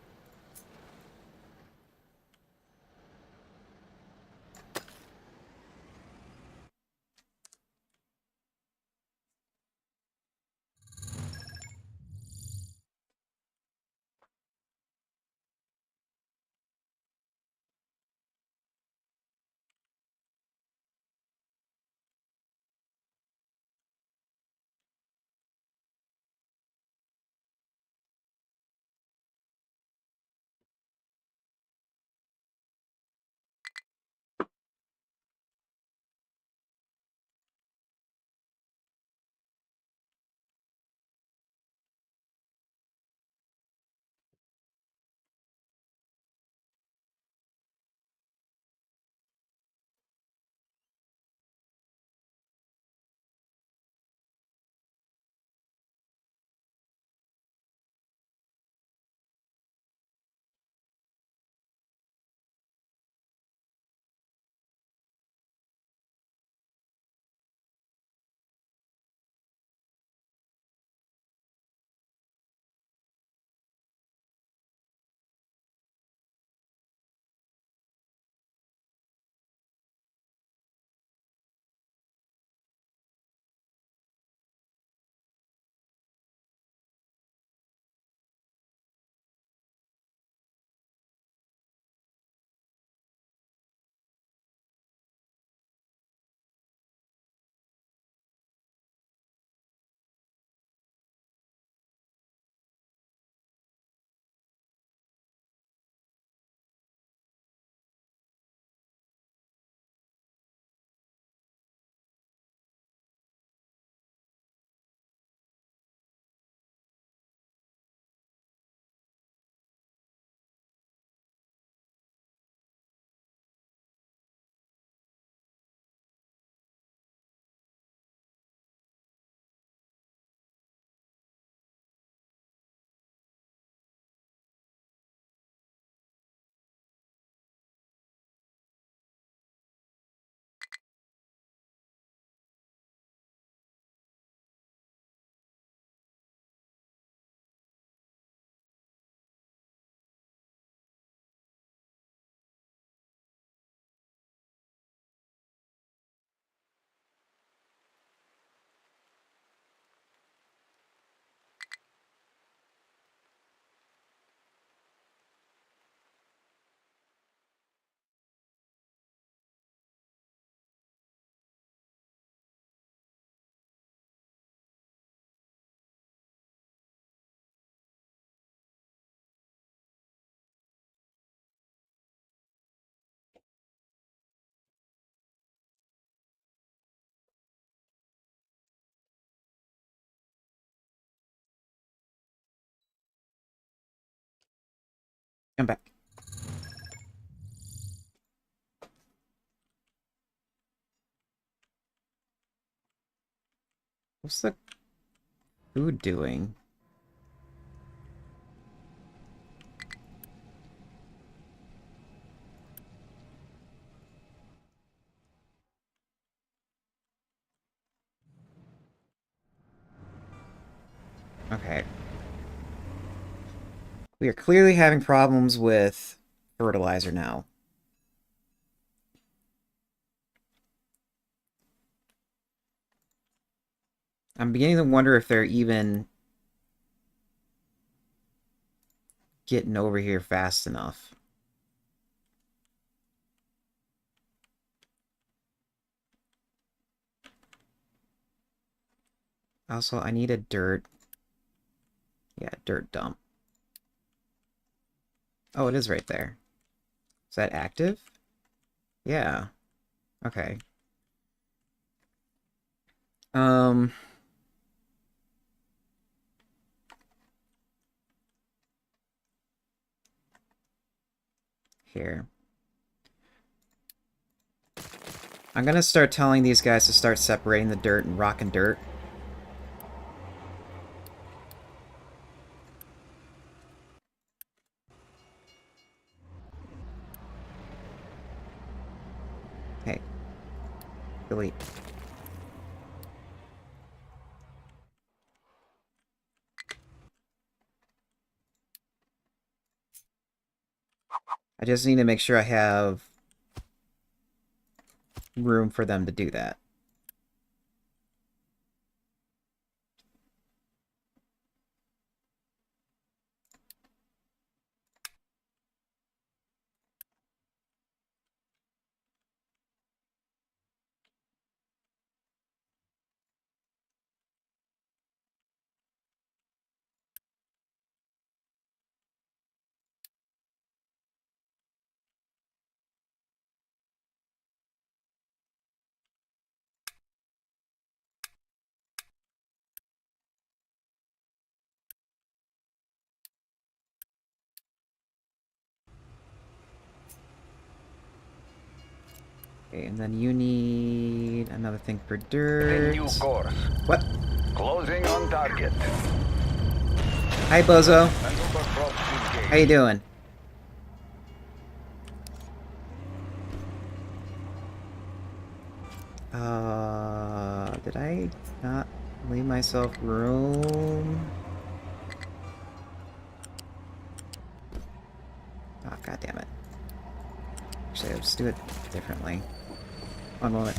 I'm back. What's the food doing? Okay. We are clearly having problems with fertilizer now. I'm beginning to wonder if they're even getting over here fast enough. Also, I need a dirt. Yeah, dirt dump. Oh, it is right there. Is that active? Yeah. Okay. Um, here. I'm gonna start telling these guys to start separating the dirt and rock and dirt. Hey, delete. I just need to make sure I have room for them to do that. Okay, and then you need another thing for dirt. New course. What? Closing on target. Hi, Bozo. How you doing? Did I not leave myself room? Oh, god damn it. Actually, I'll just do it differently. One moment.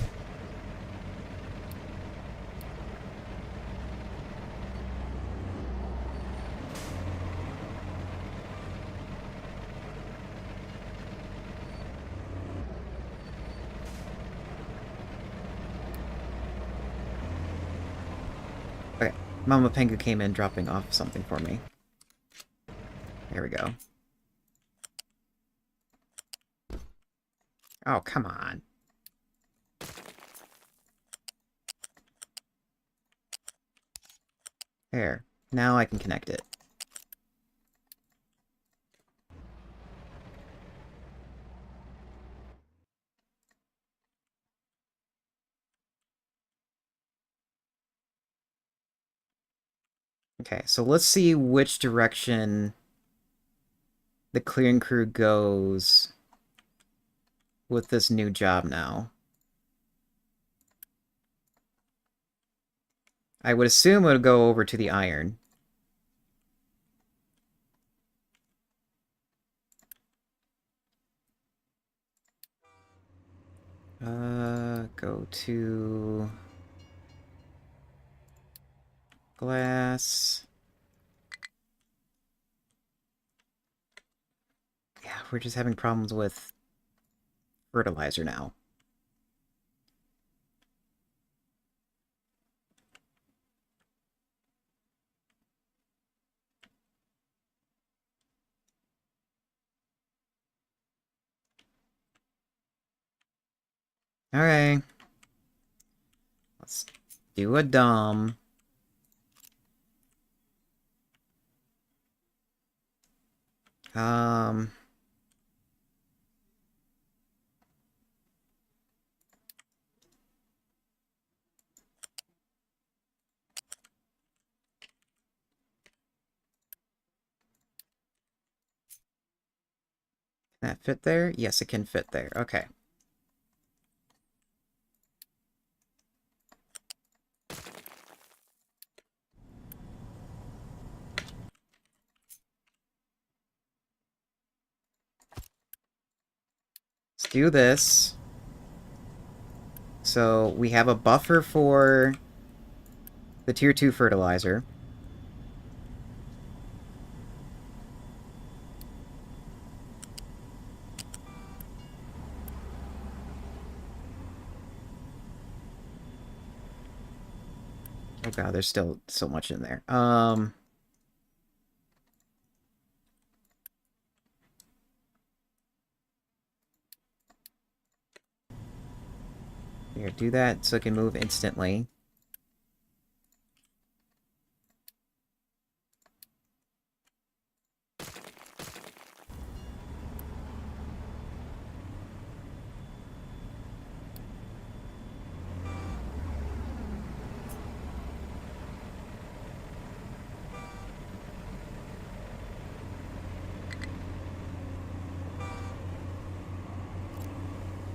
Okay, Mama Pengu came in dropping off something for me. There we go. Oh, come on. There. Now I can connect it. Okay, so let's see which direction the clearing crew goes with this new job now. I would assume it would go over to the iron. Go to glass. Yeah, we're just having problems with fertilizer now. Okay. Let's do a dumb. Um, can that fit there? Yes, it can fit there. Okay. Let's do this. So we have a buffer for the tier 2 fertilizer. Oh god, there's still so much in there. Here, do that so it can move instantly.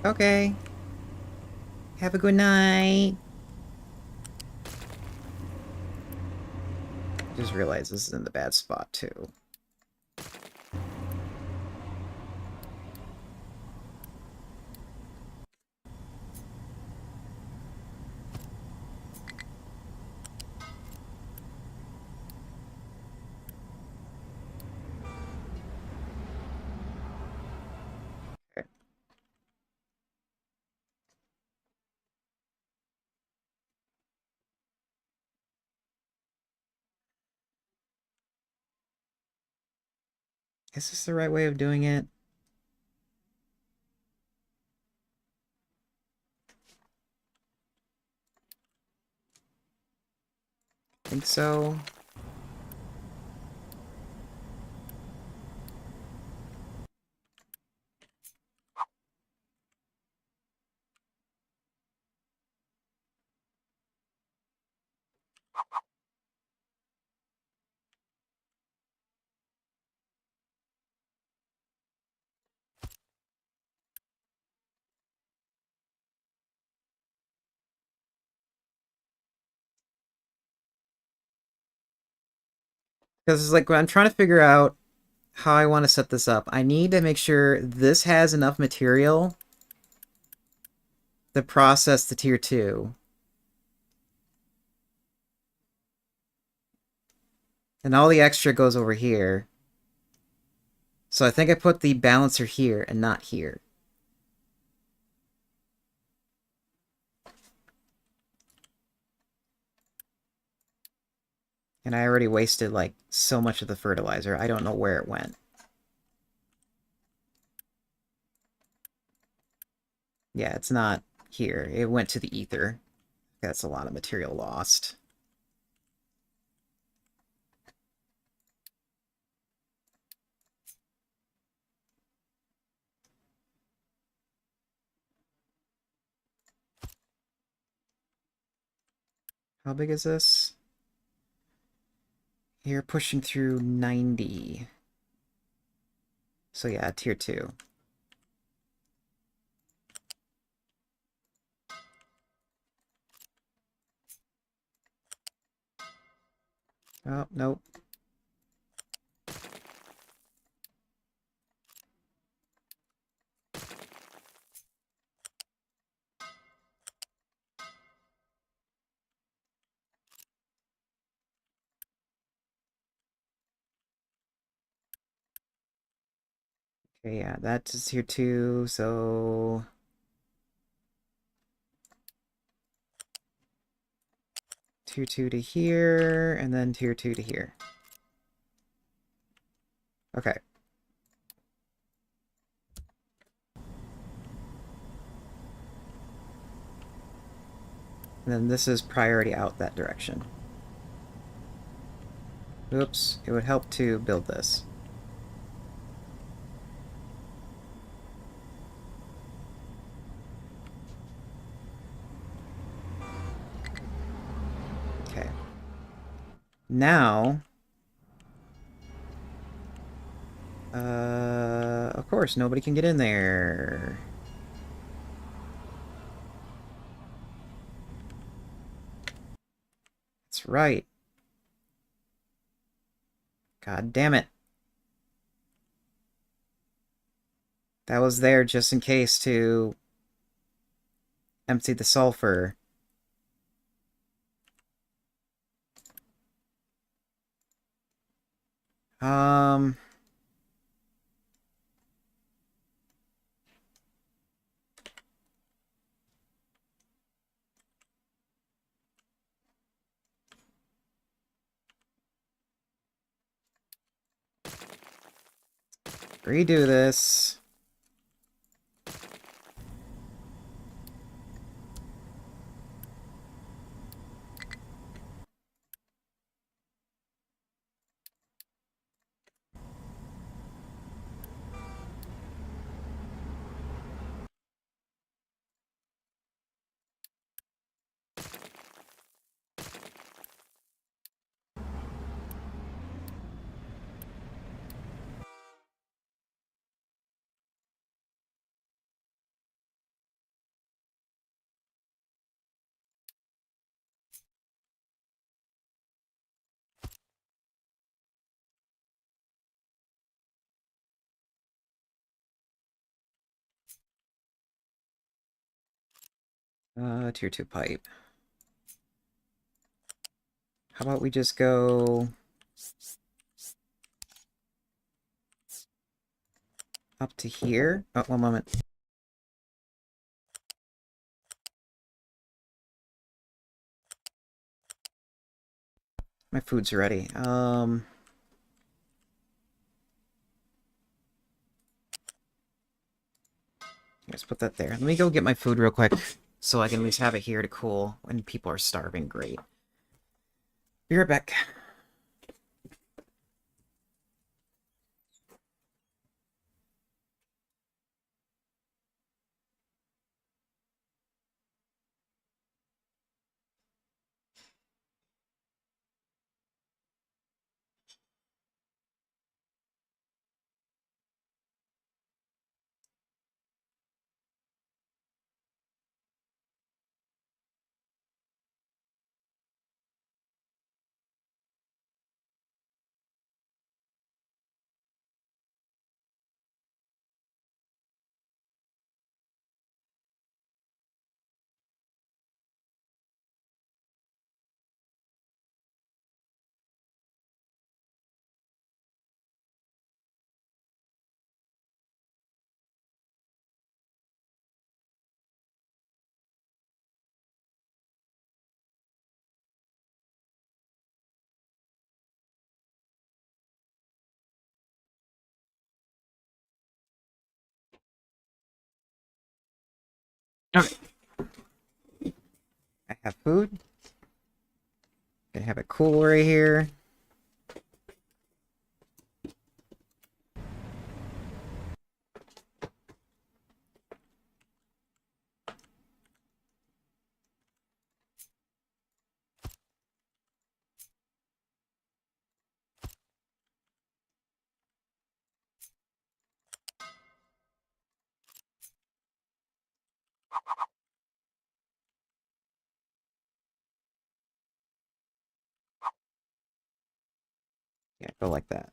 Okay. Have a good night. Just realized this is in the bad spot too. Okay. Is this the right way of doing it? I think so. Because it's like when I'm trying to figure out how I want to set this up, I need to make sure this has enough material to process the tier 2. And all the extra goes over here. So I think I put the balancer here and not here. And I already wasted like so much of the fertilizer. I don't know where it went. Yeah, it's not here. It went to the ether. That's a lot of material lost. How big is this? You're pushing through 90. So yeah, tier 2. Oh, nope. Okay, yeah, that's tier 2, so... Tier 2 to here, and then tier 2 to here. Okay. And then this is priority out that direction. Oops, it would help to build this. Now, of course, nobody can get in there. That's right. God damn it. That was there just in case to empty the sulfur. Um, redo this. Tier 2 pipe. How about we just go up to here? Oh, one moment. My food's ready. Let's put that there. Let me go get my food real quick so I can at least have it here to cool when people are starving. Great. Be right back. Okay. I have food. Gonna have it cool right here. Yeah, go like that.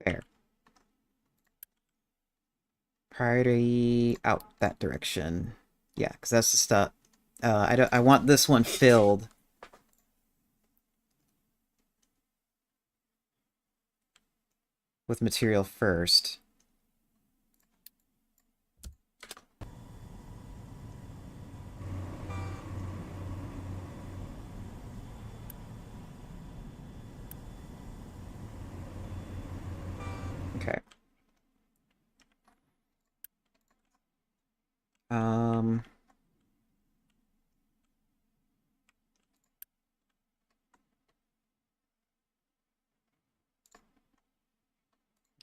There. Priority out that direction. Yeah, because that's the stuff. I want this one filled with material first.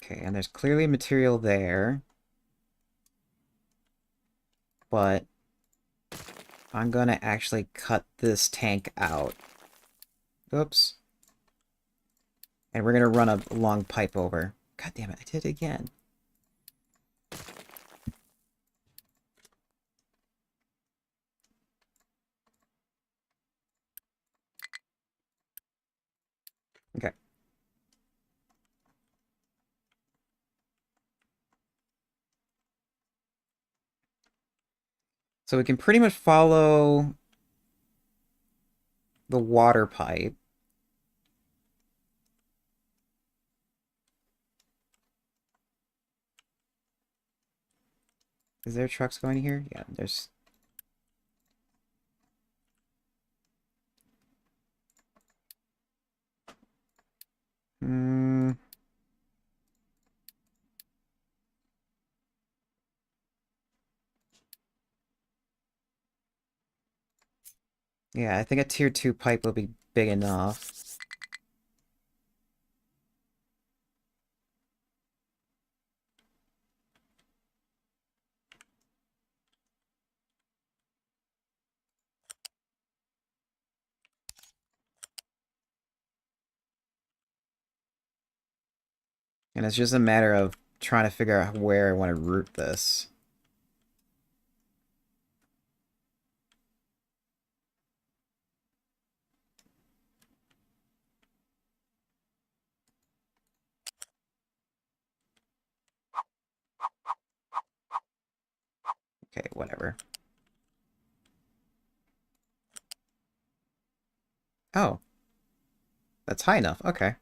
Okay, and there's clearly material there, but I'm gonna actually cut this tank out. Oops. And we're gonna run a long pipe over. God damn it, I did it again. Okay. So we can pretty much follow the water pipe. Is there trucks going here? Yeah, there's... Hmm... Yeah, I think a tier 2 pipe will be big enough. And it's just a matter of trying to figure out where I want to route this. Okay, whatever. Oh, that's high enough. Okay.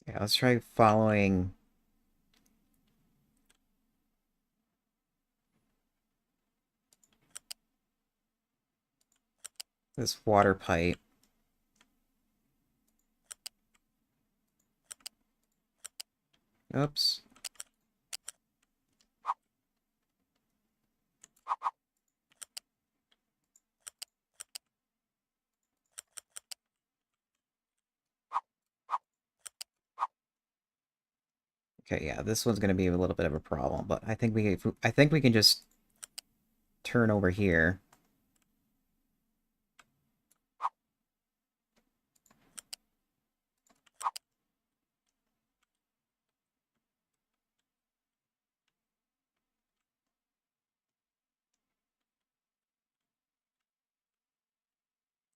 Yeah, let's try following this water pipe. Oops. Okay, yeah, this one's gonna be a little bit of a problem, but I think we can just turn over here.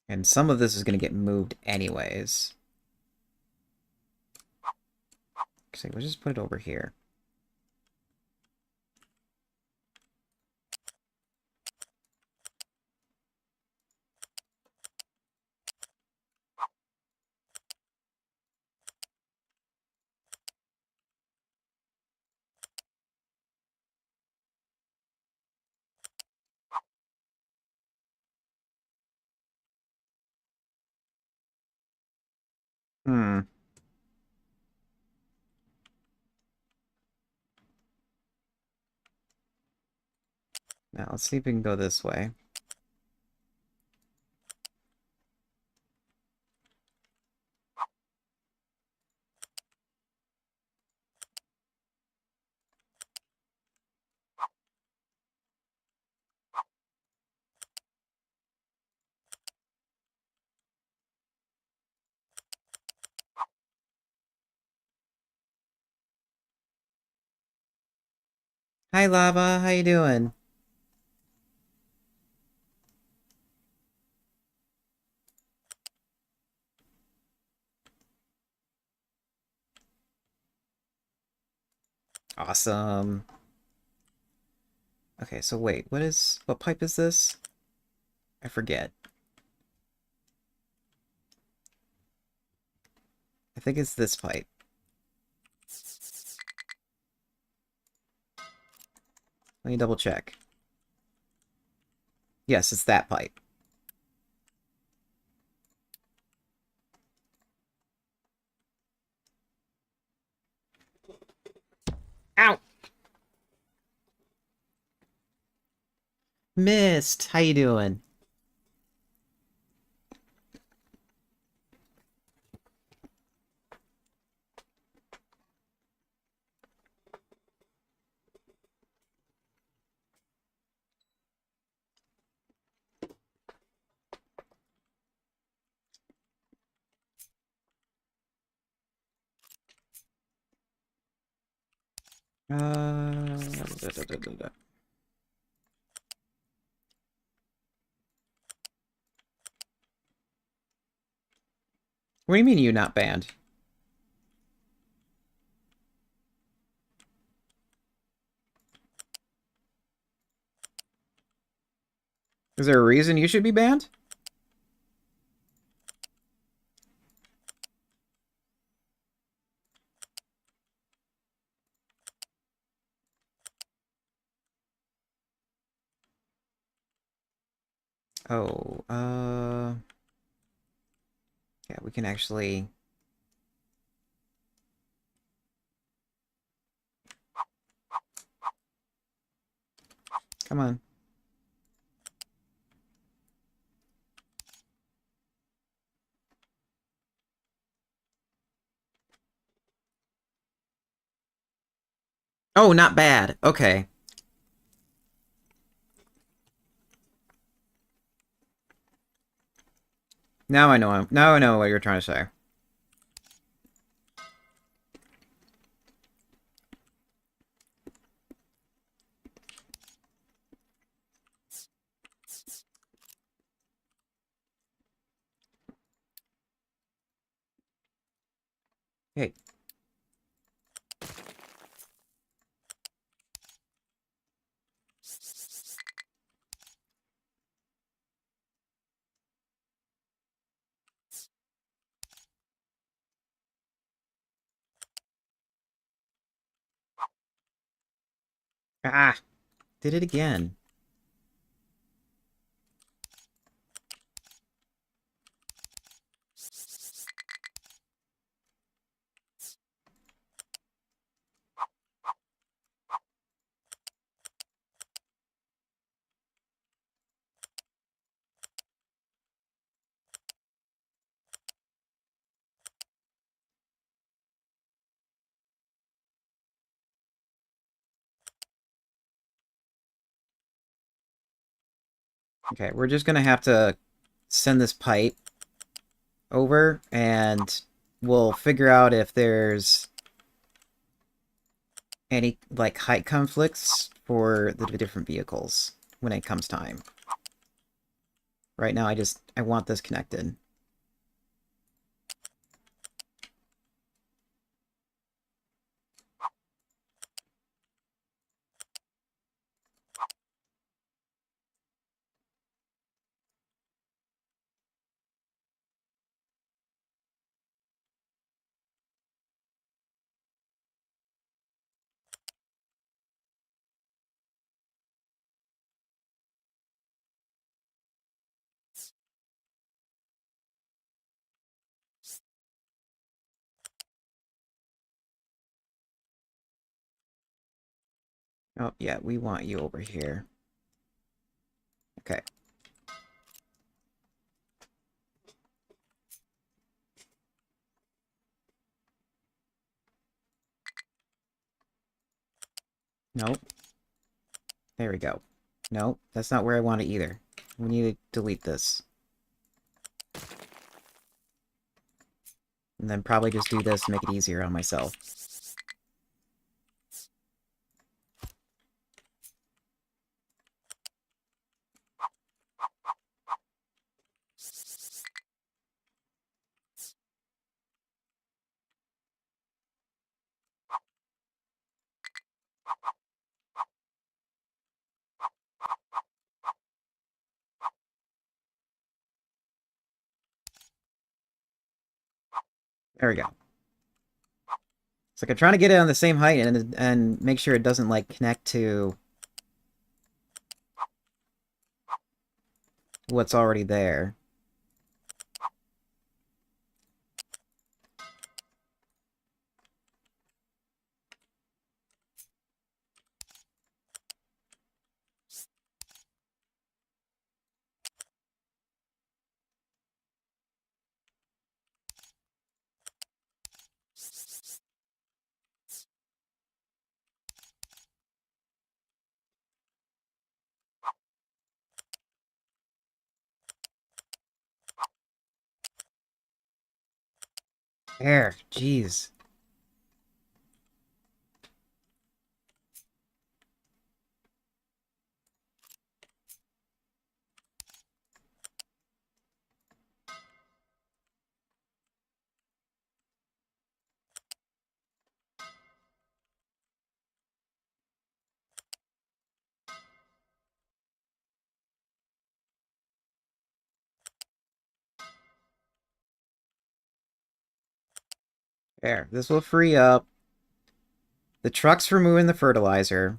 And some of this is gonna get moved anyways. So we'll just put it over here. Hmm. Now let's see if we can go this way. Hi, Lava. How you doing? Awesome. Okay, so wait, what pipe is this? I forget. I think it's this pipe. Let me double check. Yes, it's that pipe. Ow! Missed! How you doing? Da. What do you mean you not banned? Is there a reason you should be banned? Oh, yeah, we can actually... Come on. Oh, not bad. Okay. Now I know what you're trying to say. Hey. Ah! Did it again. Okay, we're just gonna have to send this pipe over, and we'll figure out if there's any, like, height conflicts for the different vehicles when it comes time. Right now, I want this connected. Oh, yeah, we want you over here. Okay. Nope. There we go. Nope, that's not where I want it either. We need to delete this. And then probably just do this to make it easier on myself. There we go. It's like I'm trying to get it on the same height and make sure it doesn't, like, connect to... what's already there. There, jeez. There, this will free up the trucks for moving the fertilizer,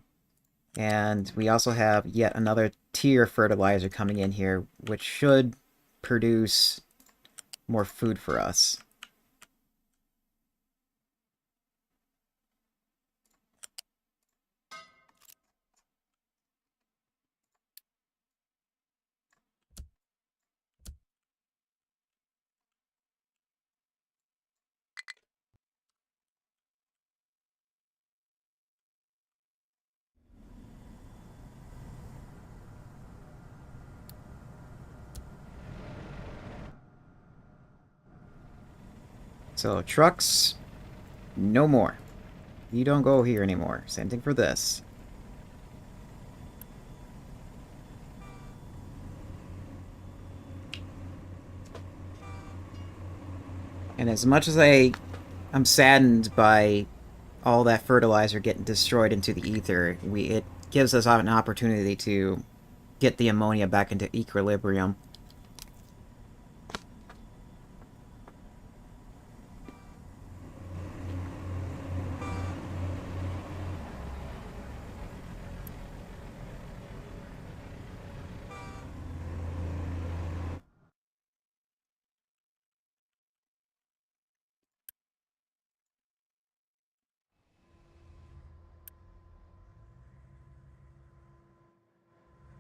and we also have yet another tier fertilizer coming in here, which should produce more food for us. So, trucks, no more. You don't go here anymore. Same thing for this. And as much as I'm saddened by all that fertilizer getting destroyed into the ether, it gives us an opportunity to get the ammonia back into equilibrium.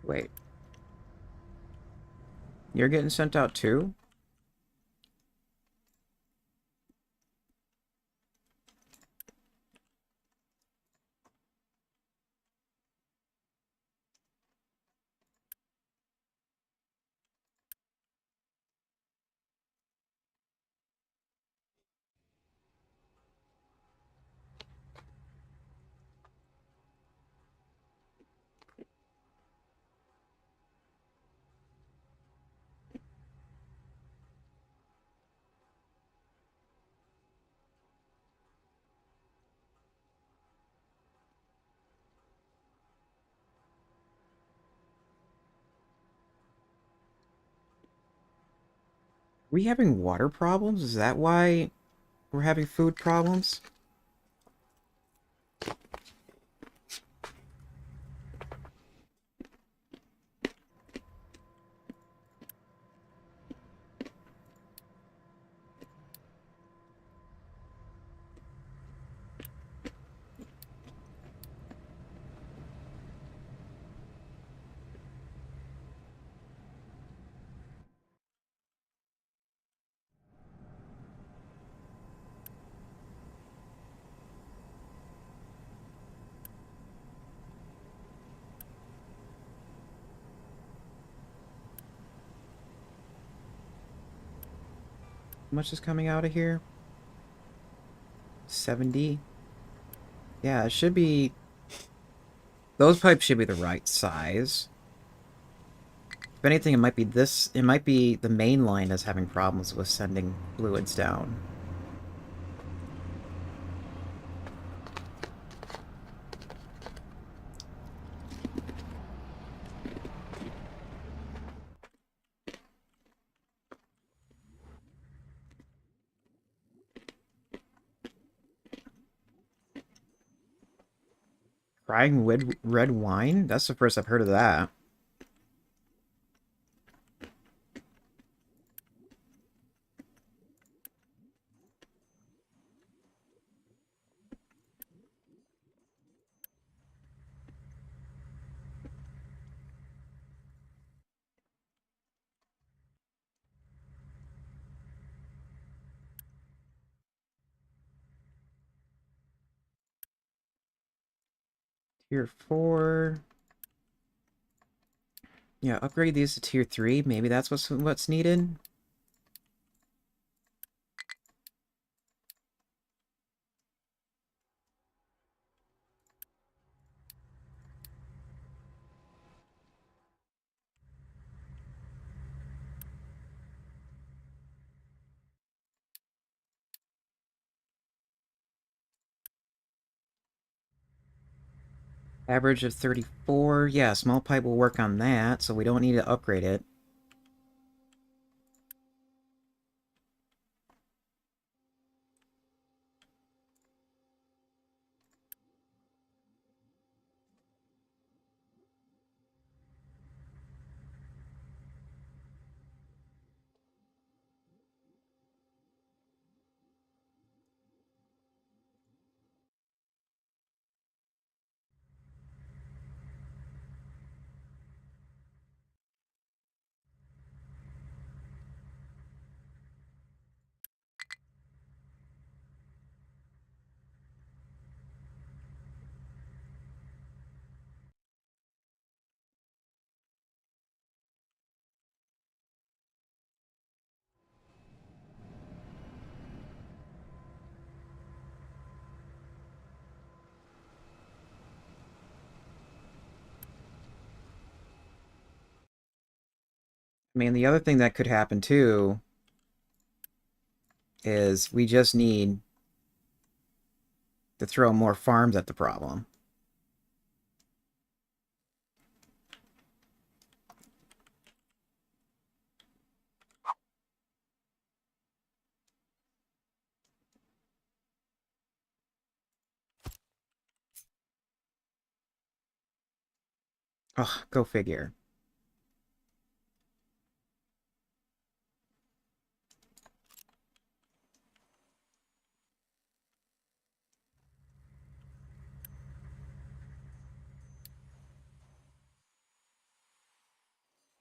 Wait, you're getting sent out too? Are we having water problems? Is that why we're having food problems? How much is coming out of here? 70? Yeah, it should be... Those pipes should be the right size. If anything, it might be this... It might be the main line that's having problems with sending fluids down. Crying red wine? That's the first I've heard of that. Tier 4. Yeah, upgrade these to Tier 3. Maybe that's what's needed. Average of 34. Yeah, small pipe will work on that, so we don't need to upgrade it. I mean, the other thing that could happen too is we just need to throw more farms at the problem. Oh, go figure.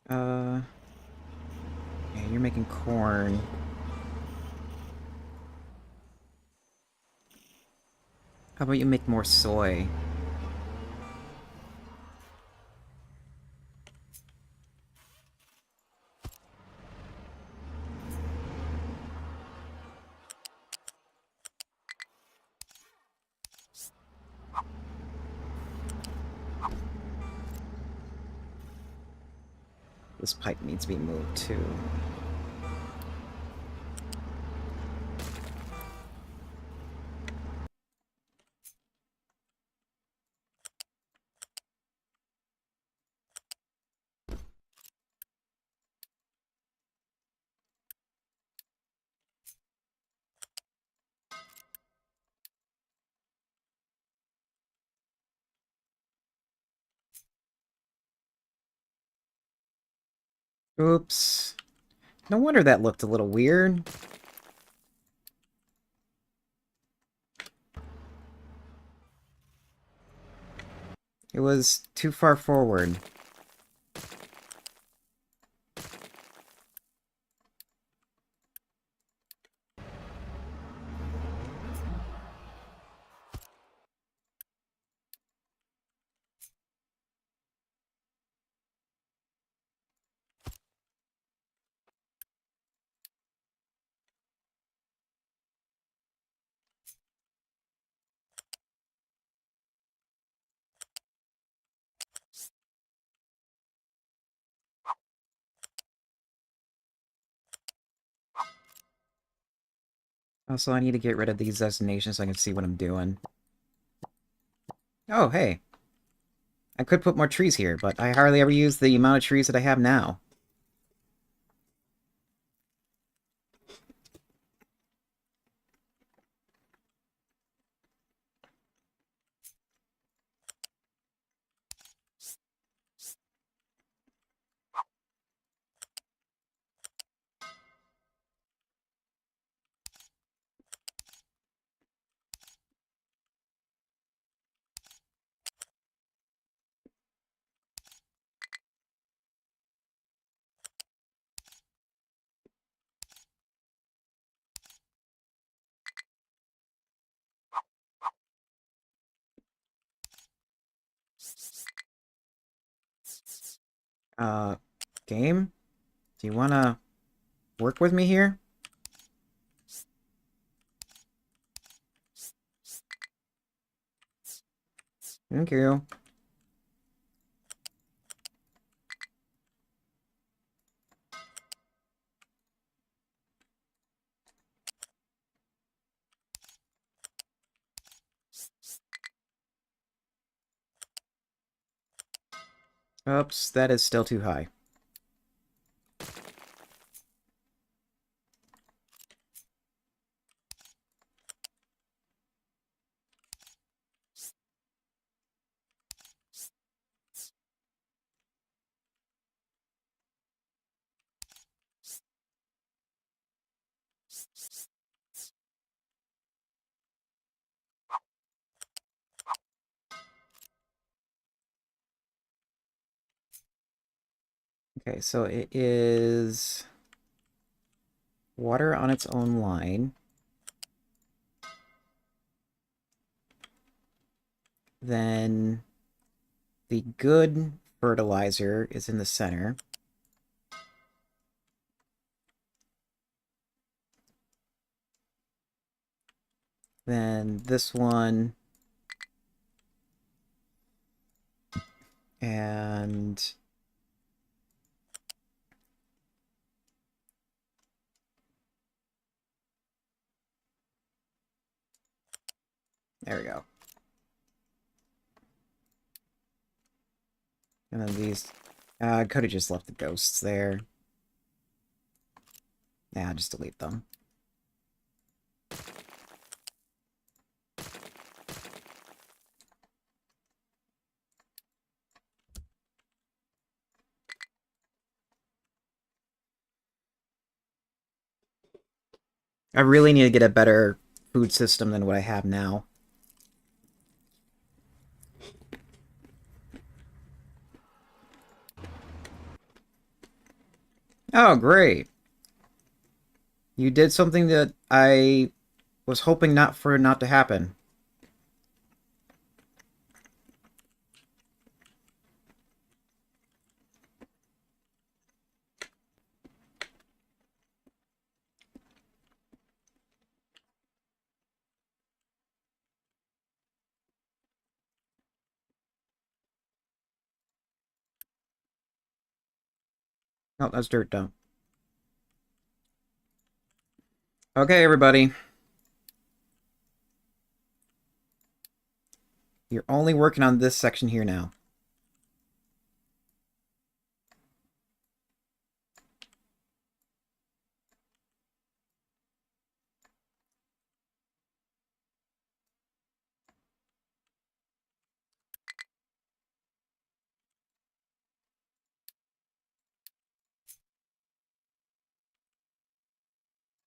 Uh, yeah, you're making corn. How about you make more soy? This pipe needs to be moved too. Oops. No wonder that looked a little weird. It was too far forward. Also, I need to get rid of these destinations so I can see what I'm doing. Oh, hey. I could put more trees here, but I hardly ever use the amount of trees that I have now. Uh, game? Do you wanna work with me here? Thank you. Oops, that is still too high. Okay, so it is water on its own line. Then the good fertilizer is in the center. Then this one, and there we go. And then these, I could have just left the ghosts there. Yeah, just delete them. I really need to get a better food system than what I have now. Oh, great. You did something that I was hoping not to happen. Oh, that's dirt dump. Okay, everybody. You're only working on this section here now.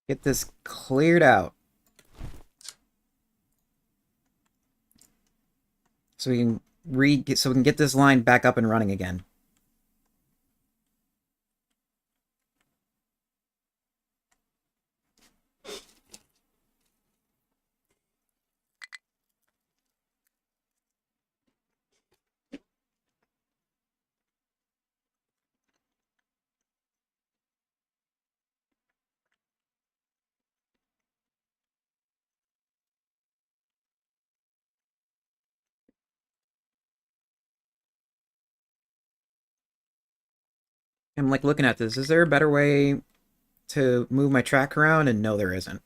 Get this cleared out. So we can so we can get this line back up and running again. I'm like looking at this. Is there a better way to move my track around? And no, there isn't.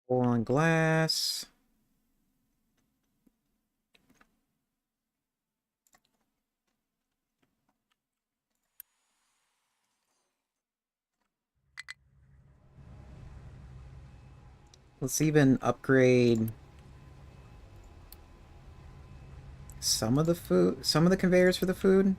Full on glass. Let's even upgrade some of the food, some of the conveyors for the food.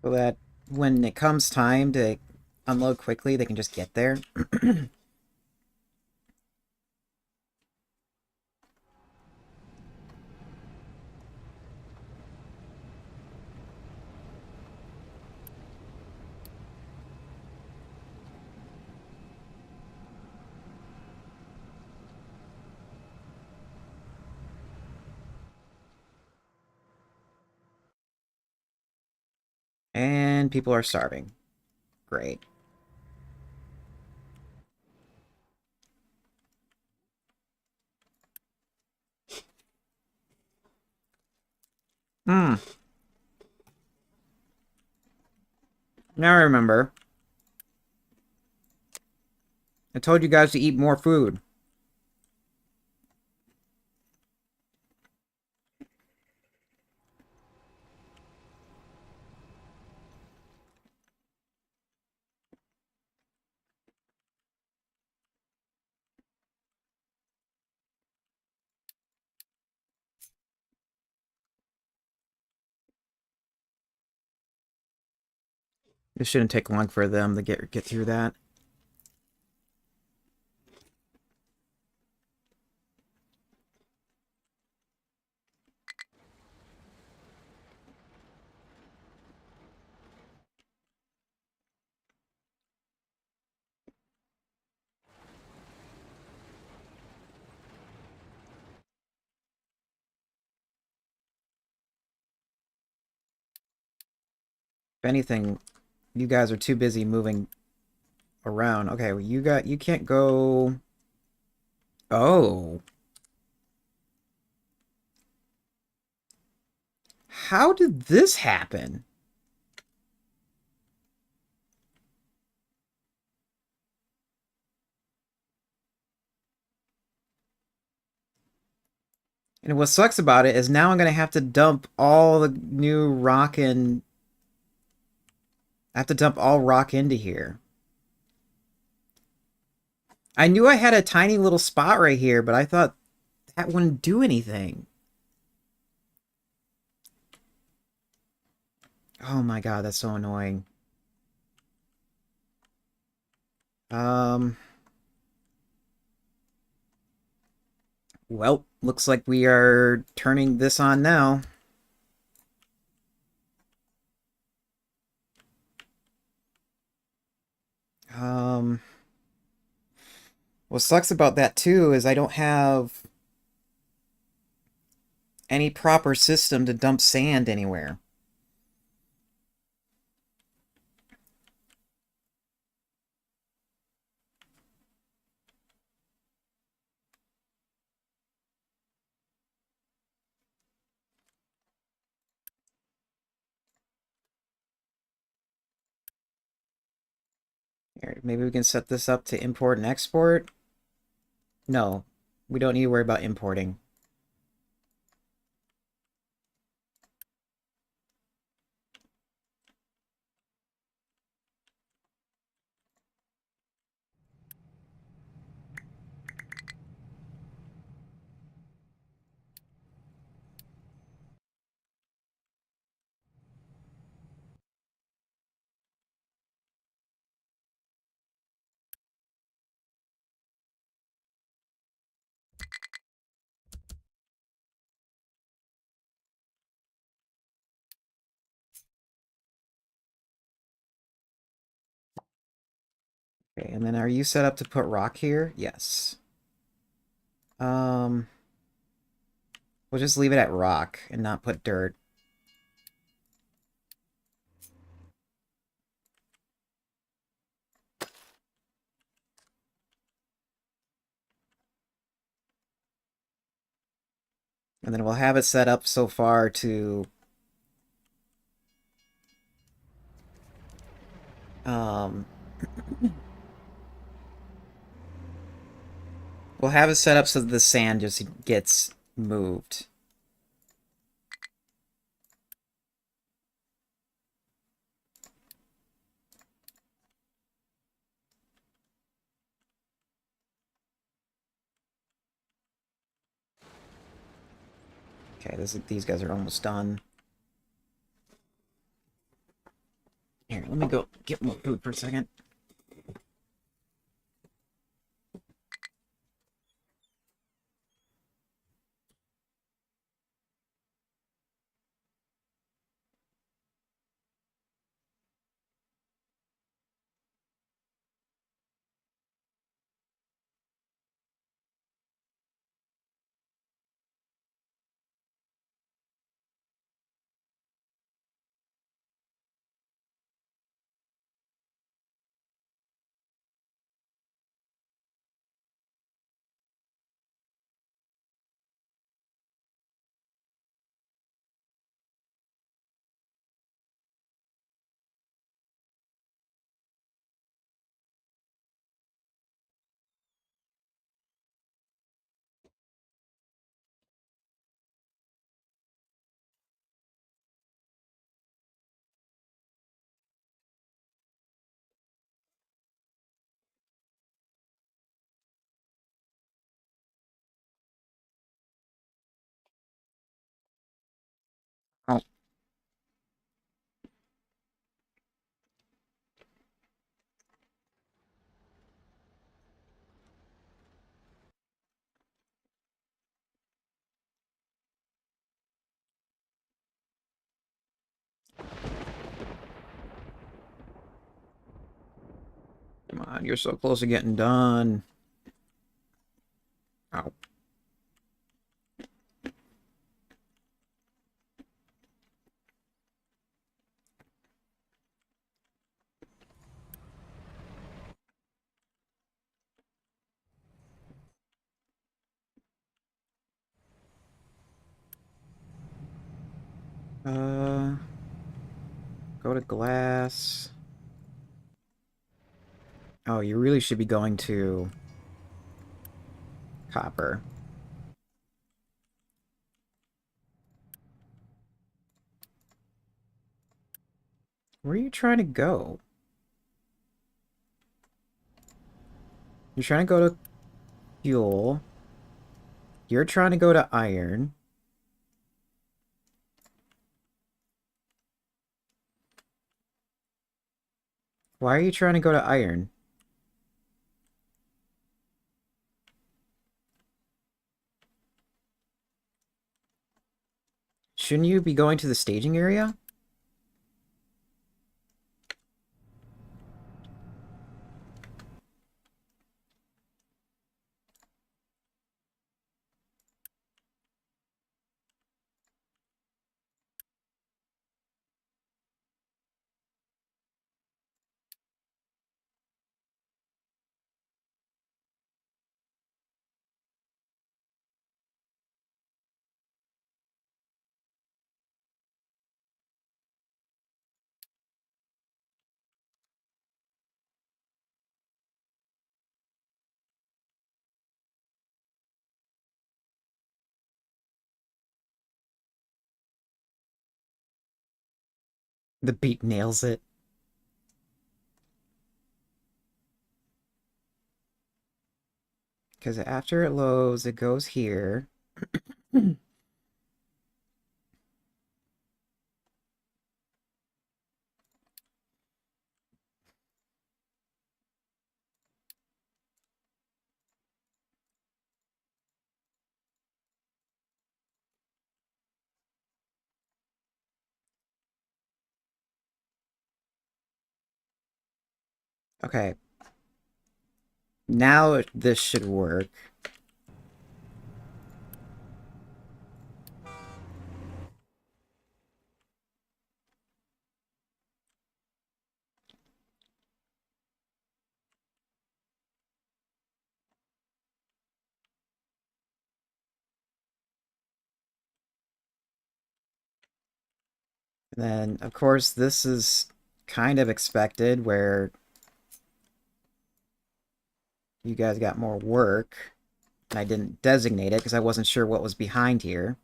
So that when it comes time to unload quickly, they can just get there. And people are starving. Great. Hmm. Now I remember. I told you guys to eat more food. It shouldn't take long for them to get through that. If anything, you guys are too busy moving around. Okay, well, you can't go. Oh, how did this happen? And what sucks about it is now I'm gonna have to dump all the new rock in. I have to dump all rock into here. I knew I had a tiny little spot right here, but I thought that wouldn't do anything. Oh my god, that's so annoying. Um, well, looks like we are turning this on now. Um, what sucks about that too is I don't have any proper system to dump sand anywhere. Here, maybe we can set this up to import and export. No, we don't need to worry about importing. Okay, and then are you set up to put rock here? Yes. Um, we'll just leave it at rock and not put dirt. And then we'll have it set up so far to Um, we'll have it set up so that the sand just gets moved. Okay, these guys are almost done. Here, let me go get more food for a second. Oh, come on, you're so close to getting done. Oh. Uh, go to glass. Oh, you really should be going to copper. Where are you trying to go? You're trying to go to fuel. You're trying to go to iron. Why are you trying to go to iron? Shouldn't you be going to the staging area? The beat nails it. Because after it loads, it goes here. Okay, now this should work. And then, of course, this is kind of expected, where you guys got more work, and I didn't designate it because I wasn't sure what was behind here.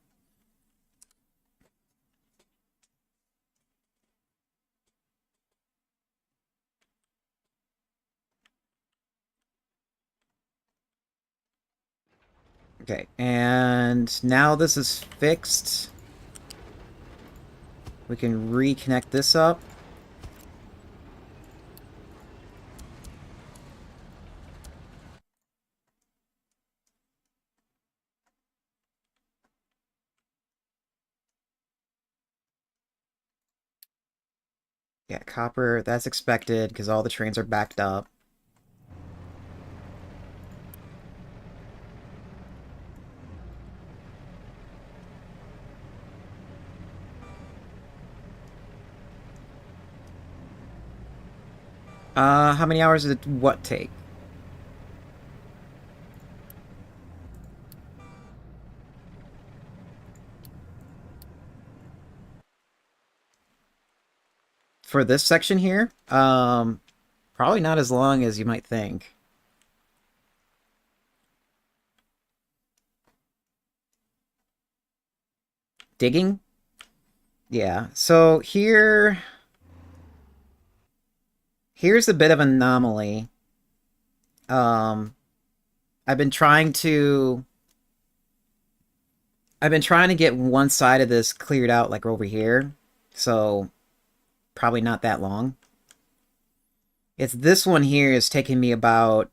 Okay, and now this is fixed. We can reconnect this up. Yeah, copper, that's expected because all the trains are backed up. How many hours did what take? For this section here? Probably not as long as you might think. Digging? Yeah. So here's a bit of an anomaly. Um, I've been trying to I've been trying to get one side of this cleared out like over here. So probably not that long. It's this one here is taking me about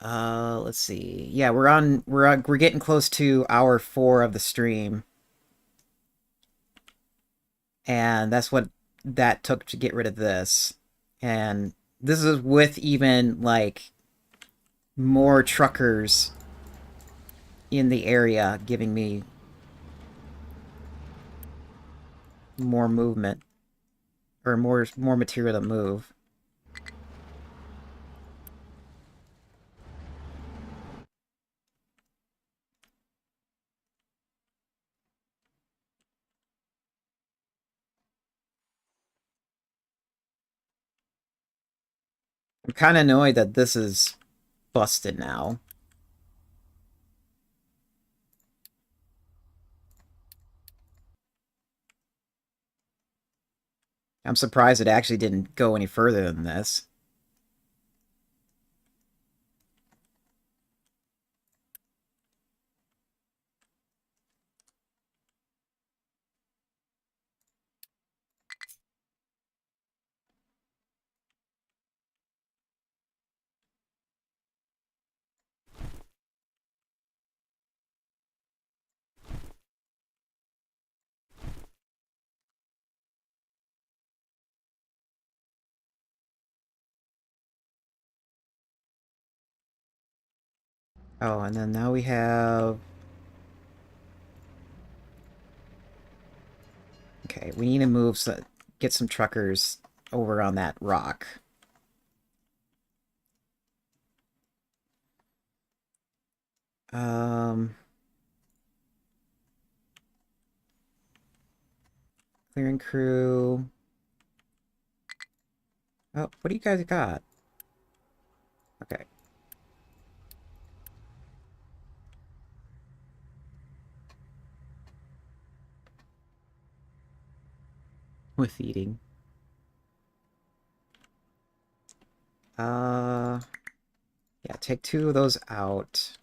let's see. Yeah, we're getting close to hour 4 of the stream. And that's what that took to get rid of this. And this is with even like more truckers in the area giving me more movement or more material to move. I'm kind of annoyed that this is busted now. I'm surprised it actually didn't go any further than this. Oh, and then now we have... Okay, we need to get some truckers over on that rock. Um... Clearing crew... Oh, what do you guys got? Okay. With eating. Uh... Yeah, take 2 of those out.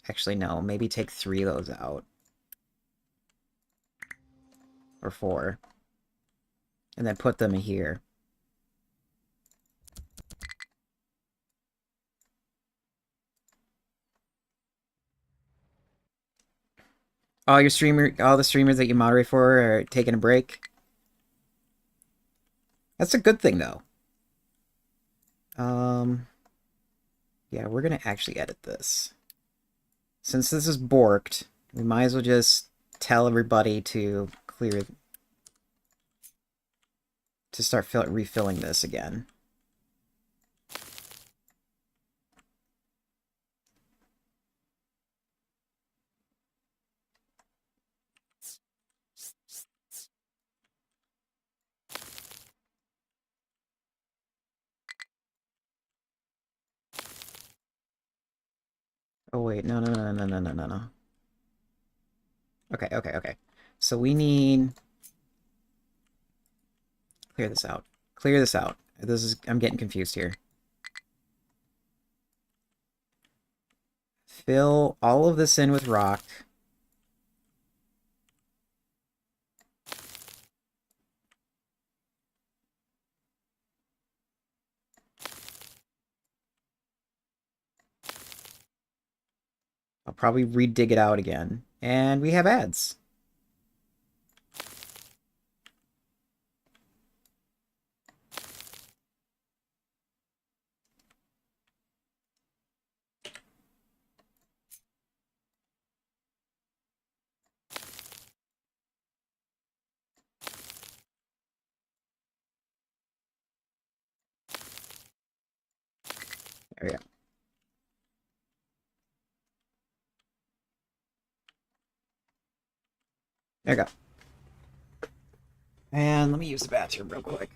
Actually, no, maybe take 3 of those out. Or 4. And then put them in here. All the streamers that you moderate for are taking a break. That's a good thing, though. Yeah, we're gonna actually edit this. Since this is borked, we might as well just tell everybody to start refilling this again. Oh wait, no, no, no, no, no, no, no, no. Okay, okay, okay. So we need clear this out. Clear this out. I'm getting confused here. Fill all of this in with rock. I'll probably re-dig it out again. And we have ads. There we go. There we go. And let me use the bathroom real quick.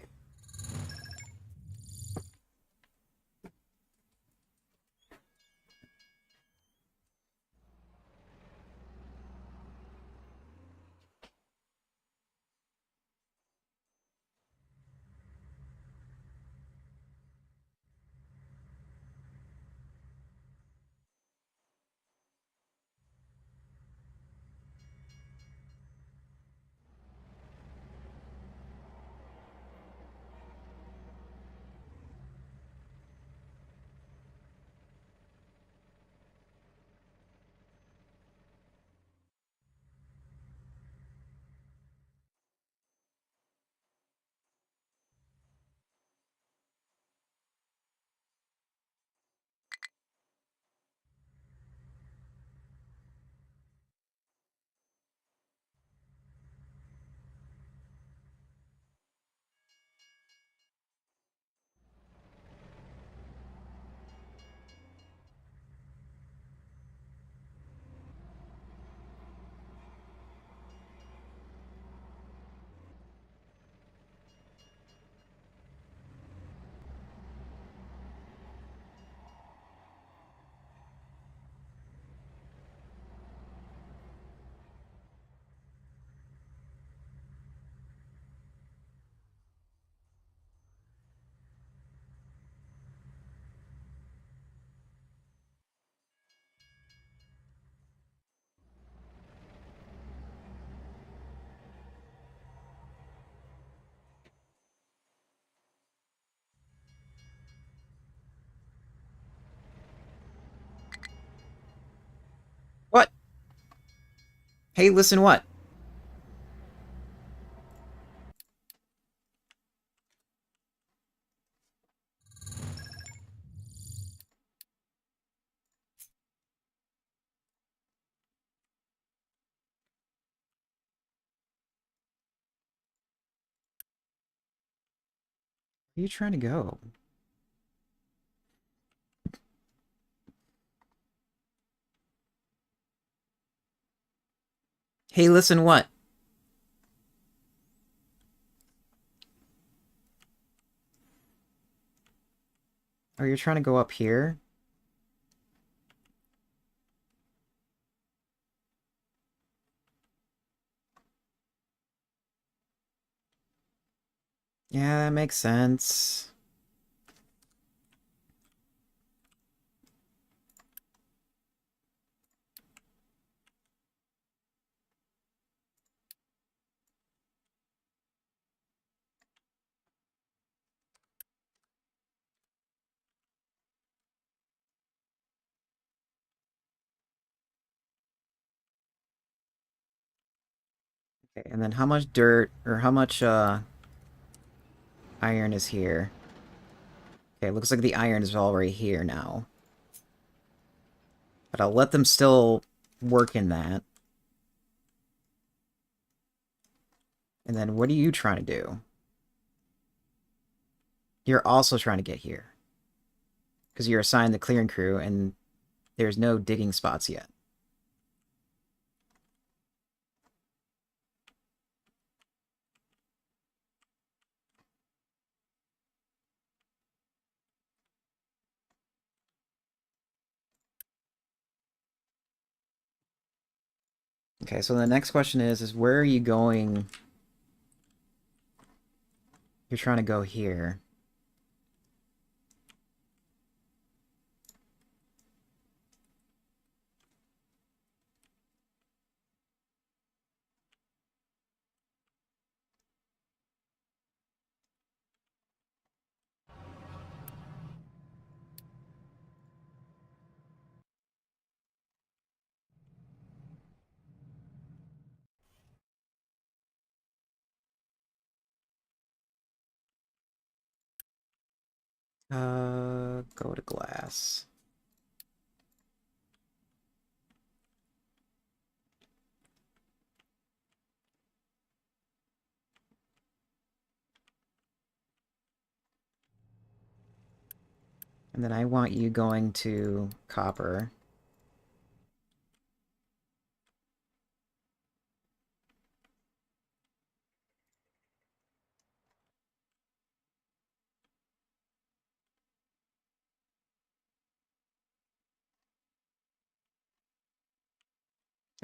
What? Hey, listen what? Where are you trying to go? Hey, listen what? Are you trying to go up here? Yeah, that makes sense. Okay, and then how much dirt or how much iron is here? Okay, looks like the iron is already here now. But I'll let them still work in that. And then what are you trying to do? You're also trying to get here. Because you're assigned the clearing crew and there's no digging spots yet. Okay, so the next question is where are you going? You're trying to go here. Go to glass. And then I want you going to copper.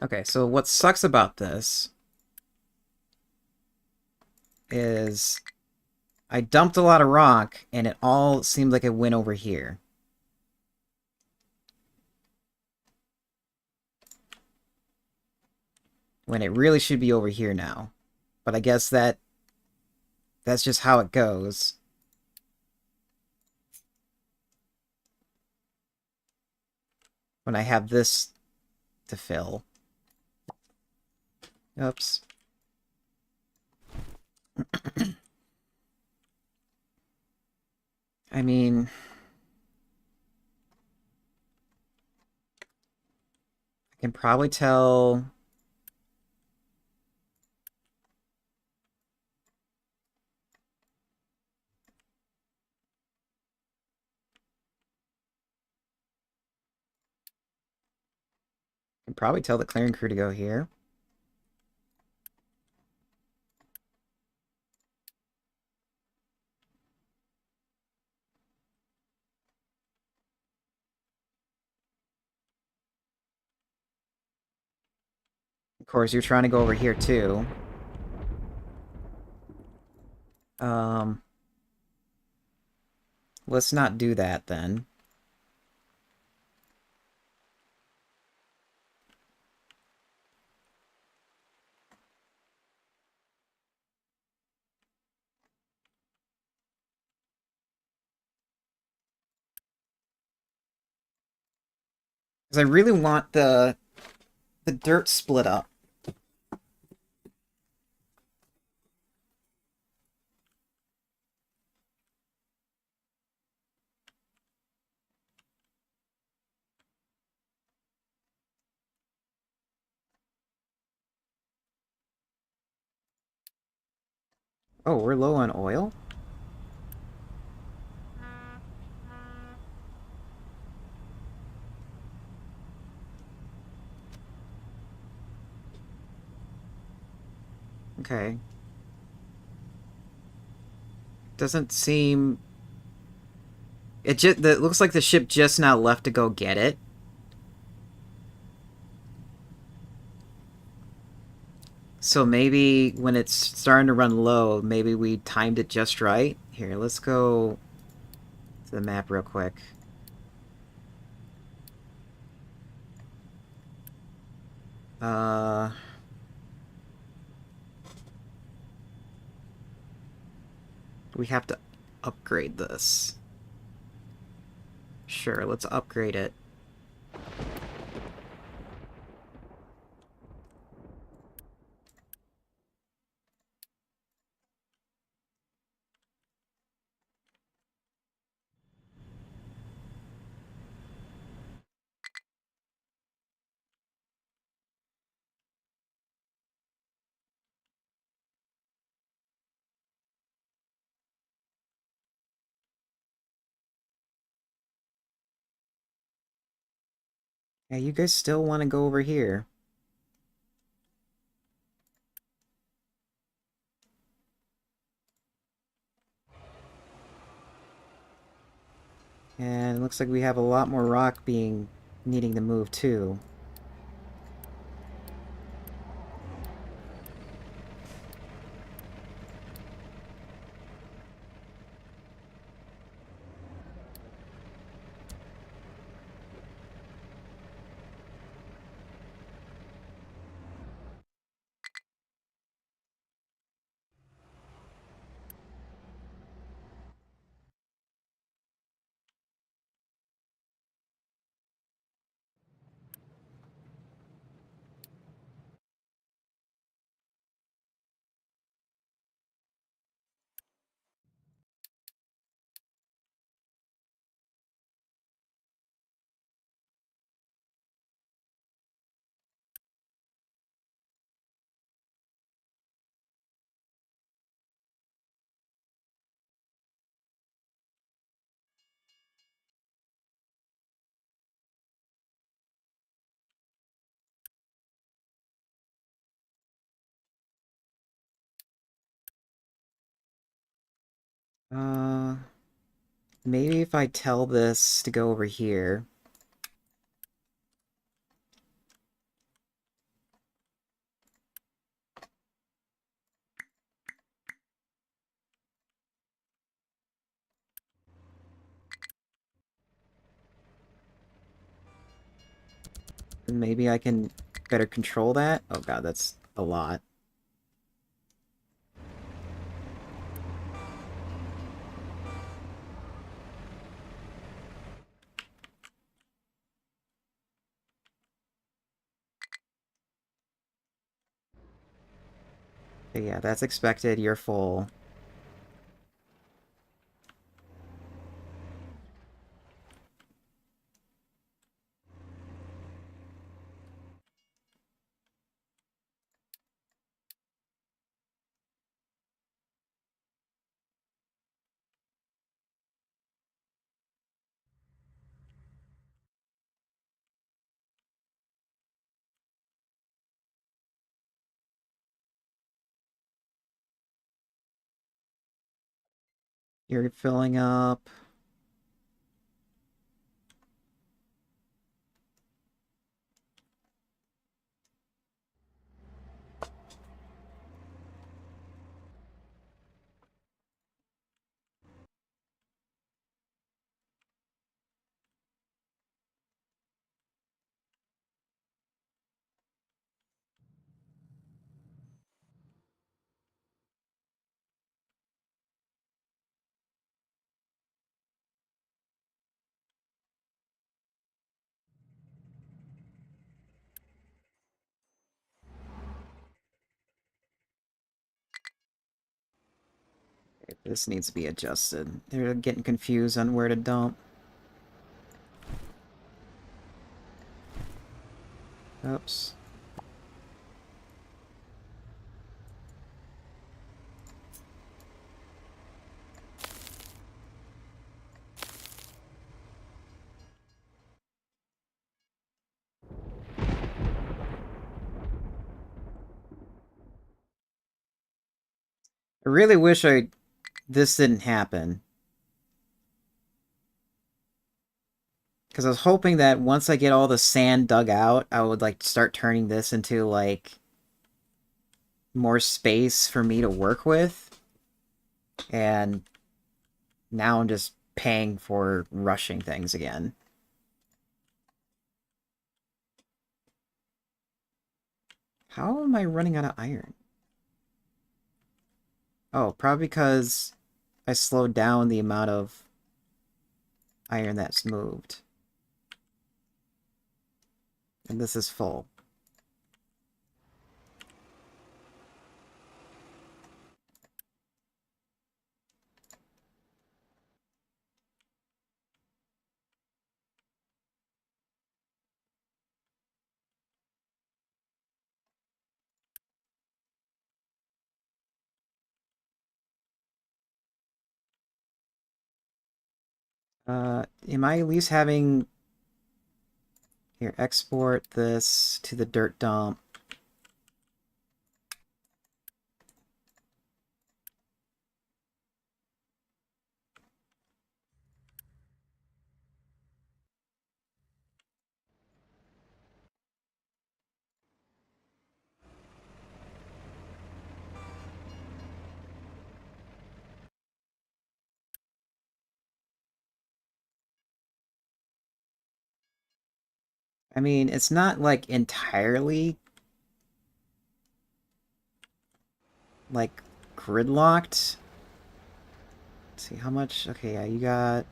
Okay, so what sucks about this is I dumped a lot of rock and it all seemed like it went over here. When it really should be over here now. But I guess that's just how it goes. When I have this to fill. Oops. I mean, I can probably tell. I can probably tell the clearing crew to go here. Of course, you're trying to go over here too. Um, let's not do that then. Because I really want the dirt split up. Oh, we're low on oil? Okay. Doesn't seem... It looks like the ship just now left to go get it. So maybe when it's starting to run low, maybe we timed it just right. Here, let's go to the map real quick. Uh... We have to upgrade this. Sure, let's upgrade it. Yeah, you guys still want to go over here. And it looks like we have a lot more rock needing to move too. Uh, maybe if I tell this to go over here. Maybe I can better control that. Oh god, that's a lot. But yeah, that's expected. You're full. You're filling up. This needs to be adjusted. They're getting confused on where to dump. Oops. I really wish this didn't happen. Because I was hoping that once I get all the sand dug out, I would like start turning this into like more space for me to work with. And now I'm just paying for rushing things again. How am I running out of iron? Oh, probably because I slowed down the amount of iron that's moved. And this is full. Am I at least having... Here, export this to the dirt dump. I mean, it's not, like, entirely, like, gridlocked. Let's see, how much... Okay, yeah, you got...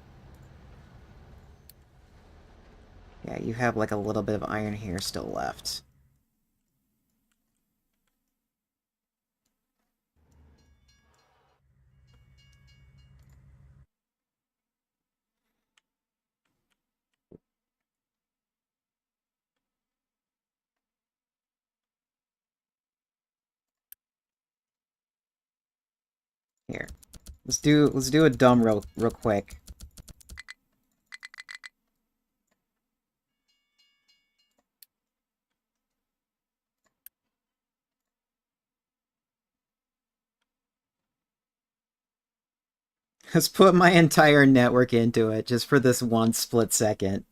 Yeah, you have, like, a little bit of iron here still left. Here. Let's do a dumb real quick. Let's put my entire network into it just for this one split second.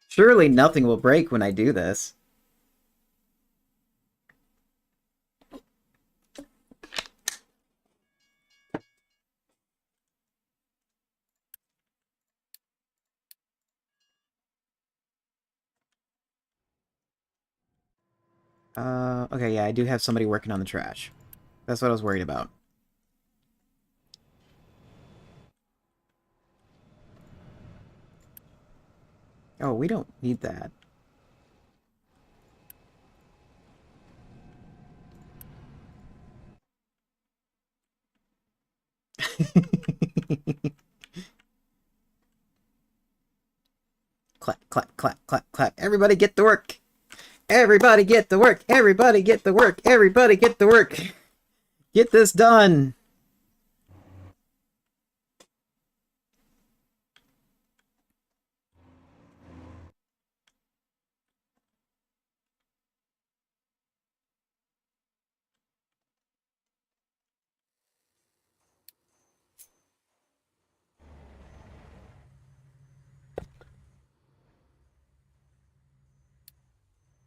Surely nothing will break when I do this. Okay, yeah, I do have somebody working on the trash. That's what I was worried about. Oh, we don't need that. Clap, clap, clap, clap, clap. Everybody get to work. Everybody get to work. Everybody get to work. Everybody get to work. Get this done.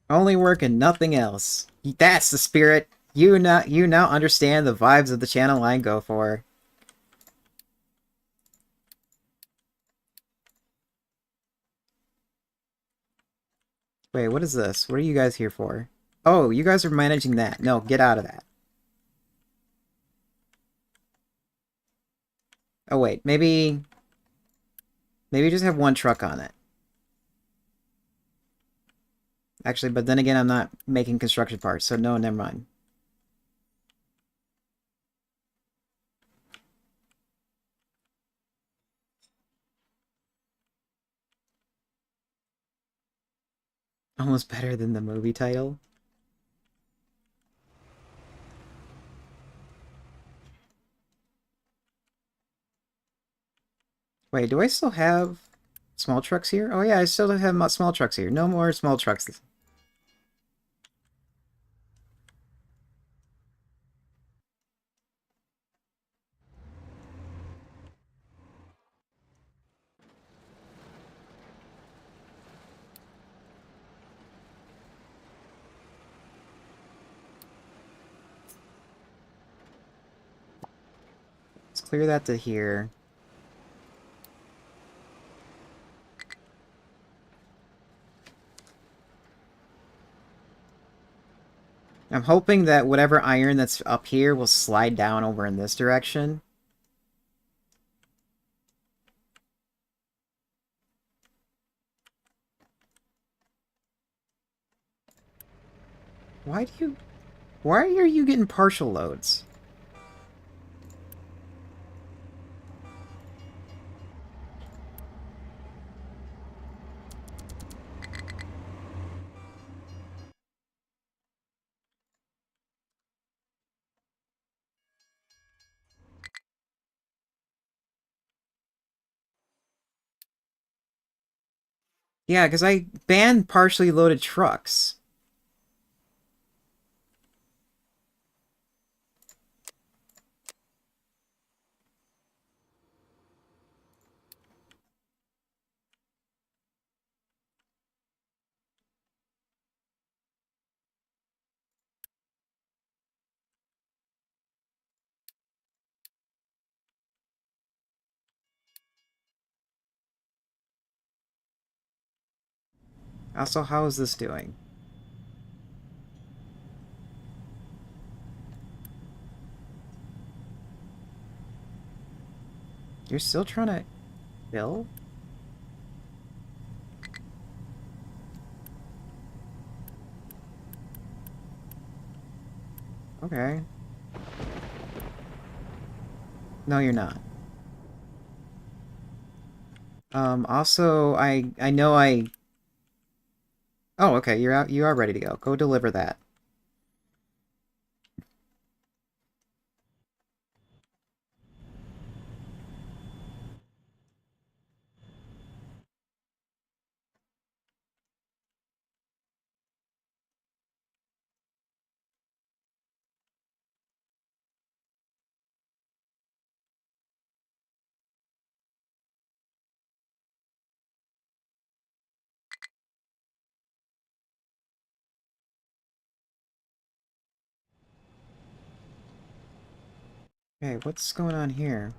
Only work and nothing else. That's the spirit. You now understand the vibes of the channel I go for. Wait, what is this? What are you guys here for? Oh, you guys are managing that. No, get out of that. Oh wait, maybe just have one truck on it. Actually, but then again, I'm not making construction parts, so no, never mind. Almost better than the movie title. Wait, do I still have small trucks here? Oh yeah, I still have small trucks here. No more small trucks. Let's clear that to here. I'm hoping that whatever iron that's up here will slide down over in this direction. Why do you... Why are you getting partial loads? Yeah, because I banned partially loaded trucks. Also, how is this doing? You're still trying to fill? Okay. No, you're not. Also, I know I... Oh, okay, you're out. You are ready to go. Go deliver that. Okay, what's going on here?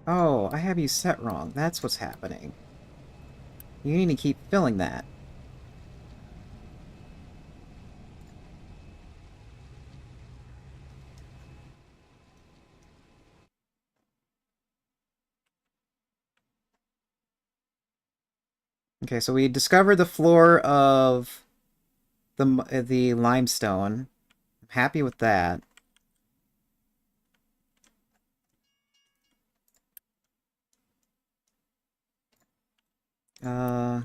Oh, I have you set wrong. That's what's happening. You need to keep filling that. Okay, so we discovered the floor of the limestone. I'm happy with that. Uh,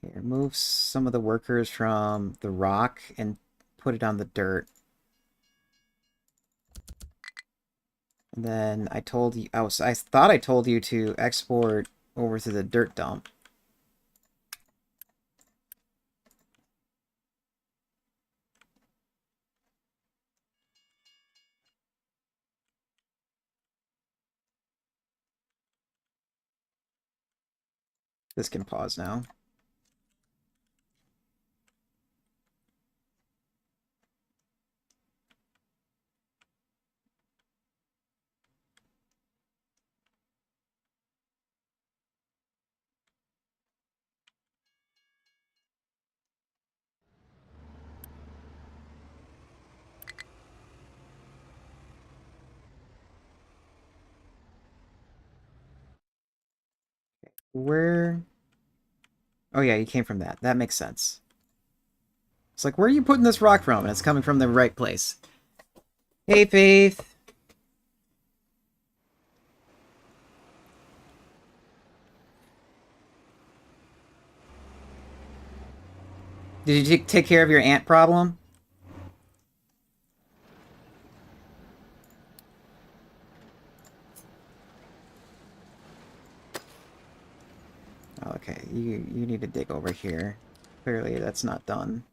Here, move some of the workers from the rock and put it on the dirt. And then I told you, I thought I told you to export over to the dirt dump. This can pause now. Where? Oh yeah, you came from that. That makes sense. It's like, where are you putting this rock from? And it's coming from the right place. Hey, Faith. Did you take care of your ant problem? Oh, okay, you need to dig over here. Clearly, that's not done.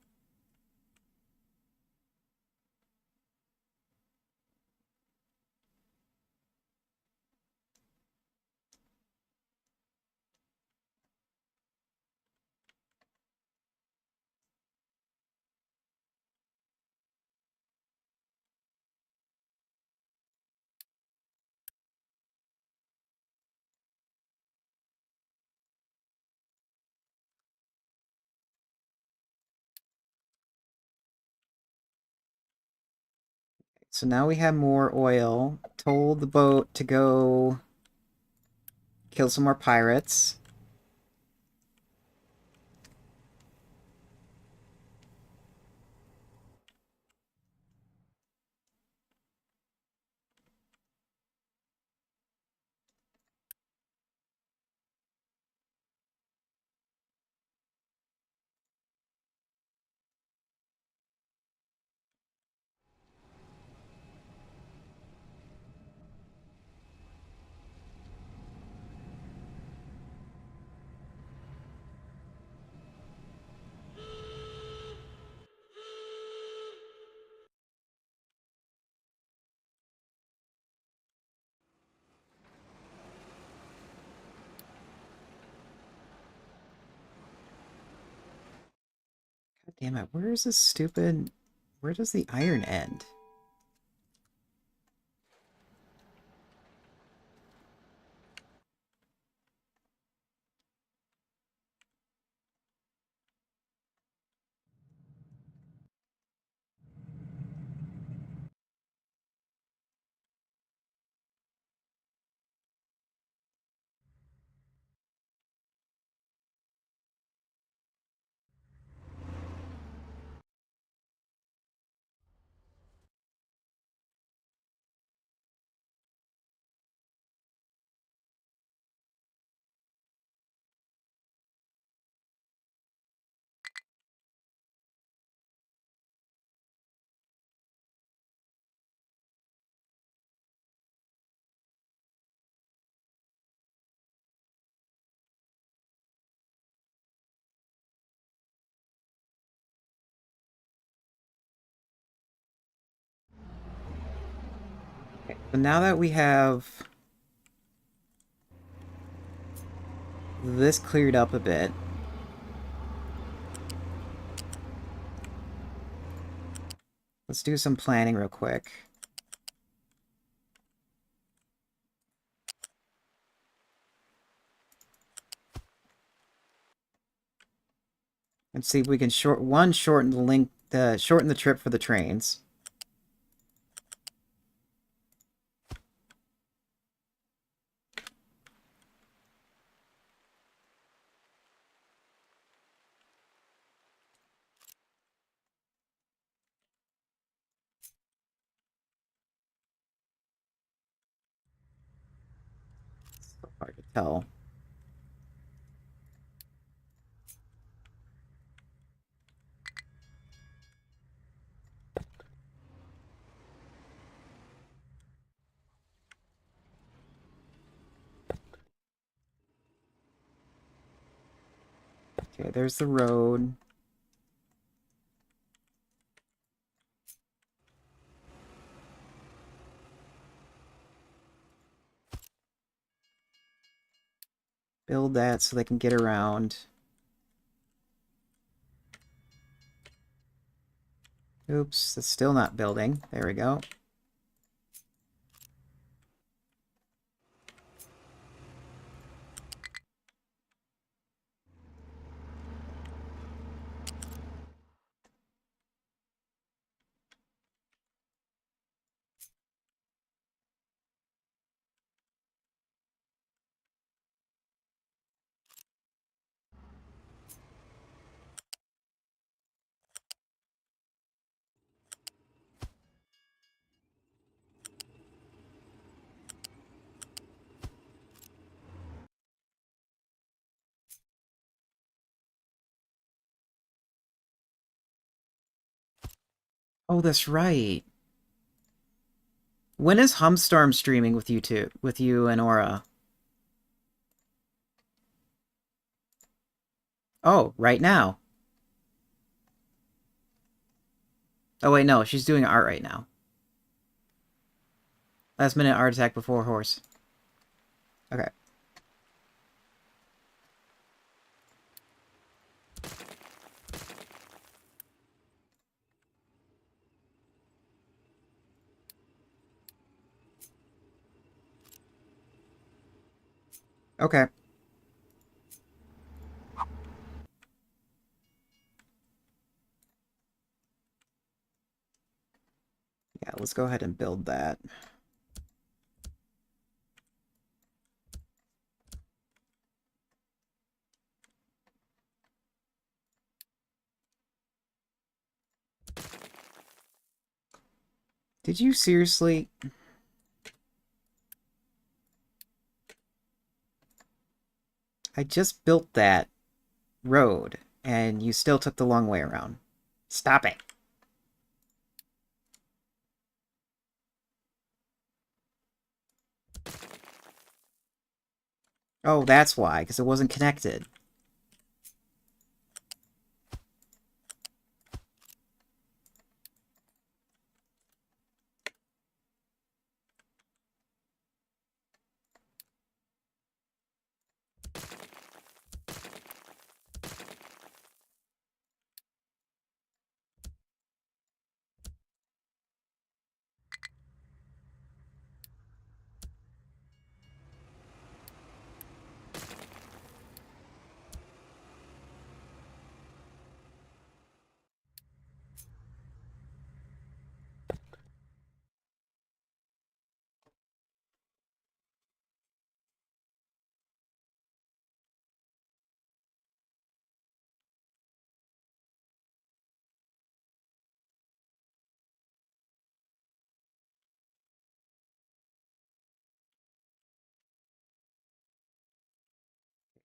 So now we have more oil. Told the boat to go kill some more pirates. God damn it, where is this stupid... Where does the iron end? Okay, but now that we have this cleared up a bit, Let's do some planning real quick. And see if we can shorten the trip for the trains. So hard to tell. Okay, there's the road. Build that so they can get around. Oops, it's still not building. There we go. Oh, that's right. When is Humstorm streaming with you two? With you and Aura? Oh, right now. Oh wait, no, she's doing art right now. Last minute art attack before horse. Okay. Okay. Yeah, let's go ahead and build that. Did you seriously? I just built that road, and you still took the long way around. Stop it. Oh, that's why, because it wasn't connected.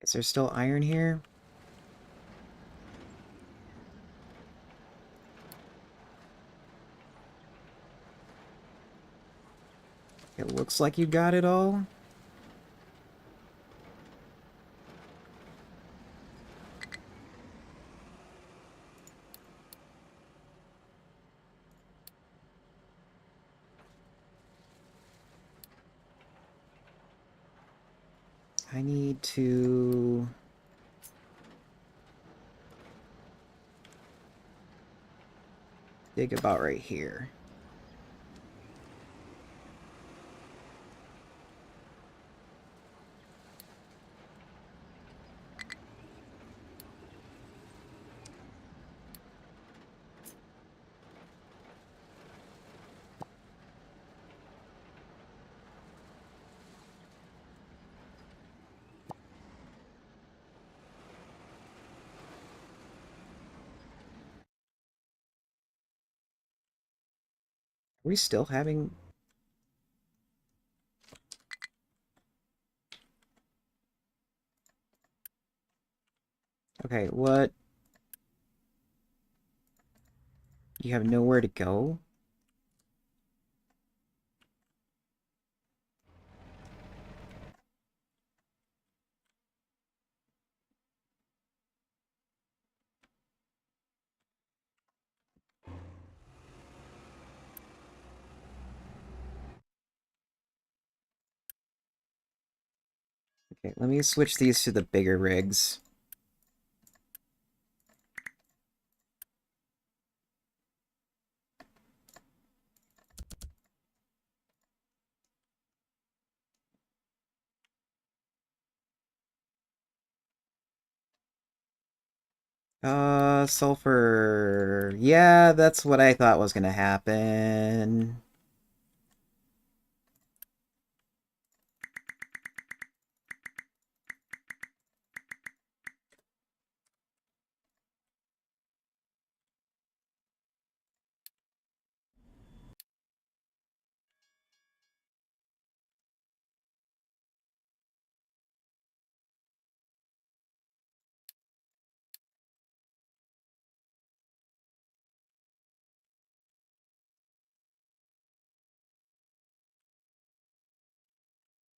Is there still iron here? It looks like you got it all. I need to... Dig about right here. Are we still having... Okay, what? You have nowhere to go? Okay, let me switch these to the bigger rigs. Sulfur. Yeah, that's what I thought was gonna happen.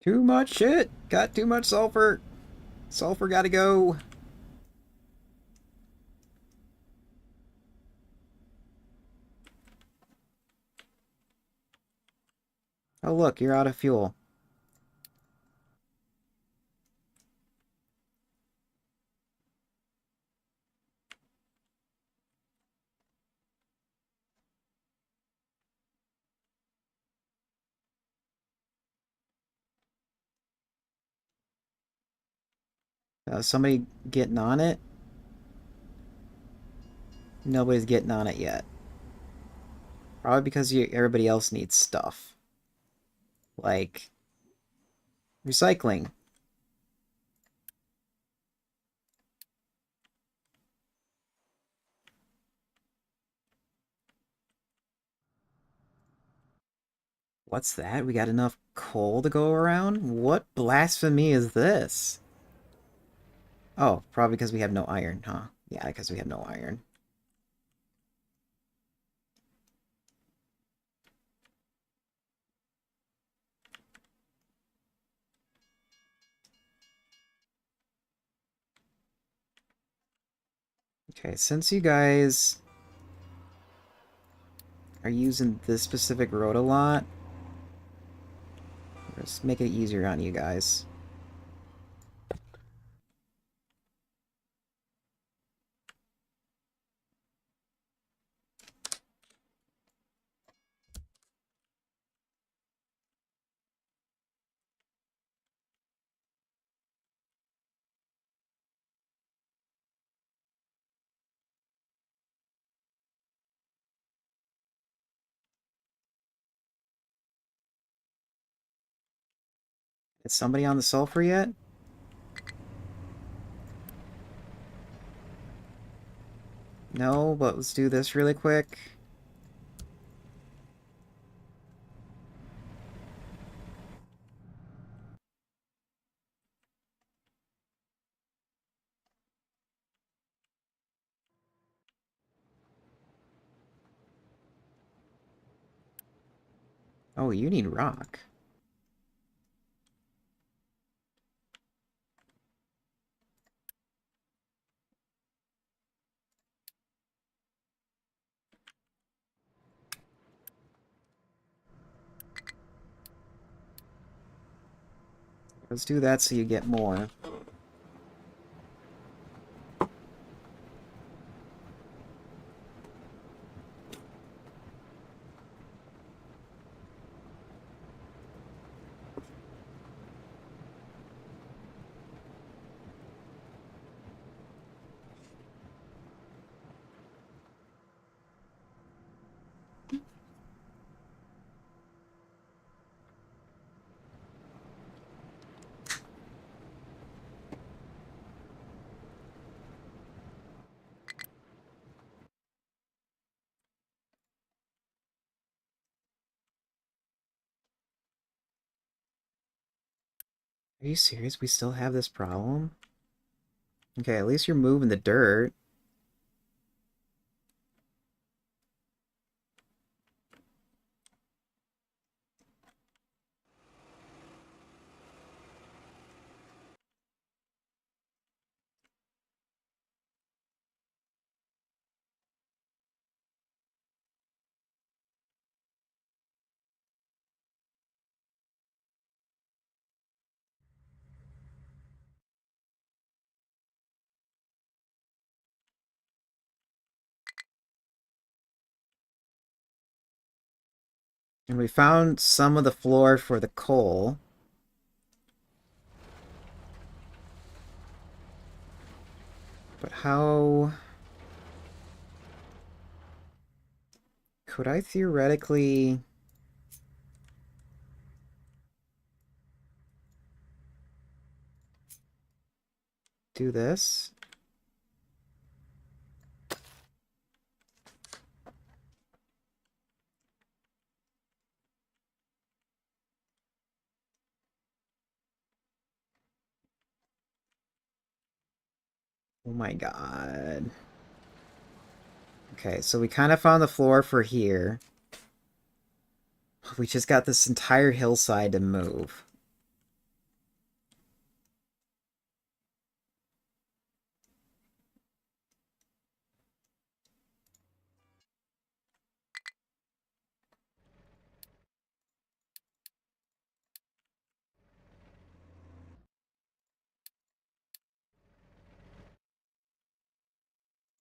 Too much shit! Got too much sulfur! Sulfur gotta go! Oh look, you're out of fuel. Somebody getting on it? Nobody's getting on it yet. Probably because everybody else needs stuff. Like, recycling. What's that? We got enough coal to go around? What blasphemy is this? Oh, probably because we have no iron, huh? Yeah, because we have no iron. Okay, since you guys are using this specific road a lot, let's make it easier on you guys. Is somebody on the sulfur yet? No, but let's do this really quick. Oh, you need rock. Let's do that so you get more. Are you serious? We still have this problem? Okay, at least you're moving the dirt. And we found some of the floor for the coal. But how... Could I theoretically do this? Oh my god. Okay, so we kind of found the floor for here. We just got this entire hillside to move.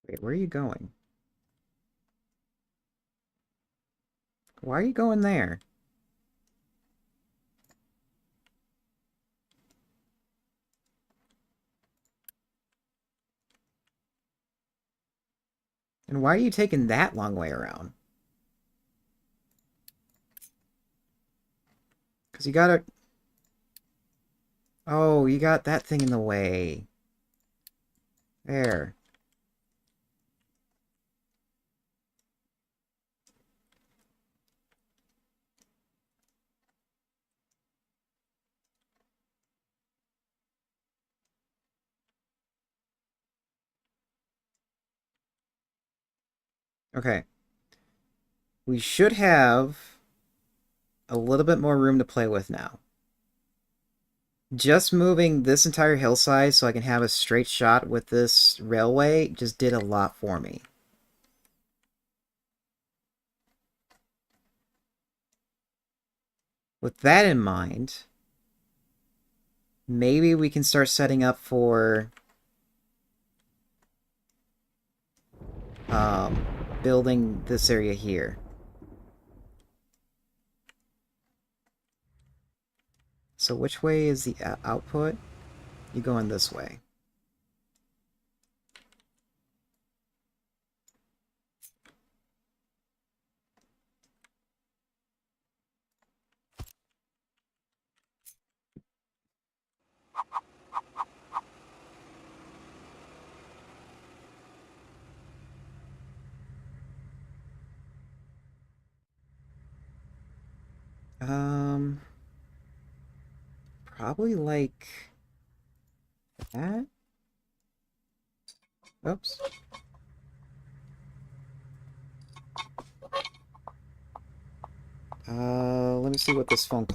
Wait, where are you going? Why are you going there? And why are you taking that long way around? Because you gotta... Oh, you got that thing in the way. There. Okay. We should have a little bit more room to play with now. Just moving this entire hillside so I can have a straight shot with this railway just did a lot for me. With that in mind, maybe we can start setting up for building this area here. So which way is the output? You going this way. Um, Probably like that. Oops. Let me see what this phone...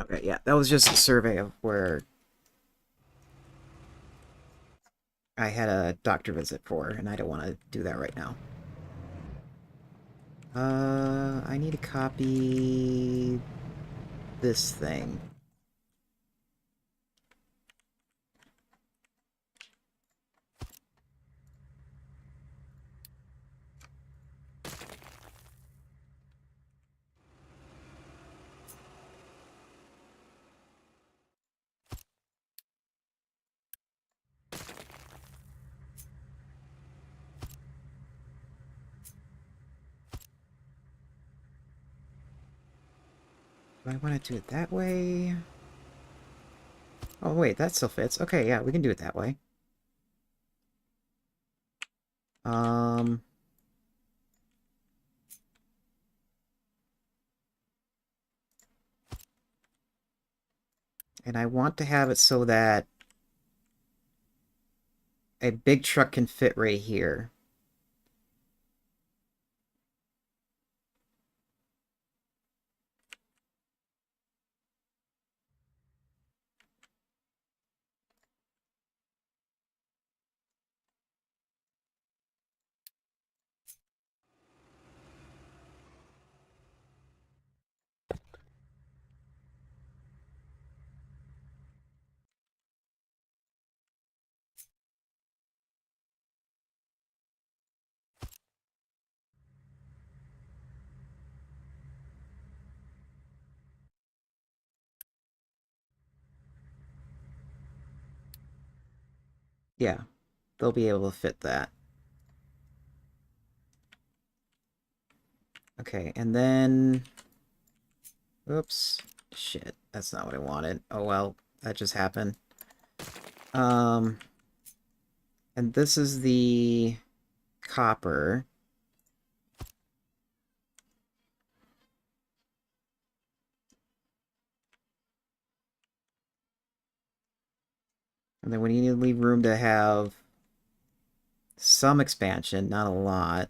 Okay, yeah, that was just a survey of where I had a doctor visit for, and I don't want to do that right now. I need to copy this thing. Do I want to do it that way? Oh, wait, that still fits. Okay, yeah, we can do it that way. Um, and I want to have it so that a big truck can fit right here. Yeah, they'll be able to fit that. Okay, and then... Oops. Shit, that's not what I wanted. Oh well, that just happened. Um, and this is the copper. And then we need to leave room to have some expansion, not a lot.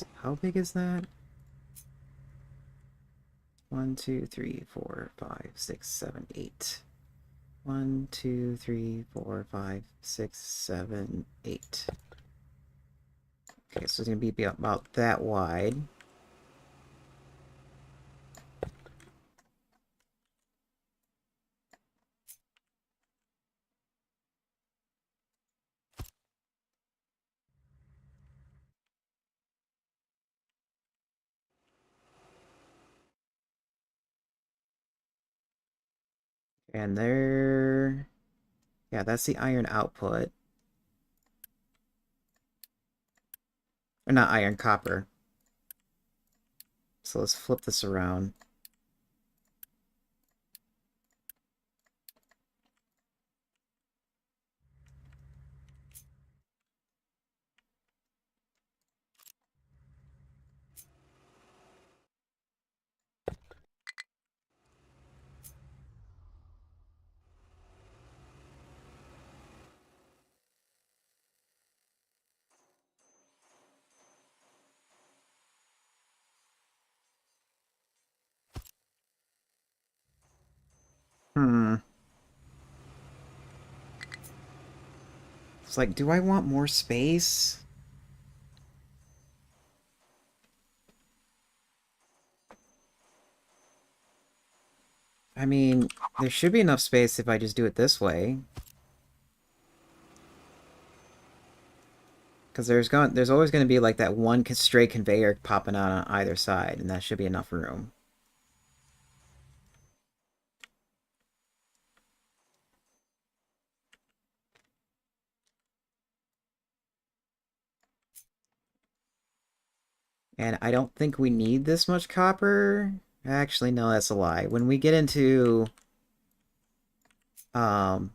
So how big is that? 1, 2, 3, 4, 5, 6, 7, 8. 1, 2, 3, 4, 5, 6, 7, 8. Okay, so it's gonna be about that wide. And there... Yeah, that's the iron output. Or not iron, copper. So let's flip this around. Hmm. It's like, do I want more space? I mean, there should be enough space if I just do it this way. Because there's always going to be like that one stray conveyor popping out on either side, and that should be enough room. And I don't think we need this much copper. Actually, no, that's a lie. When we get into... Um...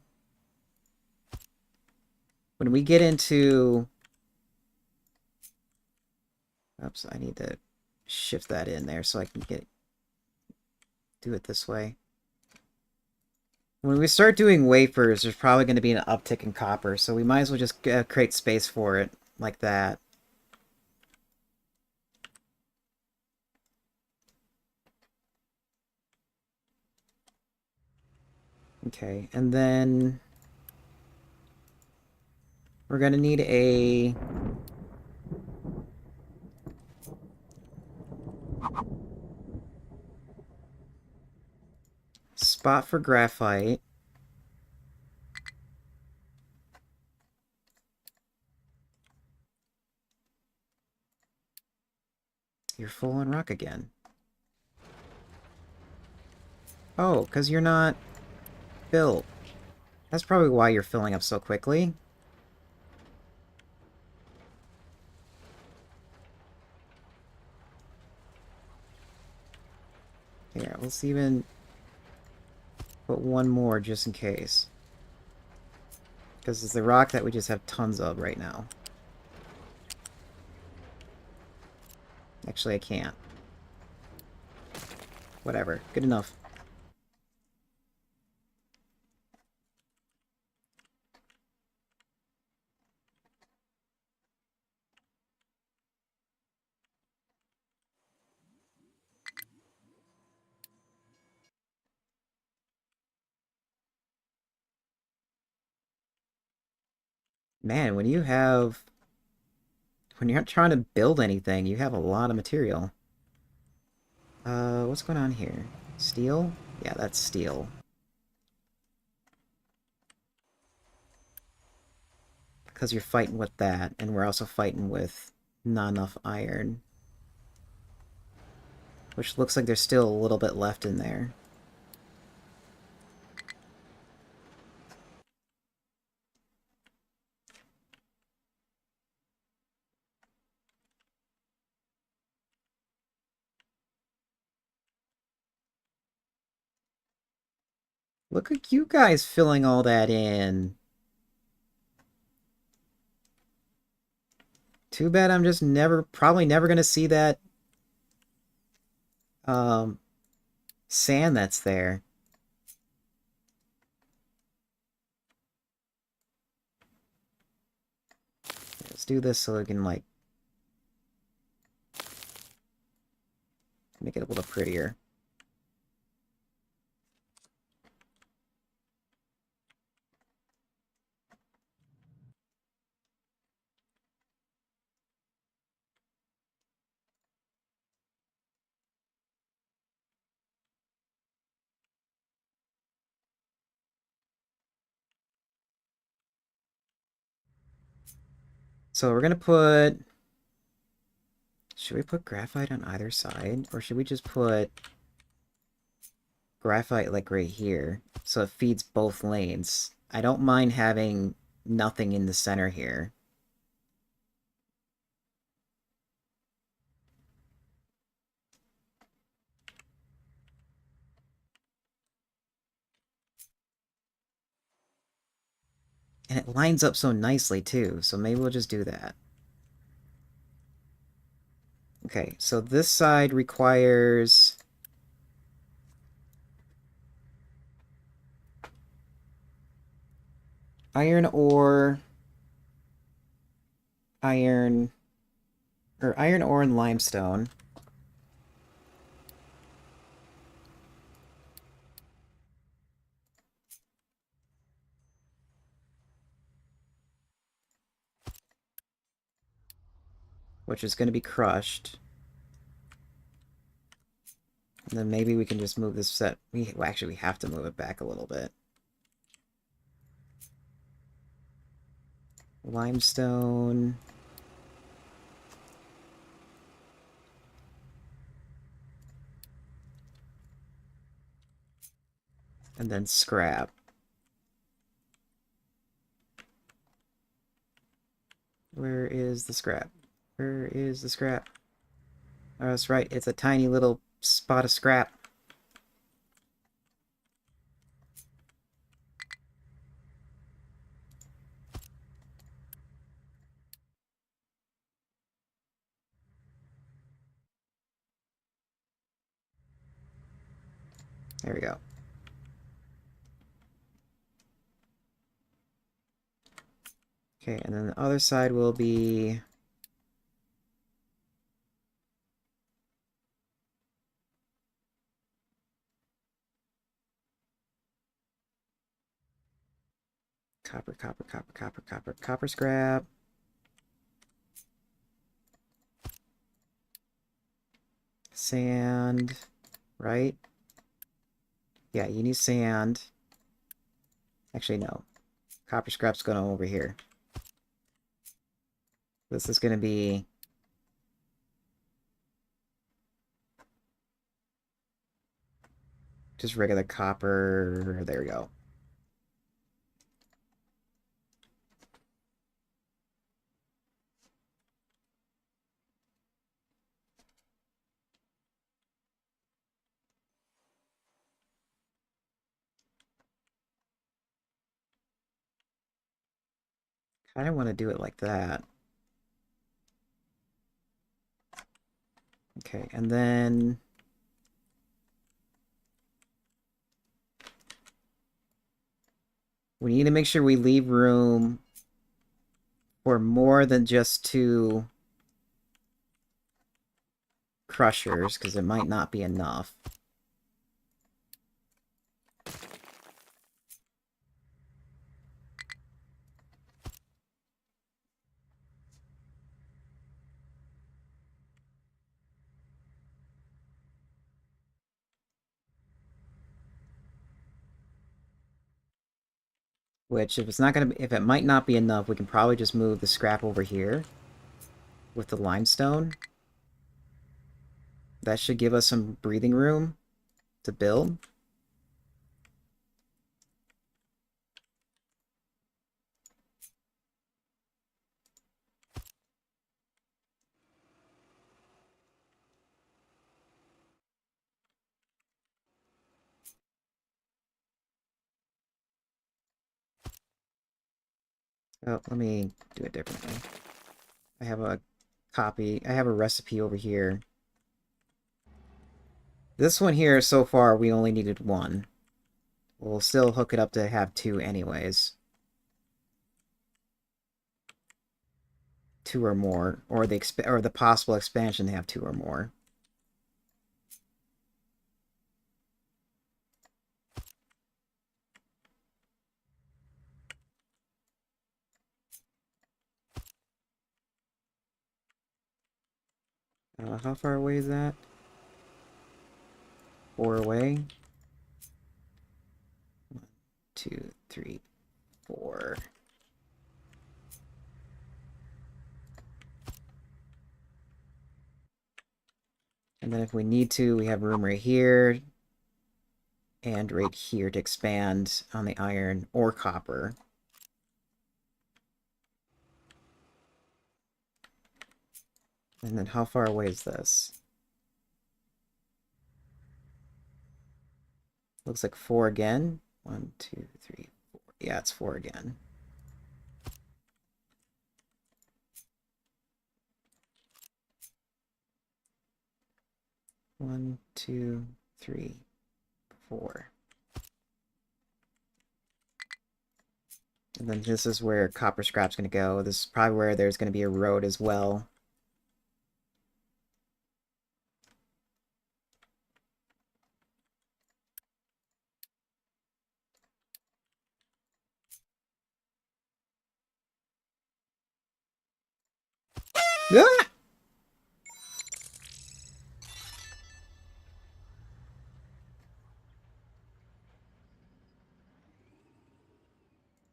When we get into... Oops, I need to shift that in there so I can do it this way. When we start doing wafers, there's probably going to be an uptick in copper, so we might as well just create space for it, like that. Okay, and then we're going to need a spot for graphite. You're full on rock again. Oh, because you're not built. That's probably why you're filling up so quickly. Here, let's even put one more just in case. Because it's the rock that we just have tons of right now. Actually, I can't. Whatever. Good enough. Man, when when you're not trying to build anything, you have a lot of material. What's going on here? Steel? Yeah, that's steel. Because you're fighting with that, and we're also fighting with not enough iron. Which looks like there's still a little bit left in there. Look at you guys filling all that in. Too bad I'm just probably never gonna see that, um, sand that's there. Let's do this so we can, like, make it a little prettier. So we're gonna put... Should we put graphite on either side? Or should we just put graphite, like, right here? So it feeds both lanes. I don't mind having nothing in the center here. And it lines up so nicely, too, so maybe we'll just do that. Okay, so this side requires... iron ore... iron... or iron ore and limestone. Which is going to be crushed. And then maybe we can just move this set... well, actually, we have to move it back a little bit. Limestone... and then scrap. Where is the scrap? Where is the scrap? Oh, that's right, it's a tiny little spot of scrap. There we go. Okay, and then the other side will be... copper, copper, copper, copper, copper, copper scrap. Sand, right? Yeah, you need sand. Actually, no. Copper scrap's going over here. This is going to be... just regular copper. There we go. I don't want to do it like that. Okay, and then... we need to make sure we leave room for more than just 2 crushers, because it might not be enough. Which, if it's not gonna be, if it might not be enough, we can probably just move the scrap over here with the limestone. That should give us some breathing room to build. Oh, let me do it differently. I have a I have a recipe over here. This one here, so far, we only needed 1. We'll still hook it up to have 2 anyways. 2 or more, or the possible expansion to have 2 or more. How far away is that? 4 away. 1, 2, 3, 4. And then if we need to, we have room right here and right here to expand on the iron or copper. And then how far away is this? Looks like 4 again. 1, 2, 3, 4. Yeah, it's 4 again. One, two, 3, 4. And then this is where copper scrap's going to go. This is probably where there's going to be a road as well. Ah!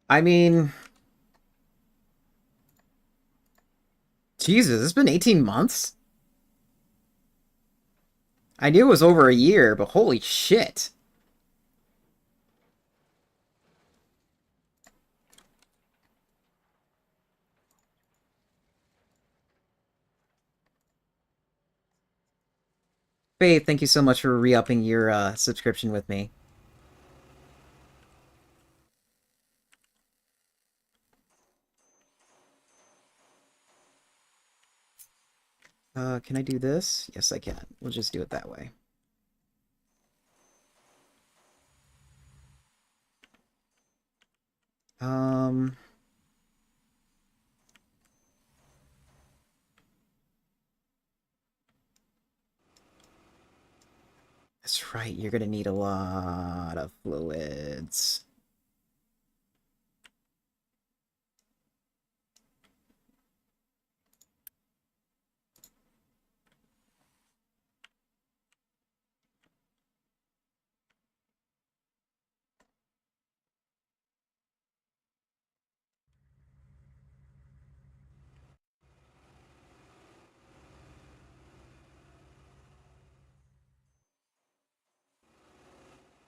I mean, Jesus, it's been 18 months? I knew it was over a year, but holy shit. Faith, thank you so much for re-upping your subscription with me. Can I do this? Yes, I can. We'll just do it that way. Um... That's right, you're gonna need a lot of fluids.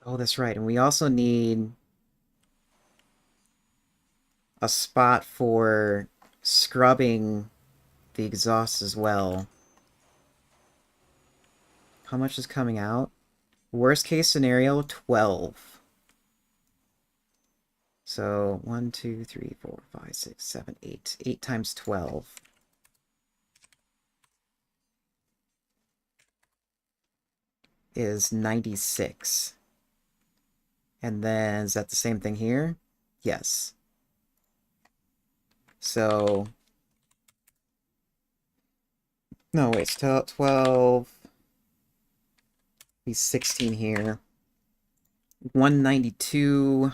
Oh, that's right. And we also need a spot for scrubbing the exhaust as well. How much is coming out? Worst case scenario, 12. So 1, 2, 3, 4, 5, 6, 7, 8. 8 times 12 is 96. And then, is that the same thing here? Yes. So, no, wait, it's 12. Be 16 here. 192.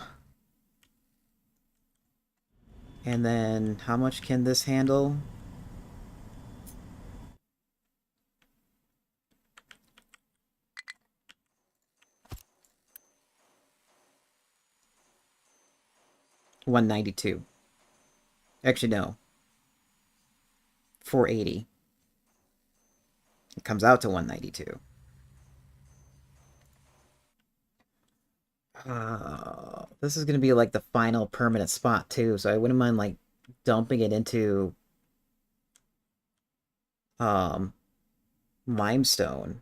And then, how much can this handle? 192. Actually, no. 480. It comes out to 192. This is going to be like the final permanent spot, too, so I wouldn't mind, like, dumping it into, um, limestone.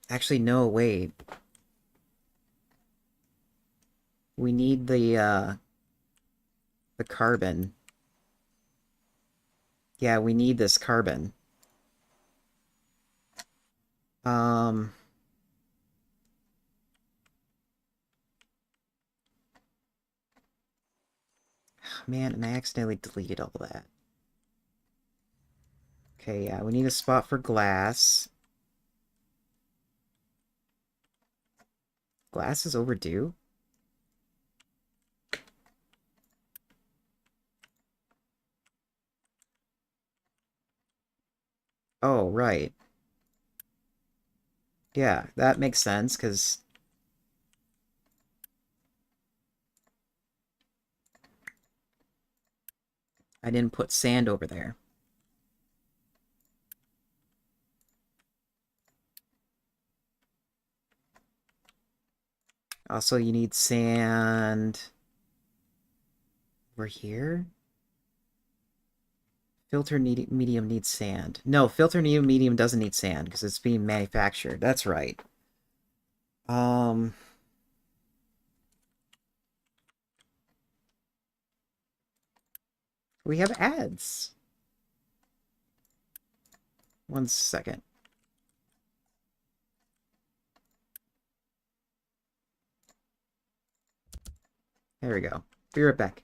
Actually, no, wait. We need the carbon. Yeah, we need this carbon. Um, man, and I accidentally deleted all that. Okay, yeah, we need a spot for glass. Glass is overdue? Oh, right. Yeah, that makes sense, because I didn't put sand over there. Also, you need sand over here? Medium needs sand. No, filter medium doesn't need sand, because it's being manufactured. That's right. Um, we have ads. One second. There we go. Be right back.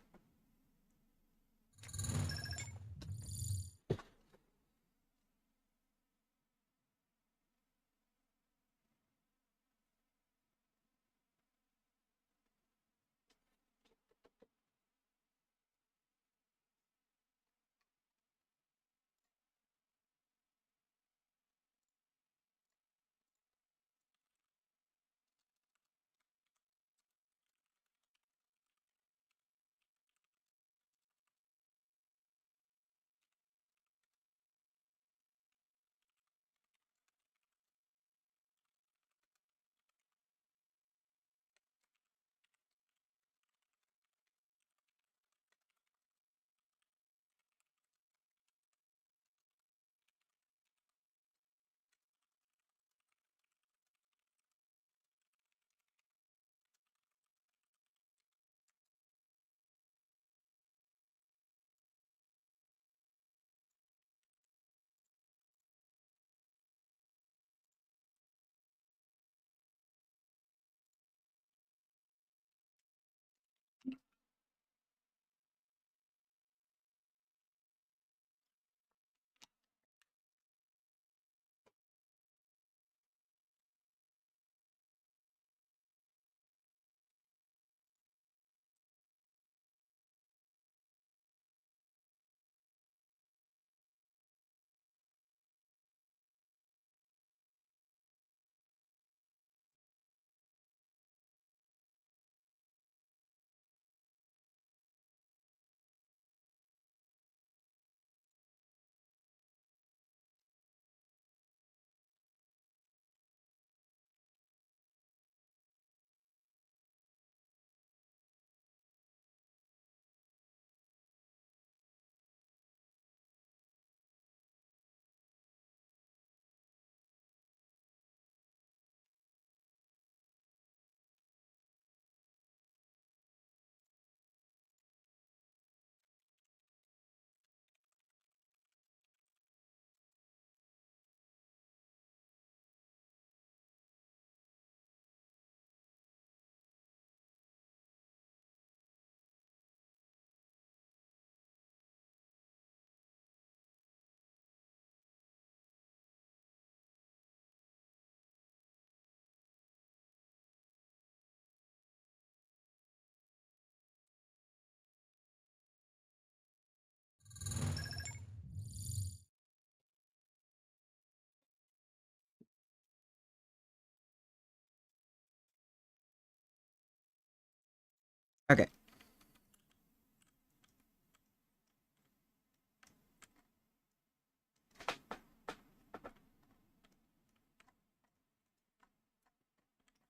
Okay.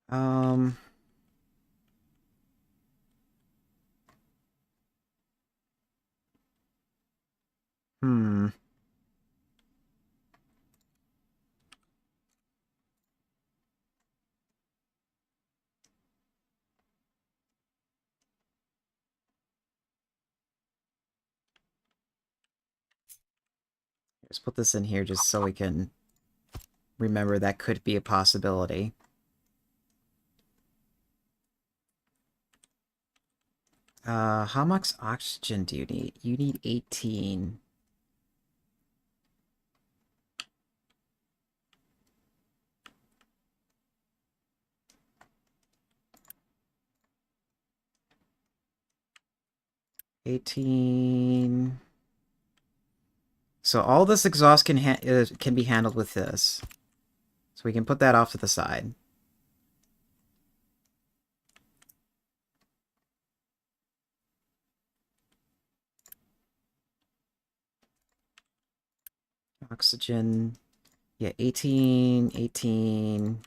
Um, hmm. Let's put this in here just so we can remember that could be a possibility. How much oxygen do you need? You need 18. So all this exhaust can be handled with this. So we can put that off to the side. Oxygen. Yeah, 18, 18.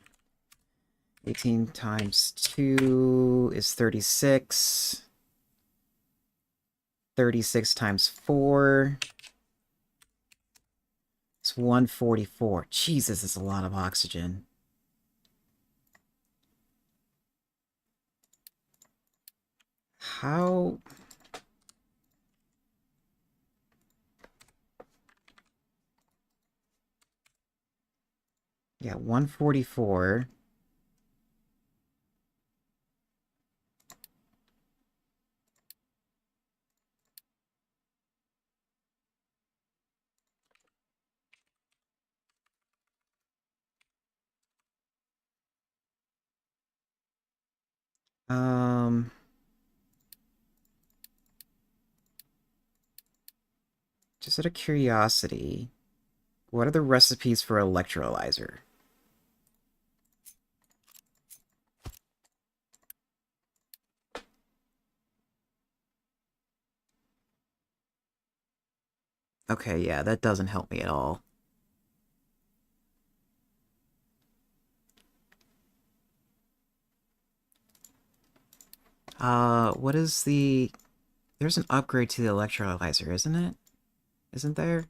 18 times 2 is 36. 36 times 4 is 144. Jesus, that's a lot of oxygen. How... Yeah, 144. Um... Just out of curiosity, what are the recipes for electrolyzer? Okay, yeah, that doesn't help me at all. What is the... There's an upgrade to the electrolyzer, isn't it? Isn't there?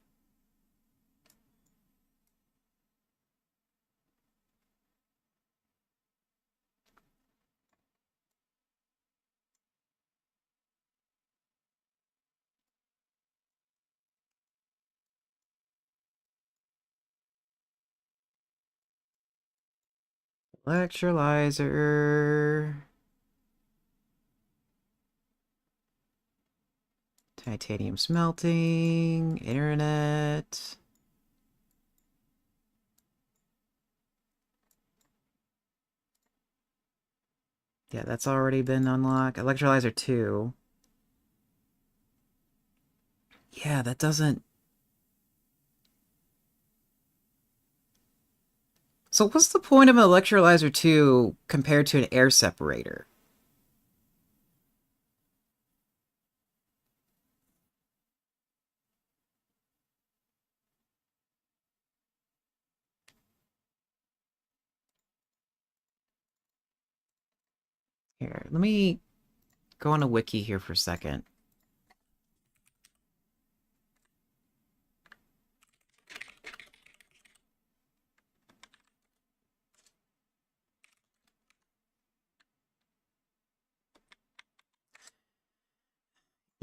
Electrolyzer... Titanium smelting... Internet... Yeah, that's already been unlocked. Electrolyzer 2. Yeah, that doesn't... So what's the point of an electrolyzer 2 compared to an air separator? Here, let me go on a wiki here for a second.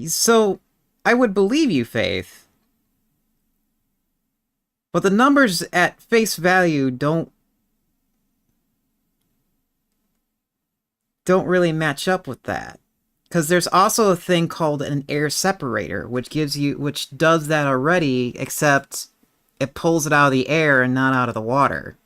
So, I would believe you, Faith, but the numbers at face value don't really match up with that. Because there's also a thing called an air separator, which does that already, except it pulls it out of the air and not out of the water.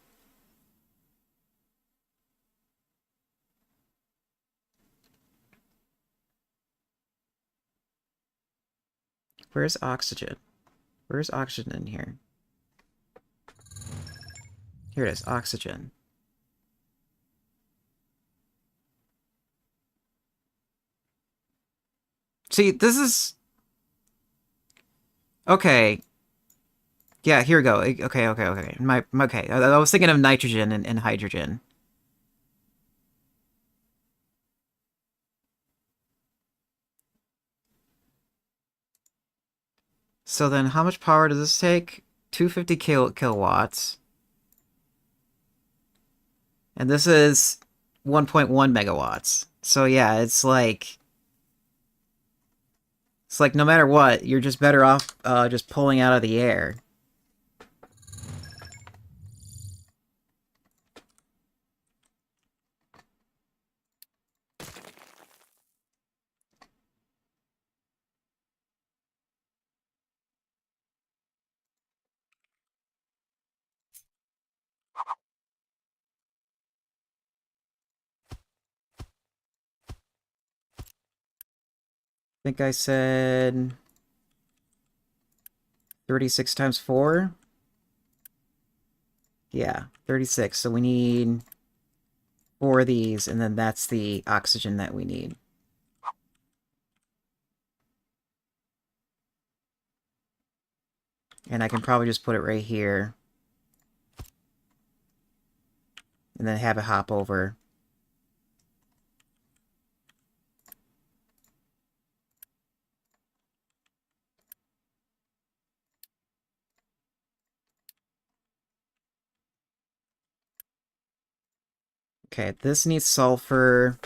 Where's oxygen? Where's oxygen in here? Here it is, oxygen. See, this is... Okay. Yeah, here we go. Okay. Okay. I was thinking of nitrogen and hydrogen. So then how much power does this take? 250 kilowatts. And this is 1.1 megawatts. So yeah, it's like no matter what, you're just better off just pulling out of the air. I think I said 36 times 4. Yeah, 36. So we need 4 of these, and then that's the oxygen that we need. And I can probably just put it right here. And then have it hop over. Okay, this needs sulfur.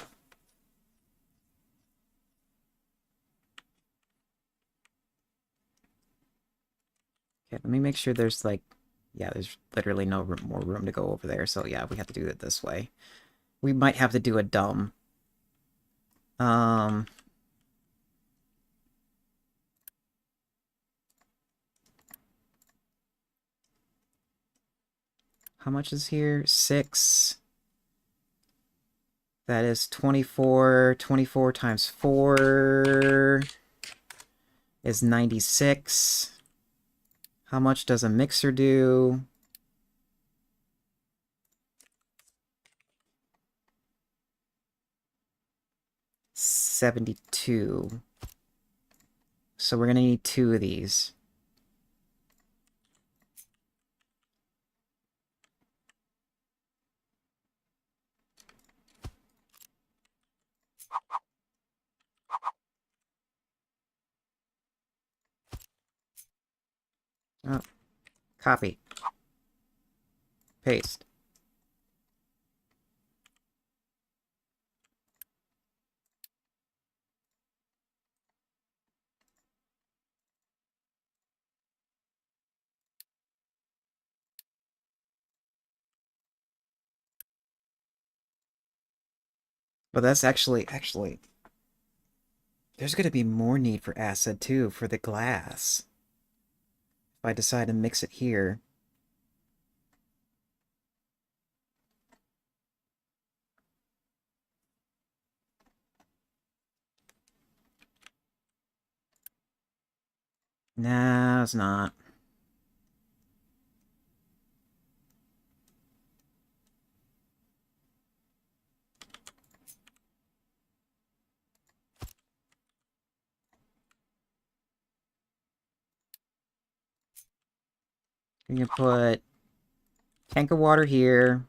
Okay, let me make sure there's like... Yeah, there's literally no more room to go over there. So yeah, we have to do it this way. We might have to do a dumb. Um... How much is here? 6. That is 24. 24 times 4 is 96. How much does a mixer do? 72. So we're gonna need 2 of these. Oh, copy. Paste. But that's actually, there's gonna be more need for acid too, for the glass. If I decide to mix it here. Nah, it's not. You can put tank of water here.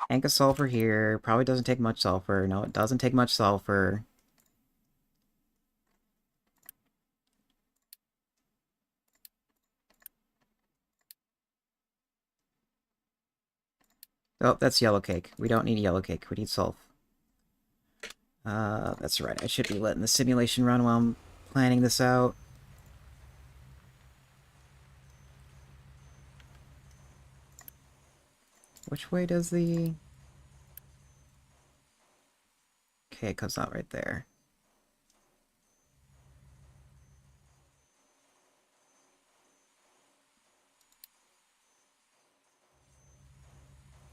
Tank of sulfur here. Probably doesn't take much sulfur. No, it doesn't take much sulfur. Oh, that's yellow cake. We don't need yellow cake. We need sulf. That's right. I should be letting the simulation run while I'm planning this out. Which way does the... Okay, it comes out right there.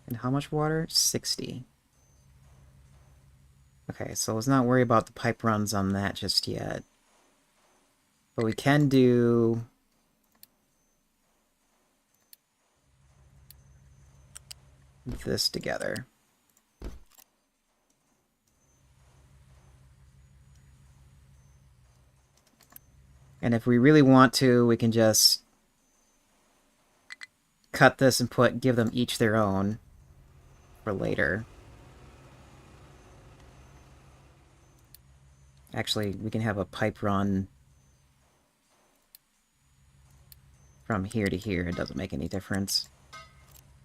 And how much water? 60. Okay, so let's not worry about the pipe runs on that just yet. But we can do... this together. And if we really want to, we can just cut this and give them each their own for later. Actually, we can have a pipe run from here to here. It doesn't make any difference.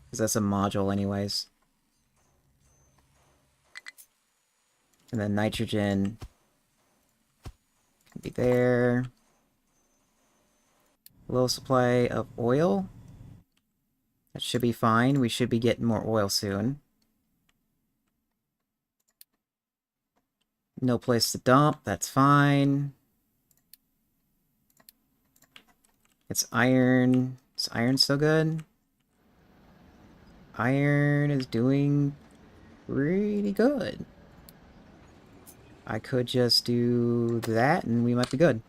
Because that's a module anyways. And then nitrogen can be there. Low supply of oil. That should be fine. We should be getting more oil soon. No place to dump. That's fine. It's iron. Is iron still good? Iron is doing pretty good. I could just do that and we might be good.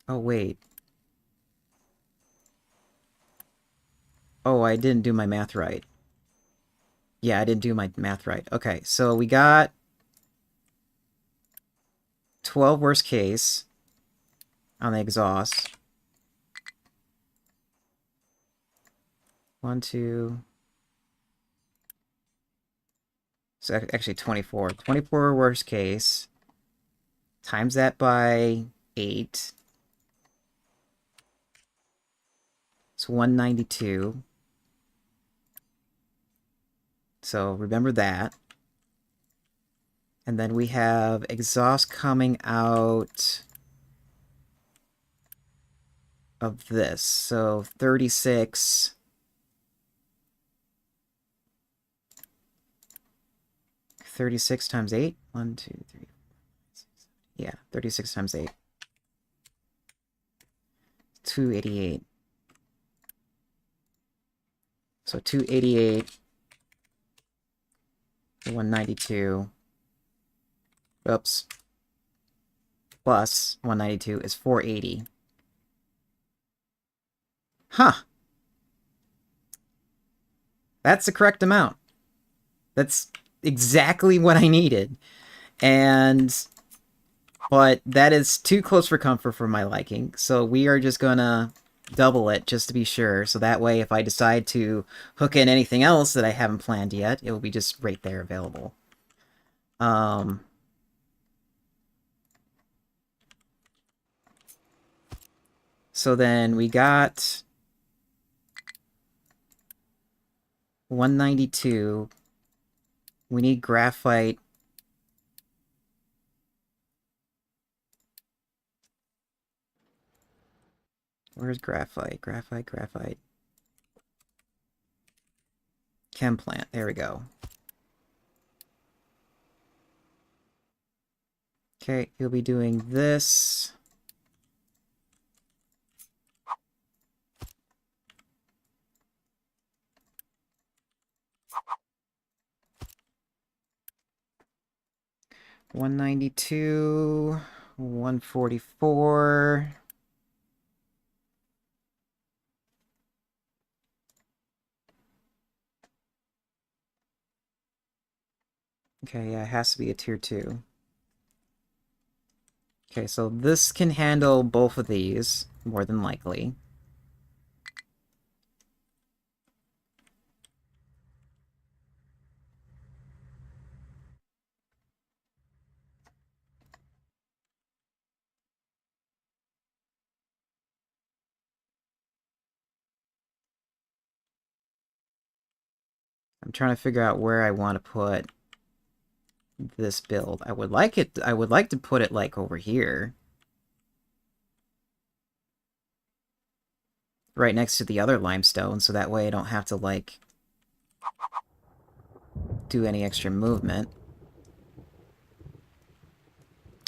Oh wait. Oh, I didn't do my math right. Yeah, I didn't do my math right. Okay, so we got 12 worst case on the exhaust. 1, 2... So actually 24. 24 worst case. Times that by 8. It's 192. So remember that. And then we have exhaust coming out of this. So 36. 36 times 8. 1, 2, 3, 4, 5, 6, 7. Yeah, 36 times 8. 288. So 288. 192. Oops. Plus 192 is 480. Huh. That's the correct amount. That's exactly what I needed. But that is too close for comfort for my liking. So we are just gonna double it just to be sure. So that way if I decide to hook in anything else that I haven't planned yet, it will be just right there available. So then we got 192. We need graphite. Where's graphite? Graphite. Chem plant. There we go. Okay, you'll be doing this. $192, $144. Okay, yeah, it has to be a tier 2. Okay, so this can handle both of these, more than likely. I'm trying to figure out where I want to put this build. I would like to put it like over here. Right next to the other limestone, so that way I don't have to like do any extra movement.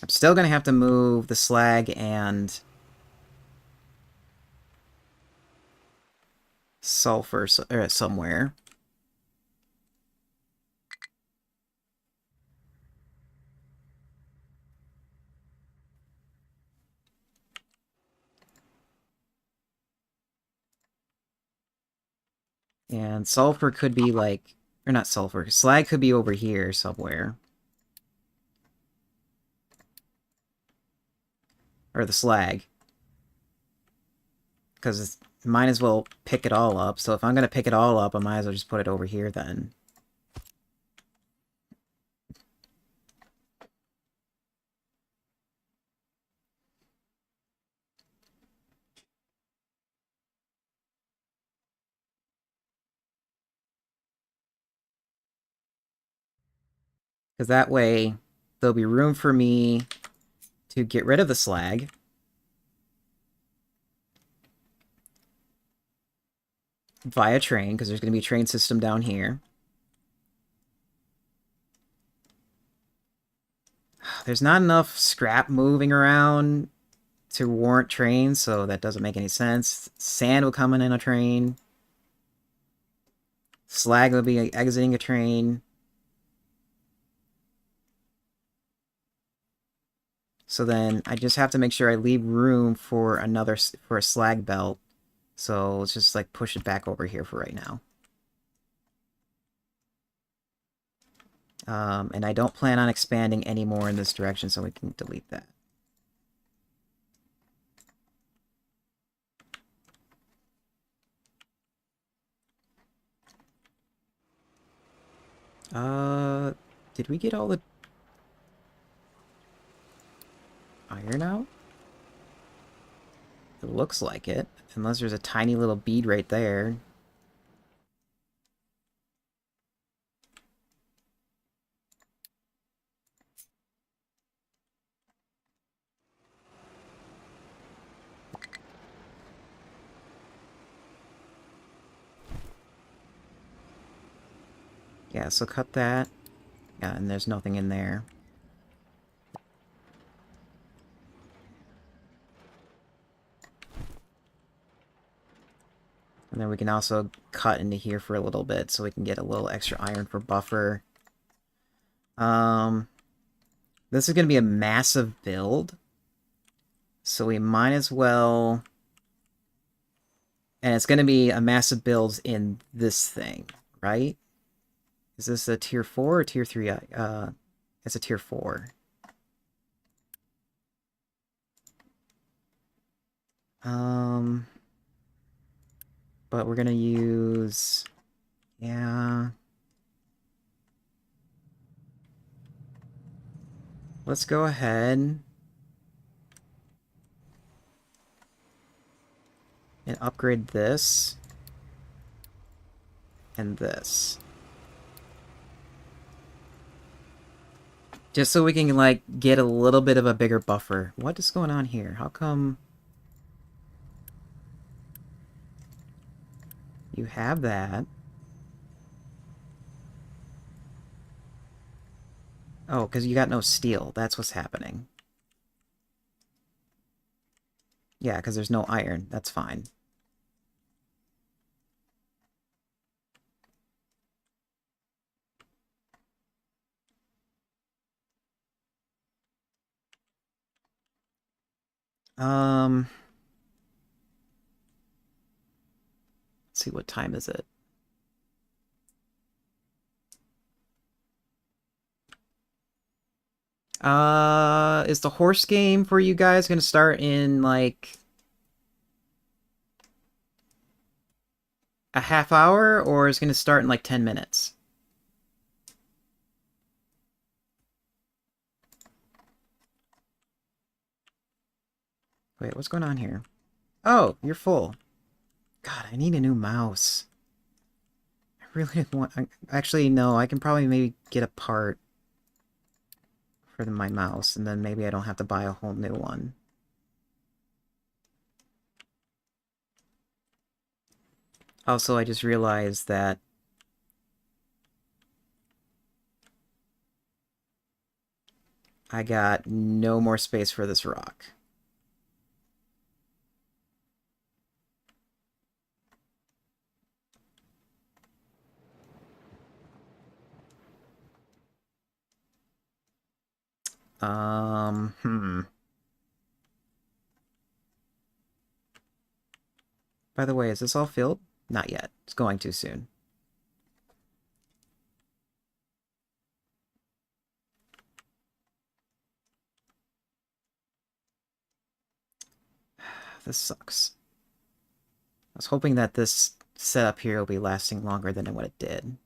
I'm still gonna have to move the slag and sulfur somewhere. And sulfur could be like... Or not sulfur. Slag could be over here somewhere. Or the slag. Because might as well pick it all up. So if I'm going to pick it all up, I might as well just put it over here then. Because that way, there'll be room for me to get rid of the slag. Via train, because there's going to be a train system down here. There's not enough scrap moving around to warrant trains, so that doesn't make any sense. Sand will come in a train. Slag will be exiting a train. So then I just have to make sure I leave room for for a slag belt. So let's just like push it back over here for right now. And I don't plan on expanding any more in this direction, so we can delete that. Did we get all the iron out? It looks like it, unless there's a tiny little bead right there. Yeah, so cut that. Yeah, and there's nothing in there. And then we can also cut into here for a little bit so we can get a little extra iron for buffer. This is going to be a massive build. So we might as well... And it's going to be a massive build in this thing, right? Is this a tier 4 or tier 3? It's a tier 4. But we're going to use... Yeah... Let's go ahead and upgrade this and this. Just so we can, like, get a little bit of a bigger buffer. What is going on here? How come you have that? Oh, because you got no steel. That's what's happening. Yeah, because there's no iron. That's fine. Let's see, what time is it? Is the horse game for you guys gonna start in, like, a half hour, or is it gonna start in, like, 10 minutes? Wait, what's going on here? Oh, you're full. God, I need a new mouse. I really didn't want... Actually, no, I can probably maybe get a part for my mouse, and then maybe I don't have to buy a whole new one. Also, I just realized that I got no more space for this rock. Hmm. By the way, is this all filled? Not yet. It's going too soon. This sucks. I was hoping that this setup here will be lasting longer than what it did.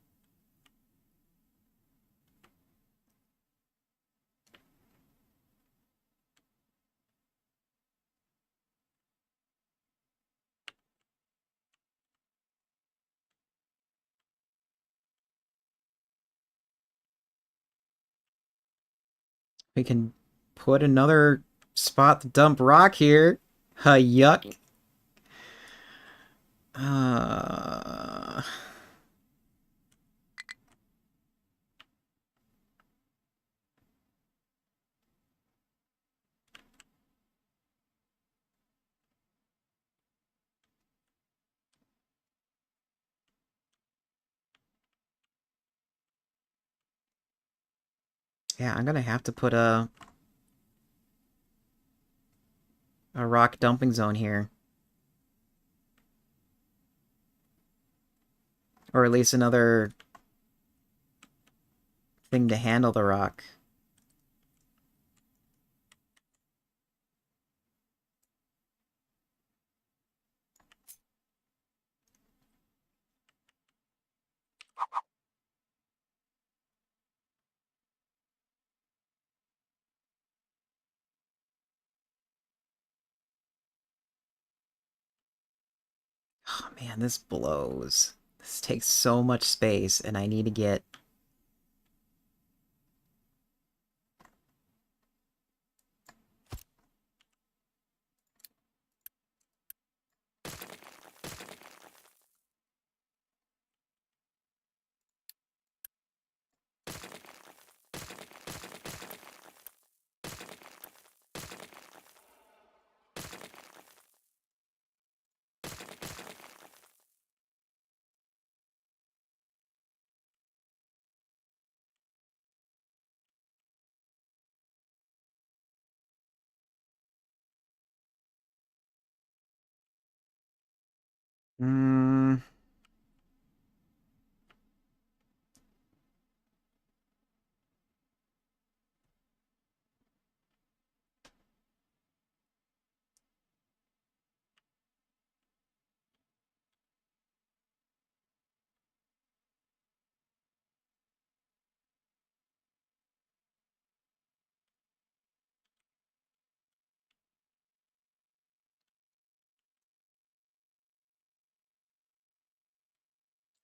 We can put another spot to dump rock here. Yuck. Uh... Yeah, I'm gonna have to put a rock dumping zone here. Or at least another thing to handle the rock. Oh man, this blows. This takes so much space, and I need to get... Mm,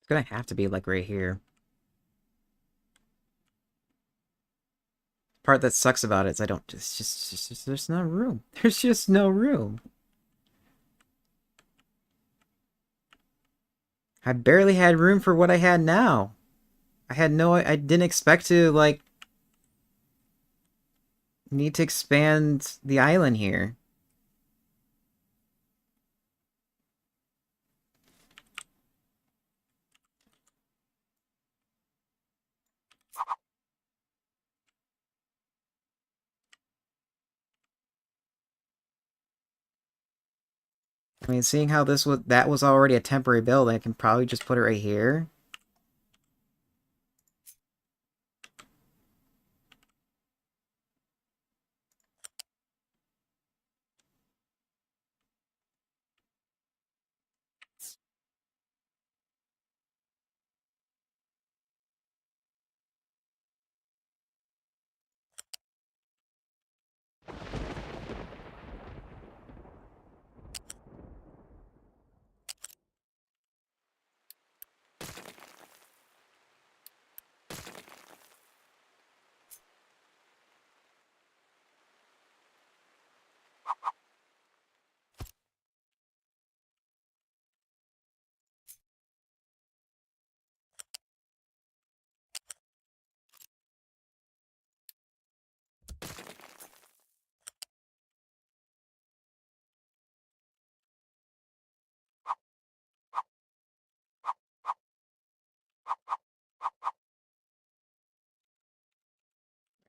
it's gonna have to be like right here. Part that sucks about it is I don't... It's just there's no room. There's just no room. I barely had room for what I had now. I didn't expect to, like, need to expand the island here. I mean, seeing how that was already a temporary build, I can probably just put it right here.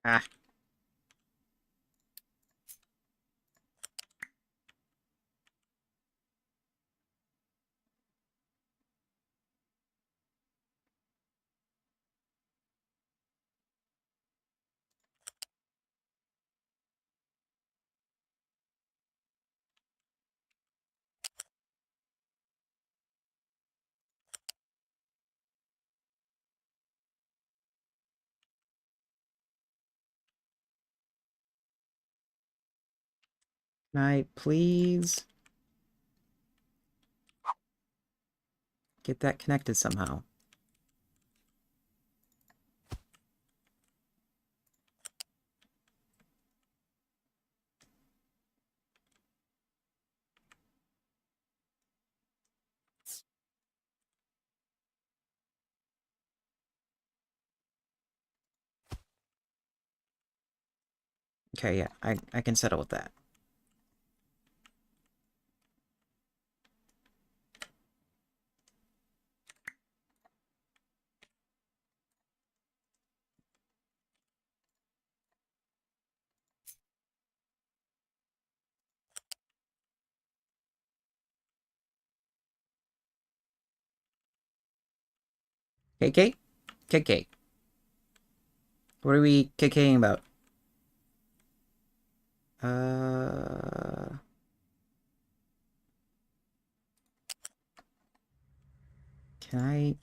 Ah, Can I please get that connected somehow? Okay, yeah, I can settle with that. KK? KK. What are we KKing about? Uh... Can I...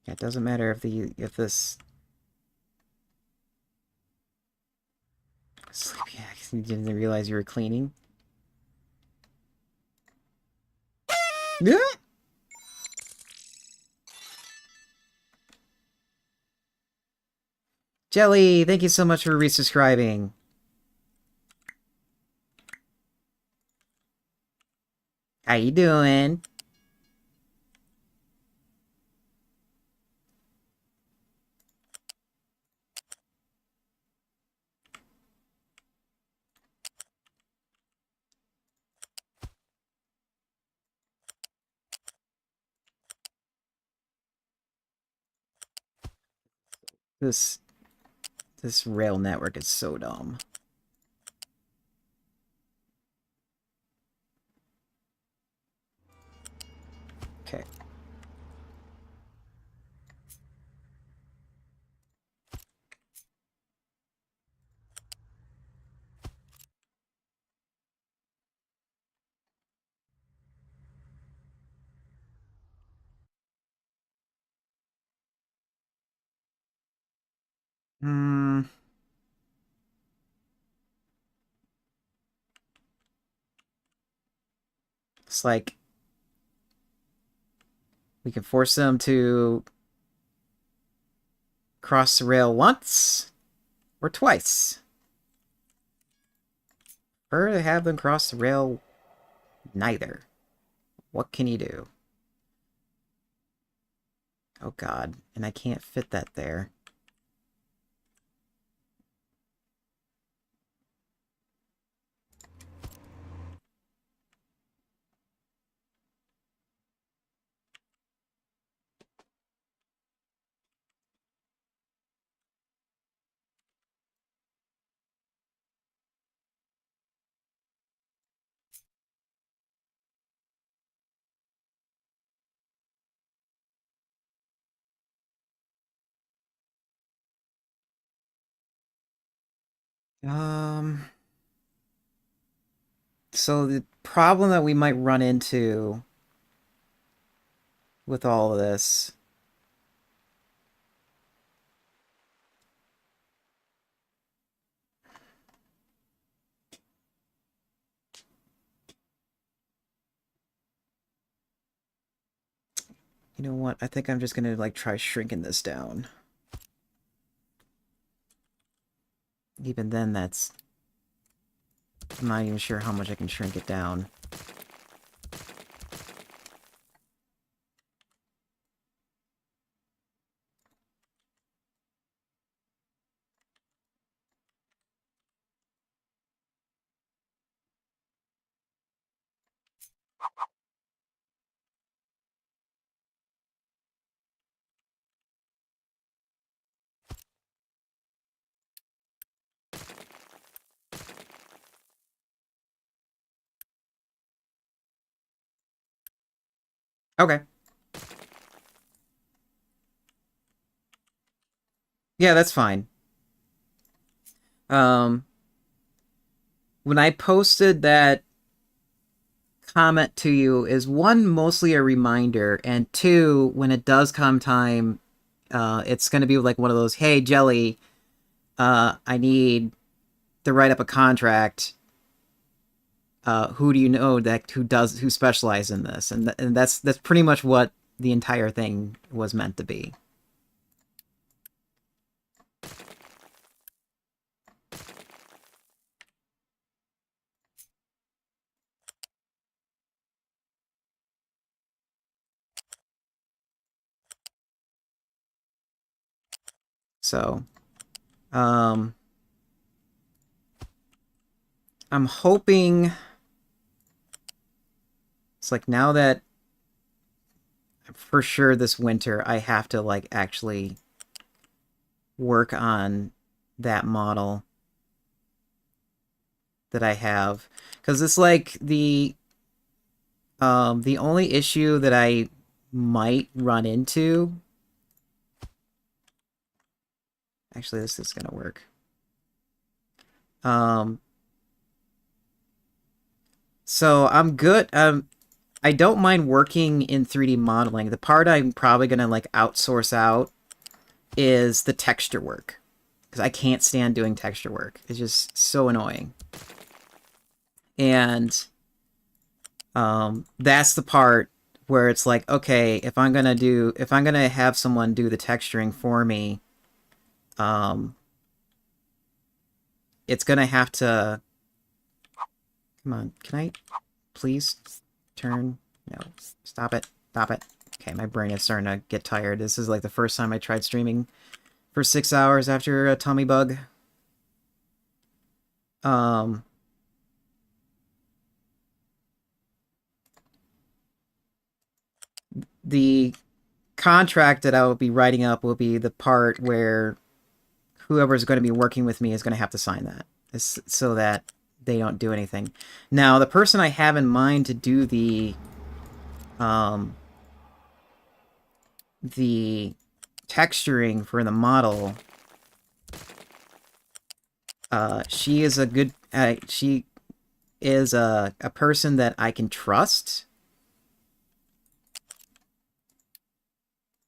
Yeah, it doesn't matter if this... Sleepy axe, you didn't realize you were cleaning? Yeah! Jelly, thank you so much for resubscribing. How you doing? This this rail network is so dumb. Okay. Hmm. It's like we can force them to cross the rail once or twice. Or to have them cross the rail neither. What can you do? Oh god, and I can't fit that there. Um, so the problem that we might run into with all of this, you know what? I think I'm just gonna like try shrinking this down. Even then, that's... I'm not even sure how much I can shrink it down. Okay. Yeah, that's fine. Um, when I posted that comment to you is one, mostly a reminder, and two, when it does come time, it's going to be like one of those, hey, Jelly, I need to write up a contract. who do you know that who specialize in this, and that's pretty much what the entire thing was meant to be. So, um, I'm hoping it's like now that for sure this winter I have to like actually work on that model that I have, because it's like the only issue that I might run into. Actually, this is gonna work. Um, so I'm good. I don't mind working in 3D modeling. The part I'm probably gonna like outsource out is the texture work, because I can't stand doing texture work. It's just so annoying. And that's the part where it's like, okay, if I'm gonna have someone do the texturing for me, um, it's gonna have to. Come on, can I please turn? No, stop it, stop it. Okay, my brain is starting to get tired. This is like the first time I tried streaming for 6 hours after a tummy bug. Um, the contract that I will be writing up will be the part where whoever is going to be working with me is going to have to sign that, so that they don't do anything. Now, the person I have in mind to do um, the texturing for the model, she is a good. She is a person that I can trust,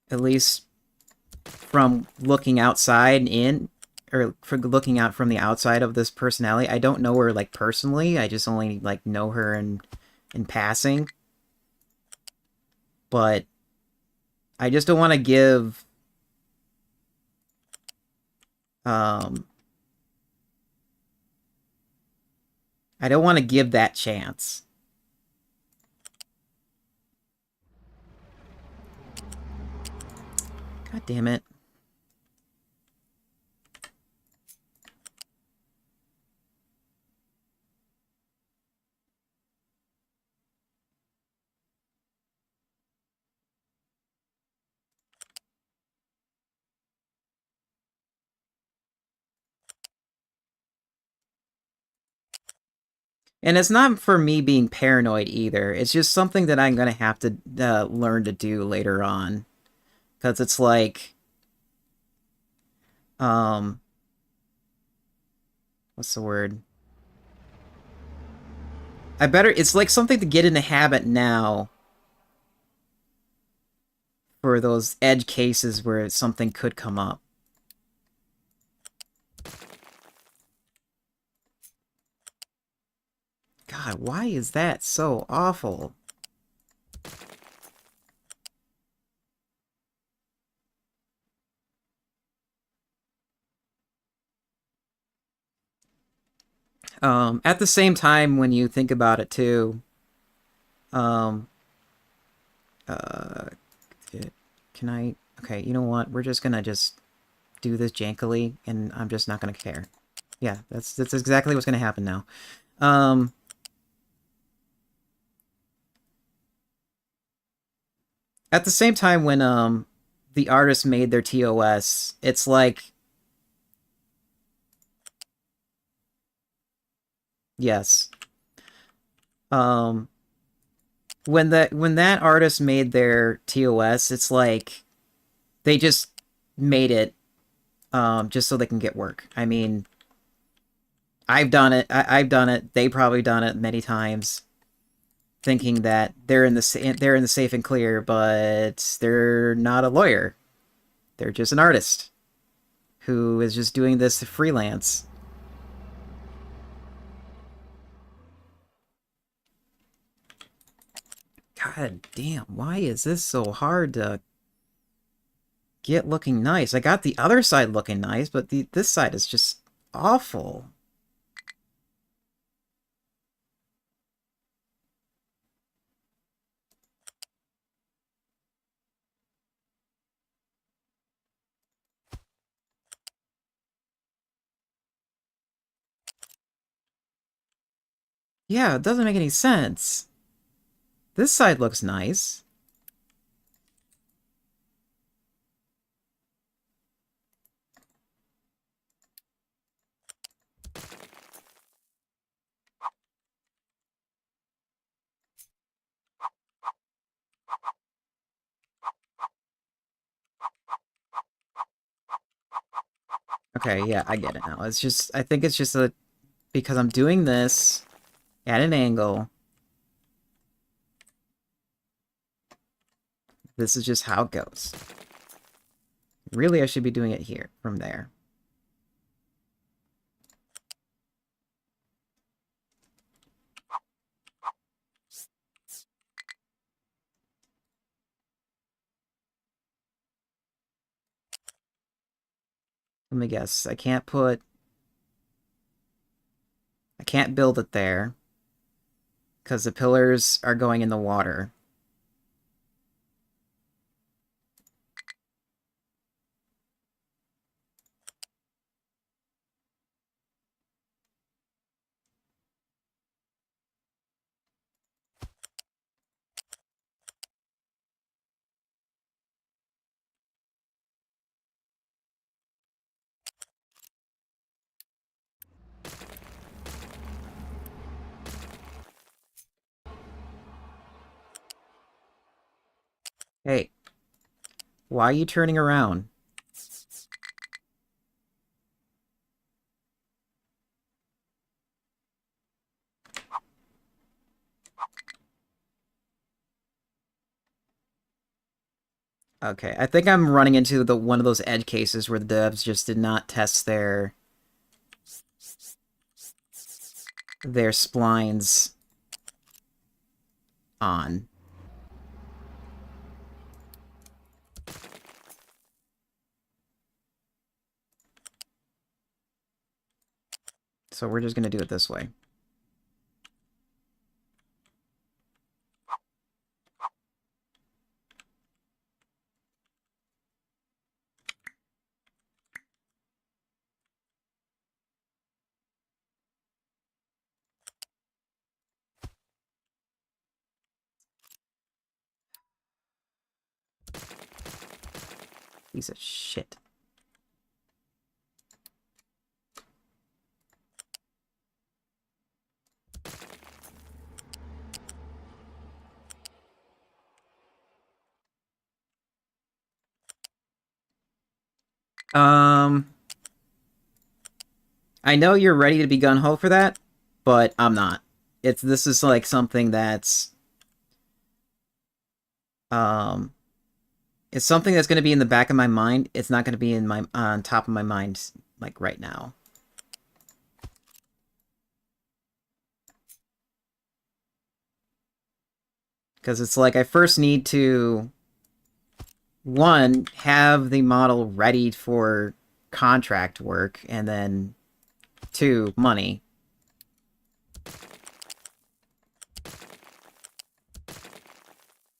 at least from looking outside in, or for looking out from the outside of this personality. I don't know her like personally. I just only like know her in passing. But I just don't want to give um I don't want to give that chance. God damn it. And it's not for me being paranoid either. It's just something that I'm going to have to learn to do later on. Because it's like, um, what's the word? It's like something to get in the habit now for those edge cases where something could come up. God, why is that so awful? At the same time, when you think about it too, um, uh, can I? Okay, you know what? We're just gonna just do this jankily, and I'm just not gonna care. Yeah, that's exactly what's gonna happen now. Um, at the same time, when the artist made their TOS, it's like, yes, um, when that artist made their TOS, it's like they just made it just so they can get work. I mean, I've done it. I've done it. They probably done it many times, thinking that they're in the safe and clear, but they're not a lawyer. They're just an artist who is just doing this freelance. God damn, why is this so hard to get looking nice? I got the other side looking nice, but this side is just awful. Yeah, it doesn't make any sense. This side looks nice. Okay, yeah, I get it now. It's just, I think it's just because I'm doing this at an angle. This is just how it goes. Really, I should be doing it here, from there. Let me guess. I can't build it there because the pillars are going in the water. Hey, why are you turning around? Okay, I think I'm running into the one of those edge cases where the devs just did not test their splines on. So we're just gonna do it this way. Piece of shit. Um, I know you're ready to be gun-ho for that, but I'm not. This is like something that's um it's something that's going to be in the back of my mind. It's not going to be in my on top of my mind like right now. Because it's like I first need to one have the model ready for contract work, and then two, money.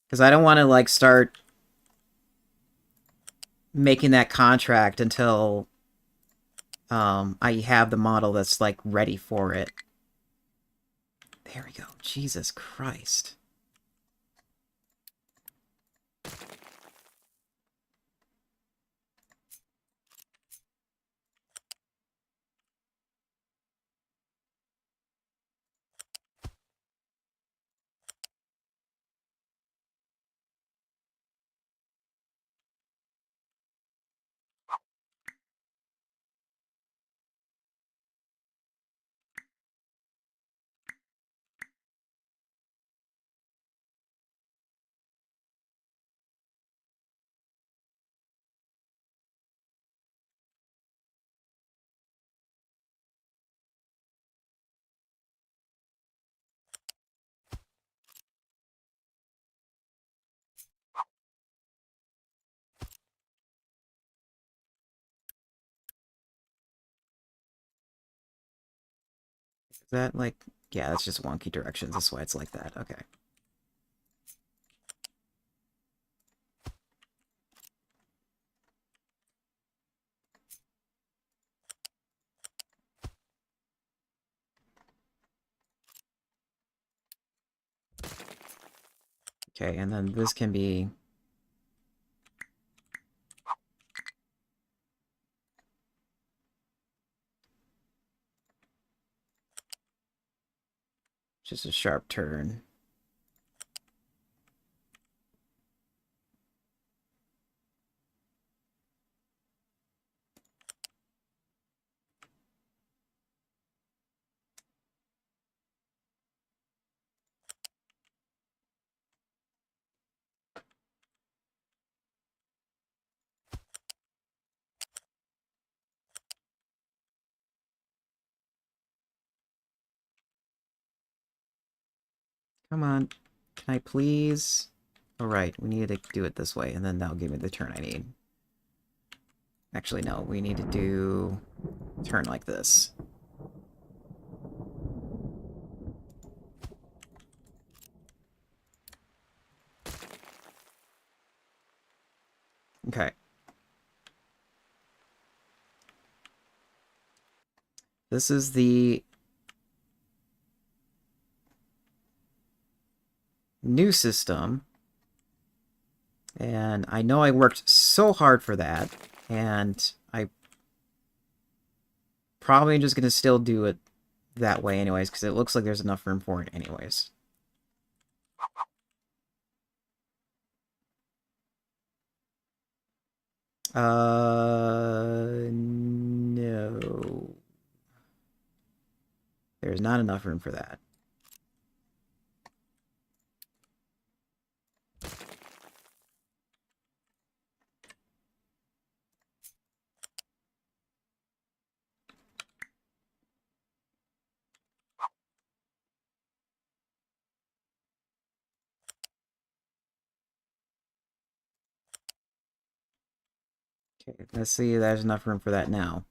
Because I don't want to like start making that contract until I have the model that's like ready for it. There we go. Jesus Christ. Is that like... Yeah, that's just wonky directions. That's why it's like that. Okay. Okay, and then this can be... just a sharp turn. Come on. Can I please... Alright, we need to do it this way, and then that'll give me the turn I need. Actually, no, we need to do... turn like this. Okay. This is the new system, and I know I worked so hard for that, and I probably just gonna still do it that way anyways, because it looks like there's enough room for it anyways. No. There's not enough room for that. Okay, let's see, there's enough room for that now.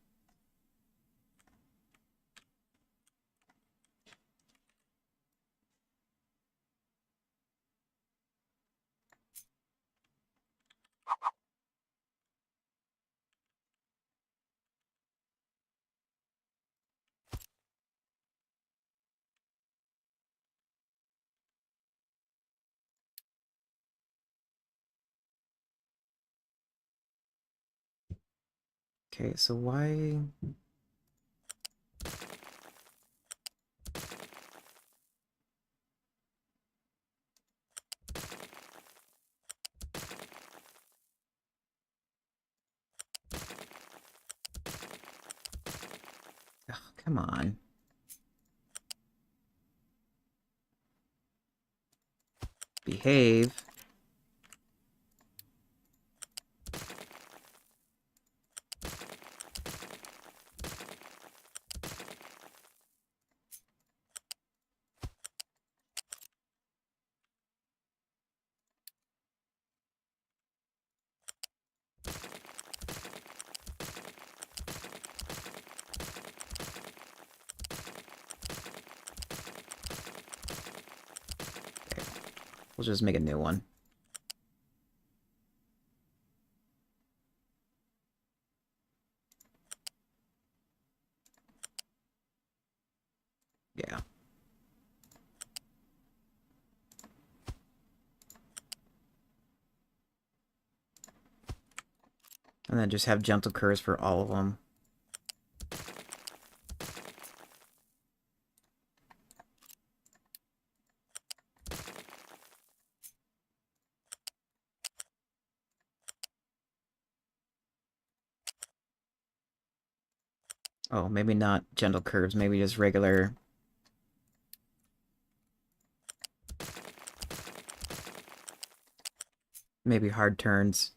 Okay, so why... Ugh, come on. Behave. We'll just make a new one. Yeah. And then just have gentle curves for all of them. Oh, maybe not gentle curves, maybe just regular... maybe hard turns.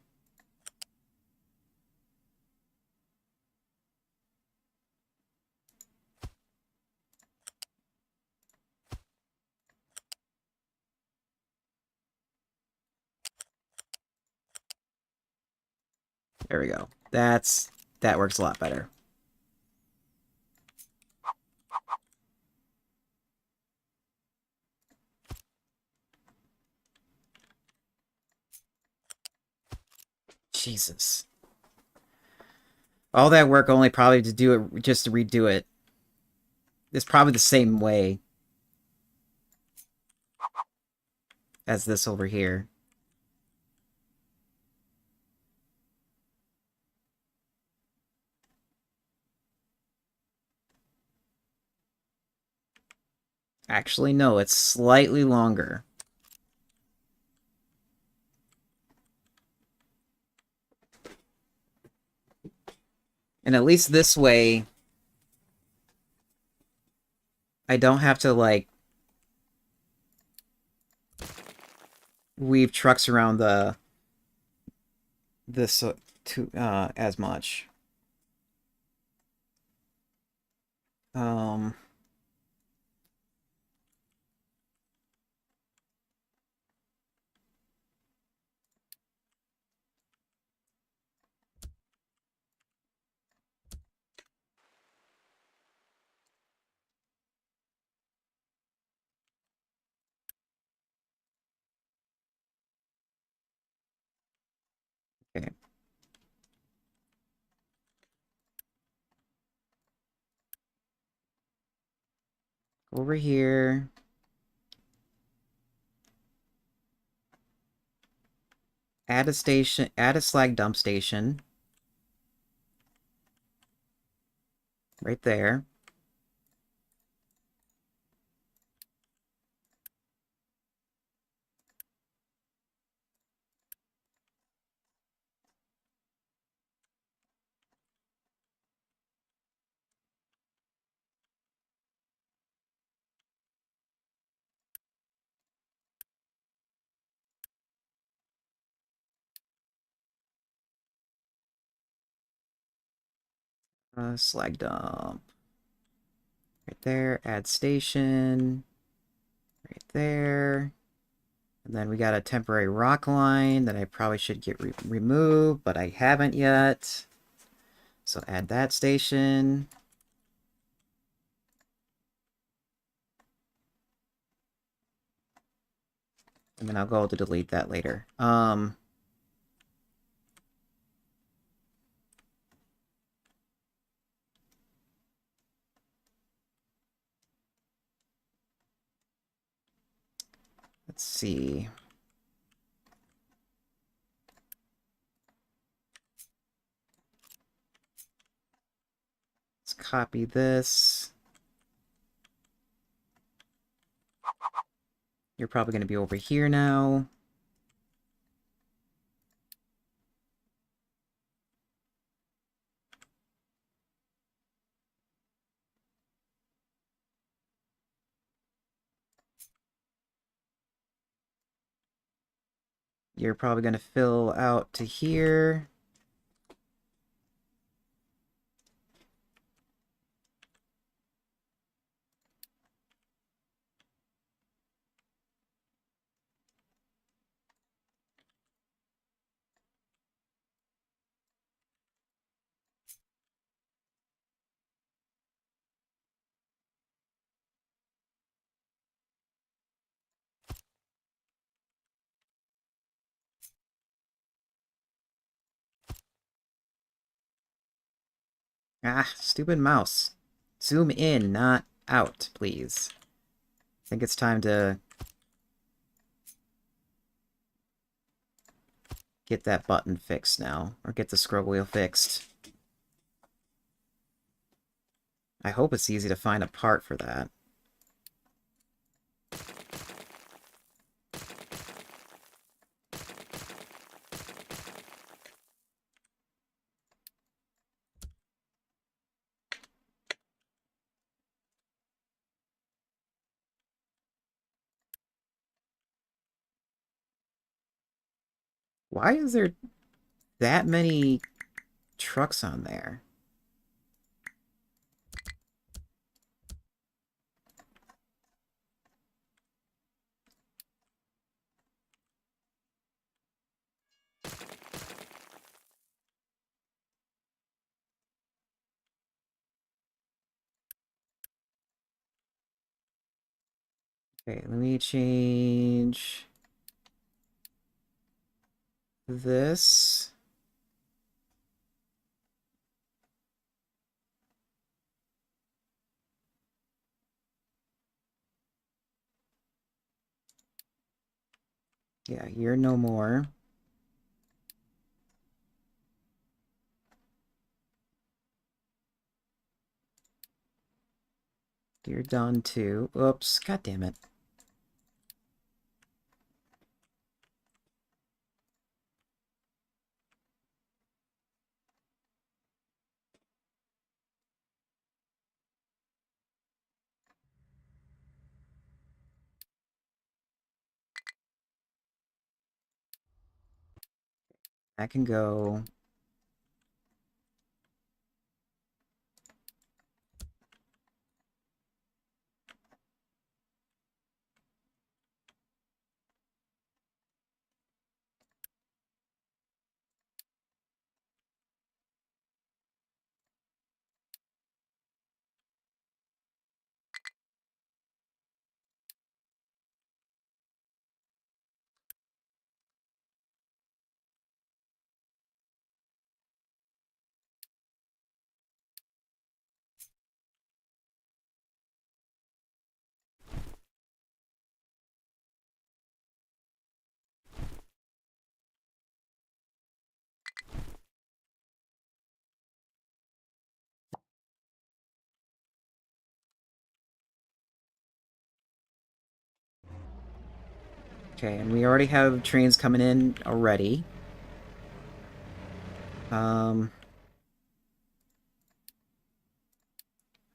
There we go. That works a lot better. Jesus. All that work only probably to do it, just to redo it. It's probably the same way as this over here. Actually, no, it's slightly longer. And at least this way, I don't have to, like, weave trucks around this as much. Um, okay. Over here. Add a station, add a slag dump station. Right there. Slag dump. Right there. Add station. Right there. And then we got a temporary rock line that I probably should get removed, but I haven't yet. So add that station. And then I'll go to delete that later. Let's see. Let's copy this. You're probably going to be over here now. You're probably going to fill out to here. Ah, stupid mouse. Zoom in, not out, please. I think it's time to get that button fixed now, or get the scroll wheel fixed. I hope it's easy to find a part for that. Why is there that many trucks on there? Okay, let me change this. Yeah, you're no more. You're done too. Oops, god damn it. I can go. Okay, and we already have trains coming in already. Um,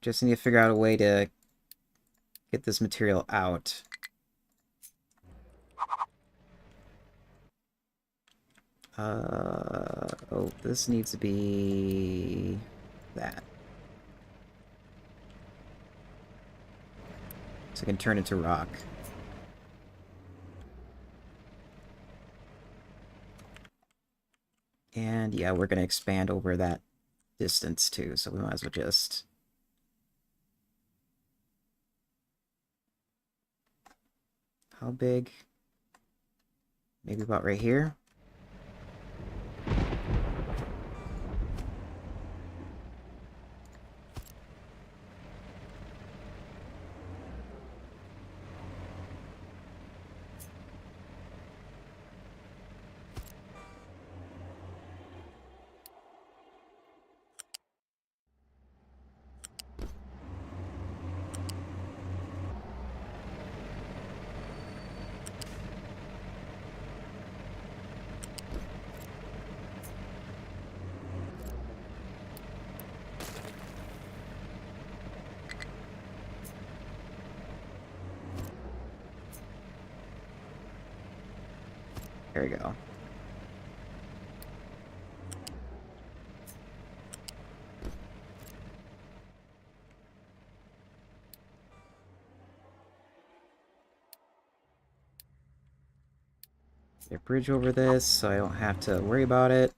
just need to figure out a way to get this material out. Oh, this needs to be that. So it can turn into rock. And yeah, we're going to expand over that distance too, so we might as well just... How big? Maybe about right here? There we go. Get a bridge over this, so I don't have to worry about it.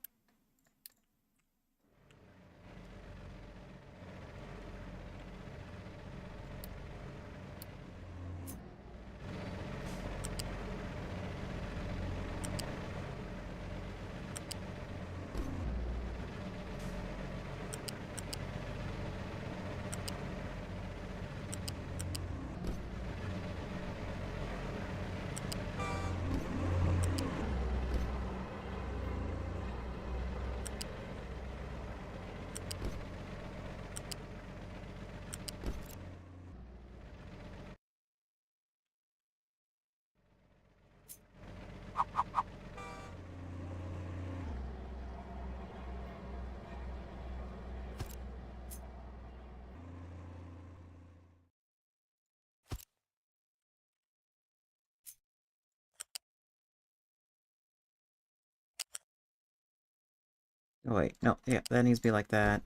Oh wait, no, yeah, that needs to be like that.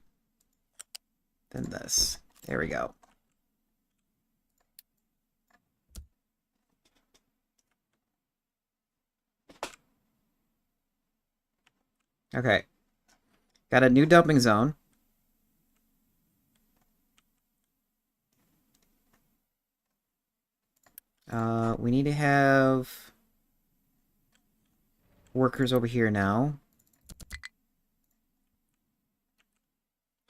Then this. There we go. Okay. Got a new dumping zone. We need to have workers over here now.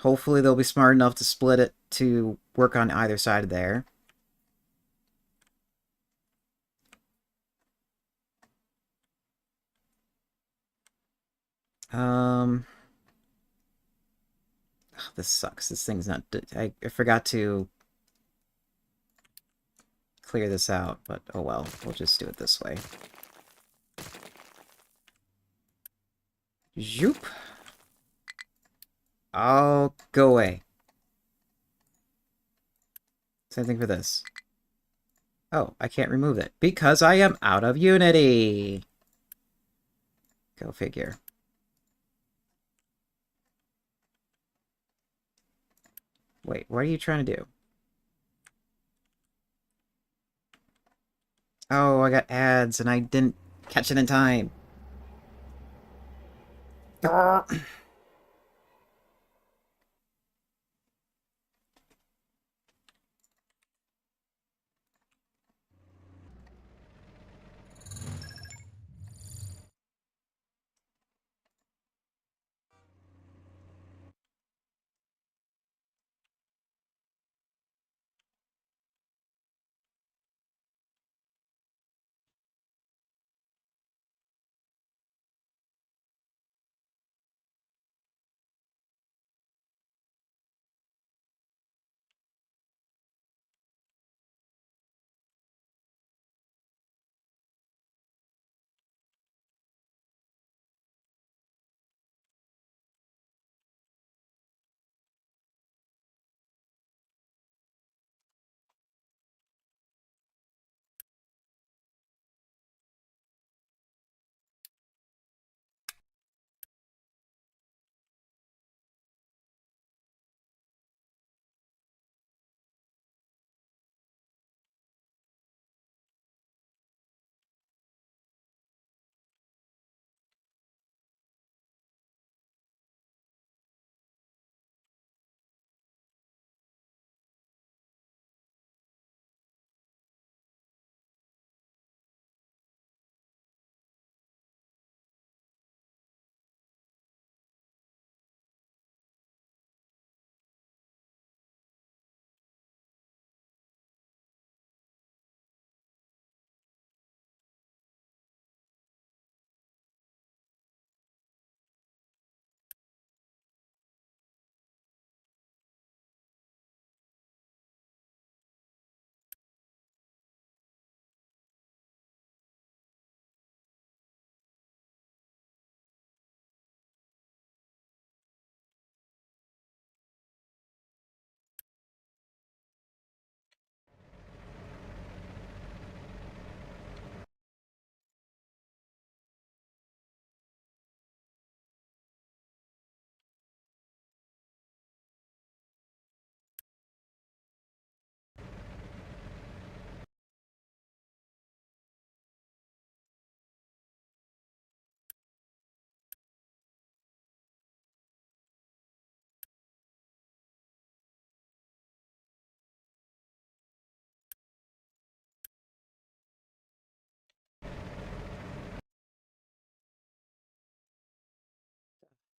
Hopefully they'll be smart enough to split it to work on either side of there. Um, this sucks. This thing's not. I forgot to clear this out, but oh well. We'll just do it this way. Zoop. I'll go away. Same thing for this. Oh, I can't remove it because I am out of Unity. Go figure. Wait, what are you trying to do? Oh, I got ads and I didn't catch it in time.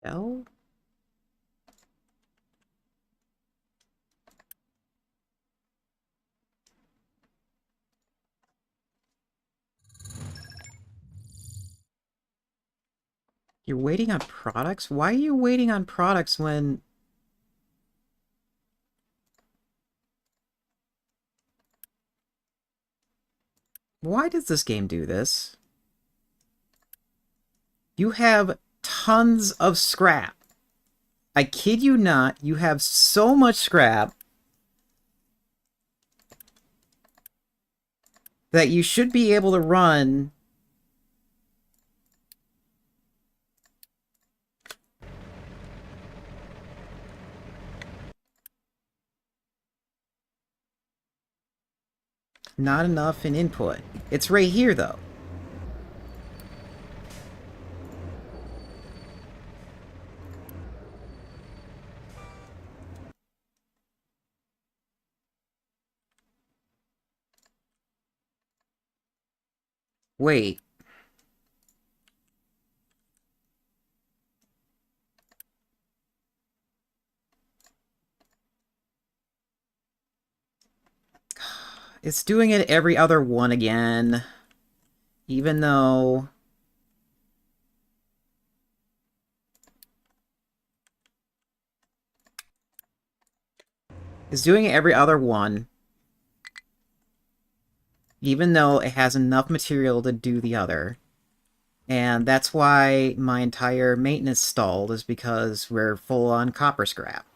Hell? You're waiting on products? Why are you waiting on products when... Why does this game do this? You have tons of scrap. I kid you not, you have so much scrap that you should be able to run... Not enough in input. It's right here, though. Wait. It's doing it every other one again. Even though... is doing every other one, even though it has enough material to do the other. And that's why my entire maintenance stalled, is because we're full on copper scrap.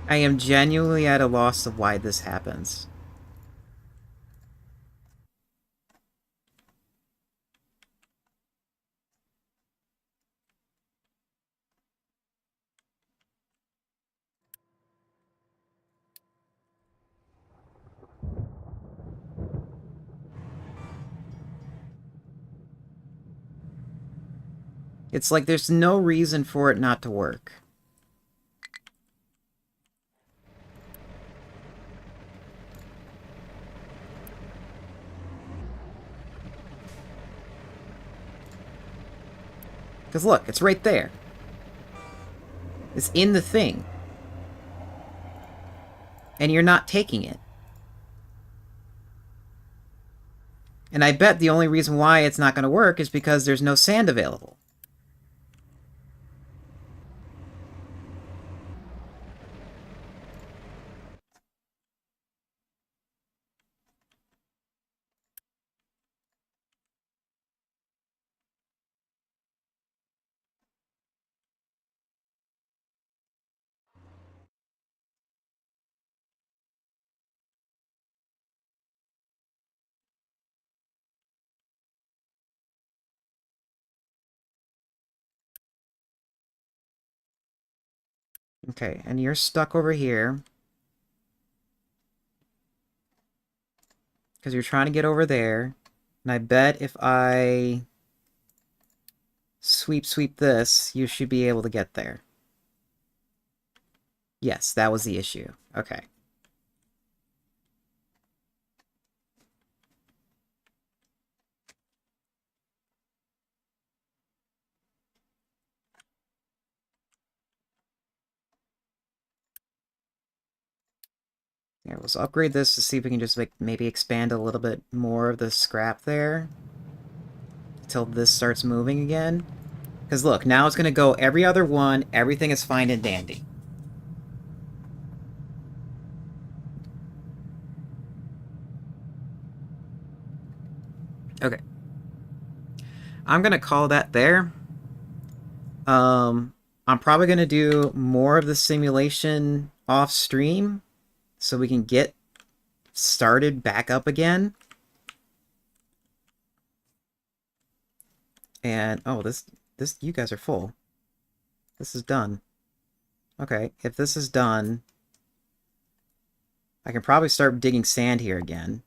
I am genuinely at a loss of why this happens. It's like there's no reason for it not to work. Because look, it's right there. It's in the thing. And you're not taking it. And I bet the only reason why it's not going to work is because there's no sand available. Okay, and you're stuck over here. Because you're trying to get over there. And I bet if I sweep this, you should be able to get there. Yes, that was the issue. Okay. Here, let's upgrade this to see if we can just like maybe expand a little bit more of the scrap there. Until this starts moving again. Because look, now it's going to go every other one. Everything is fine and dandy. Okay. I'm going to call that there. I'm probably going to do more of the simulation off stream so we can get started back up again. And oh, this you guys are full. This is done. Okay, if this is done, I can probably start digging sand here again.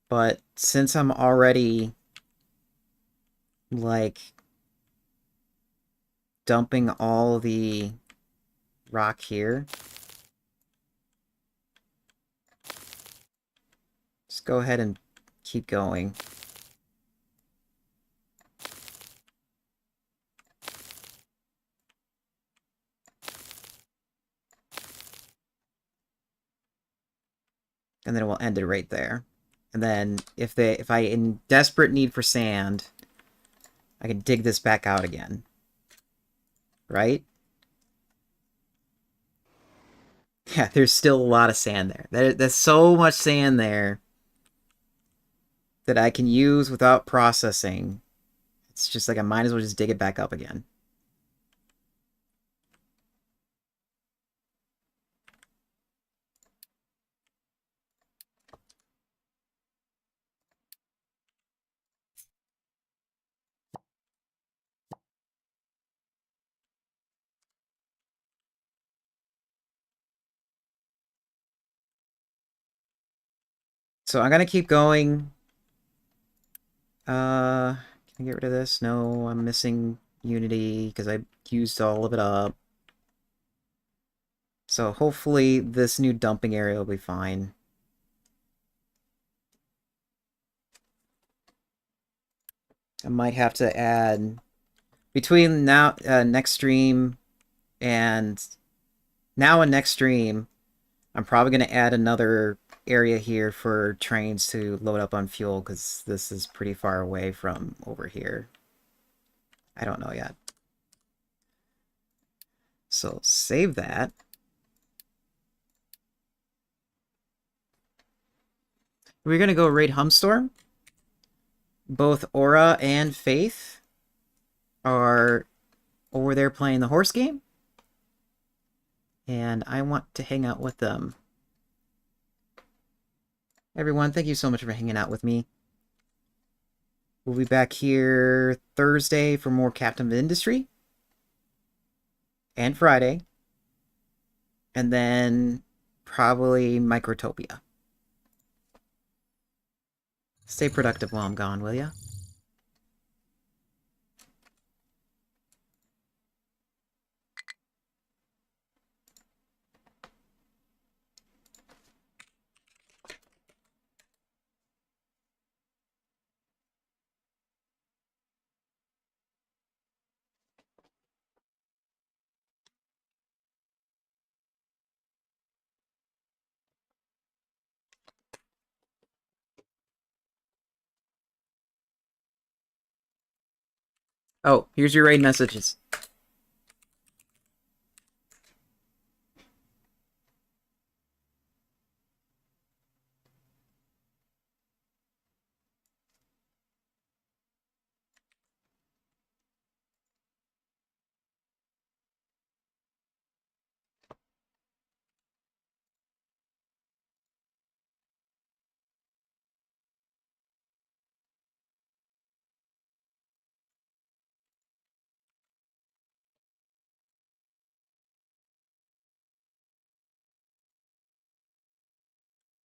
But since I'm already like dumping all the rock here, just go ahead and keep going. And then we'll end it right there. And then if I in desperate need for sand, I can dig this back out again. Right? Yeah, there's still a lot of sand there. There's so much sand there that I can use without processing. It's just like I might as well just dig it back up again. So I'm gonna keep going. Can I get rid of this? No, I'm missing Unity because I used all of it up. So hopefully this new dumping area will be fine. I might have to add between now next stream and now and next stream. I'm probably going to add another area here for trains to load up on fuel because this is pretty far away from over here. I don't know yet. So save that. We're going to go raid Humstorm. Both Aura and Faith are over there playing the horse game. And I want to hang out with them. Everyone, thank you so much for hanging out with me. We'll be back here Thursday for more Captain of Industry. And Friday. And then probably Microtopia. Stay productive while I'm gone, will ya? Oh, here's your raid messages.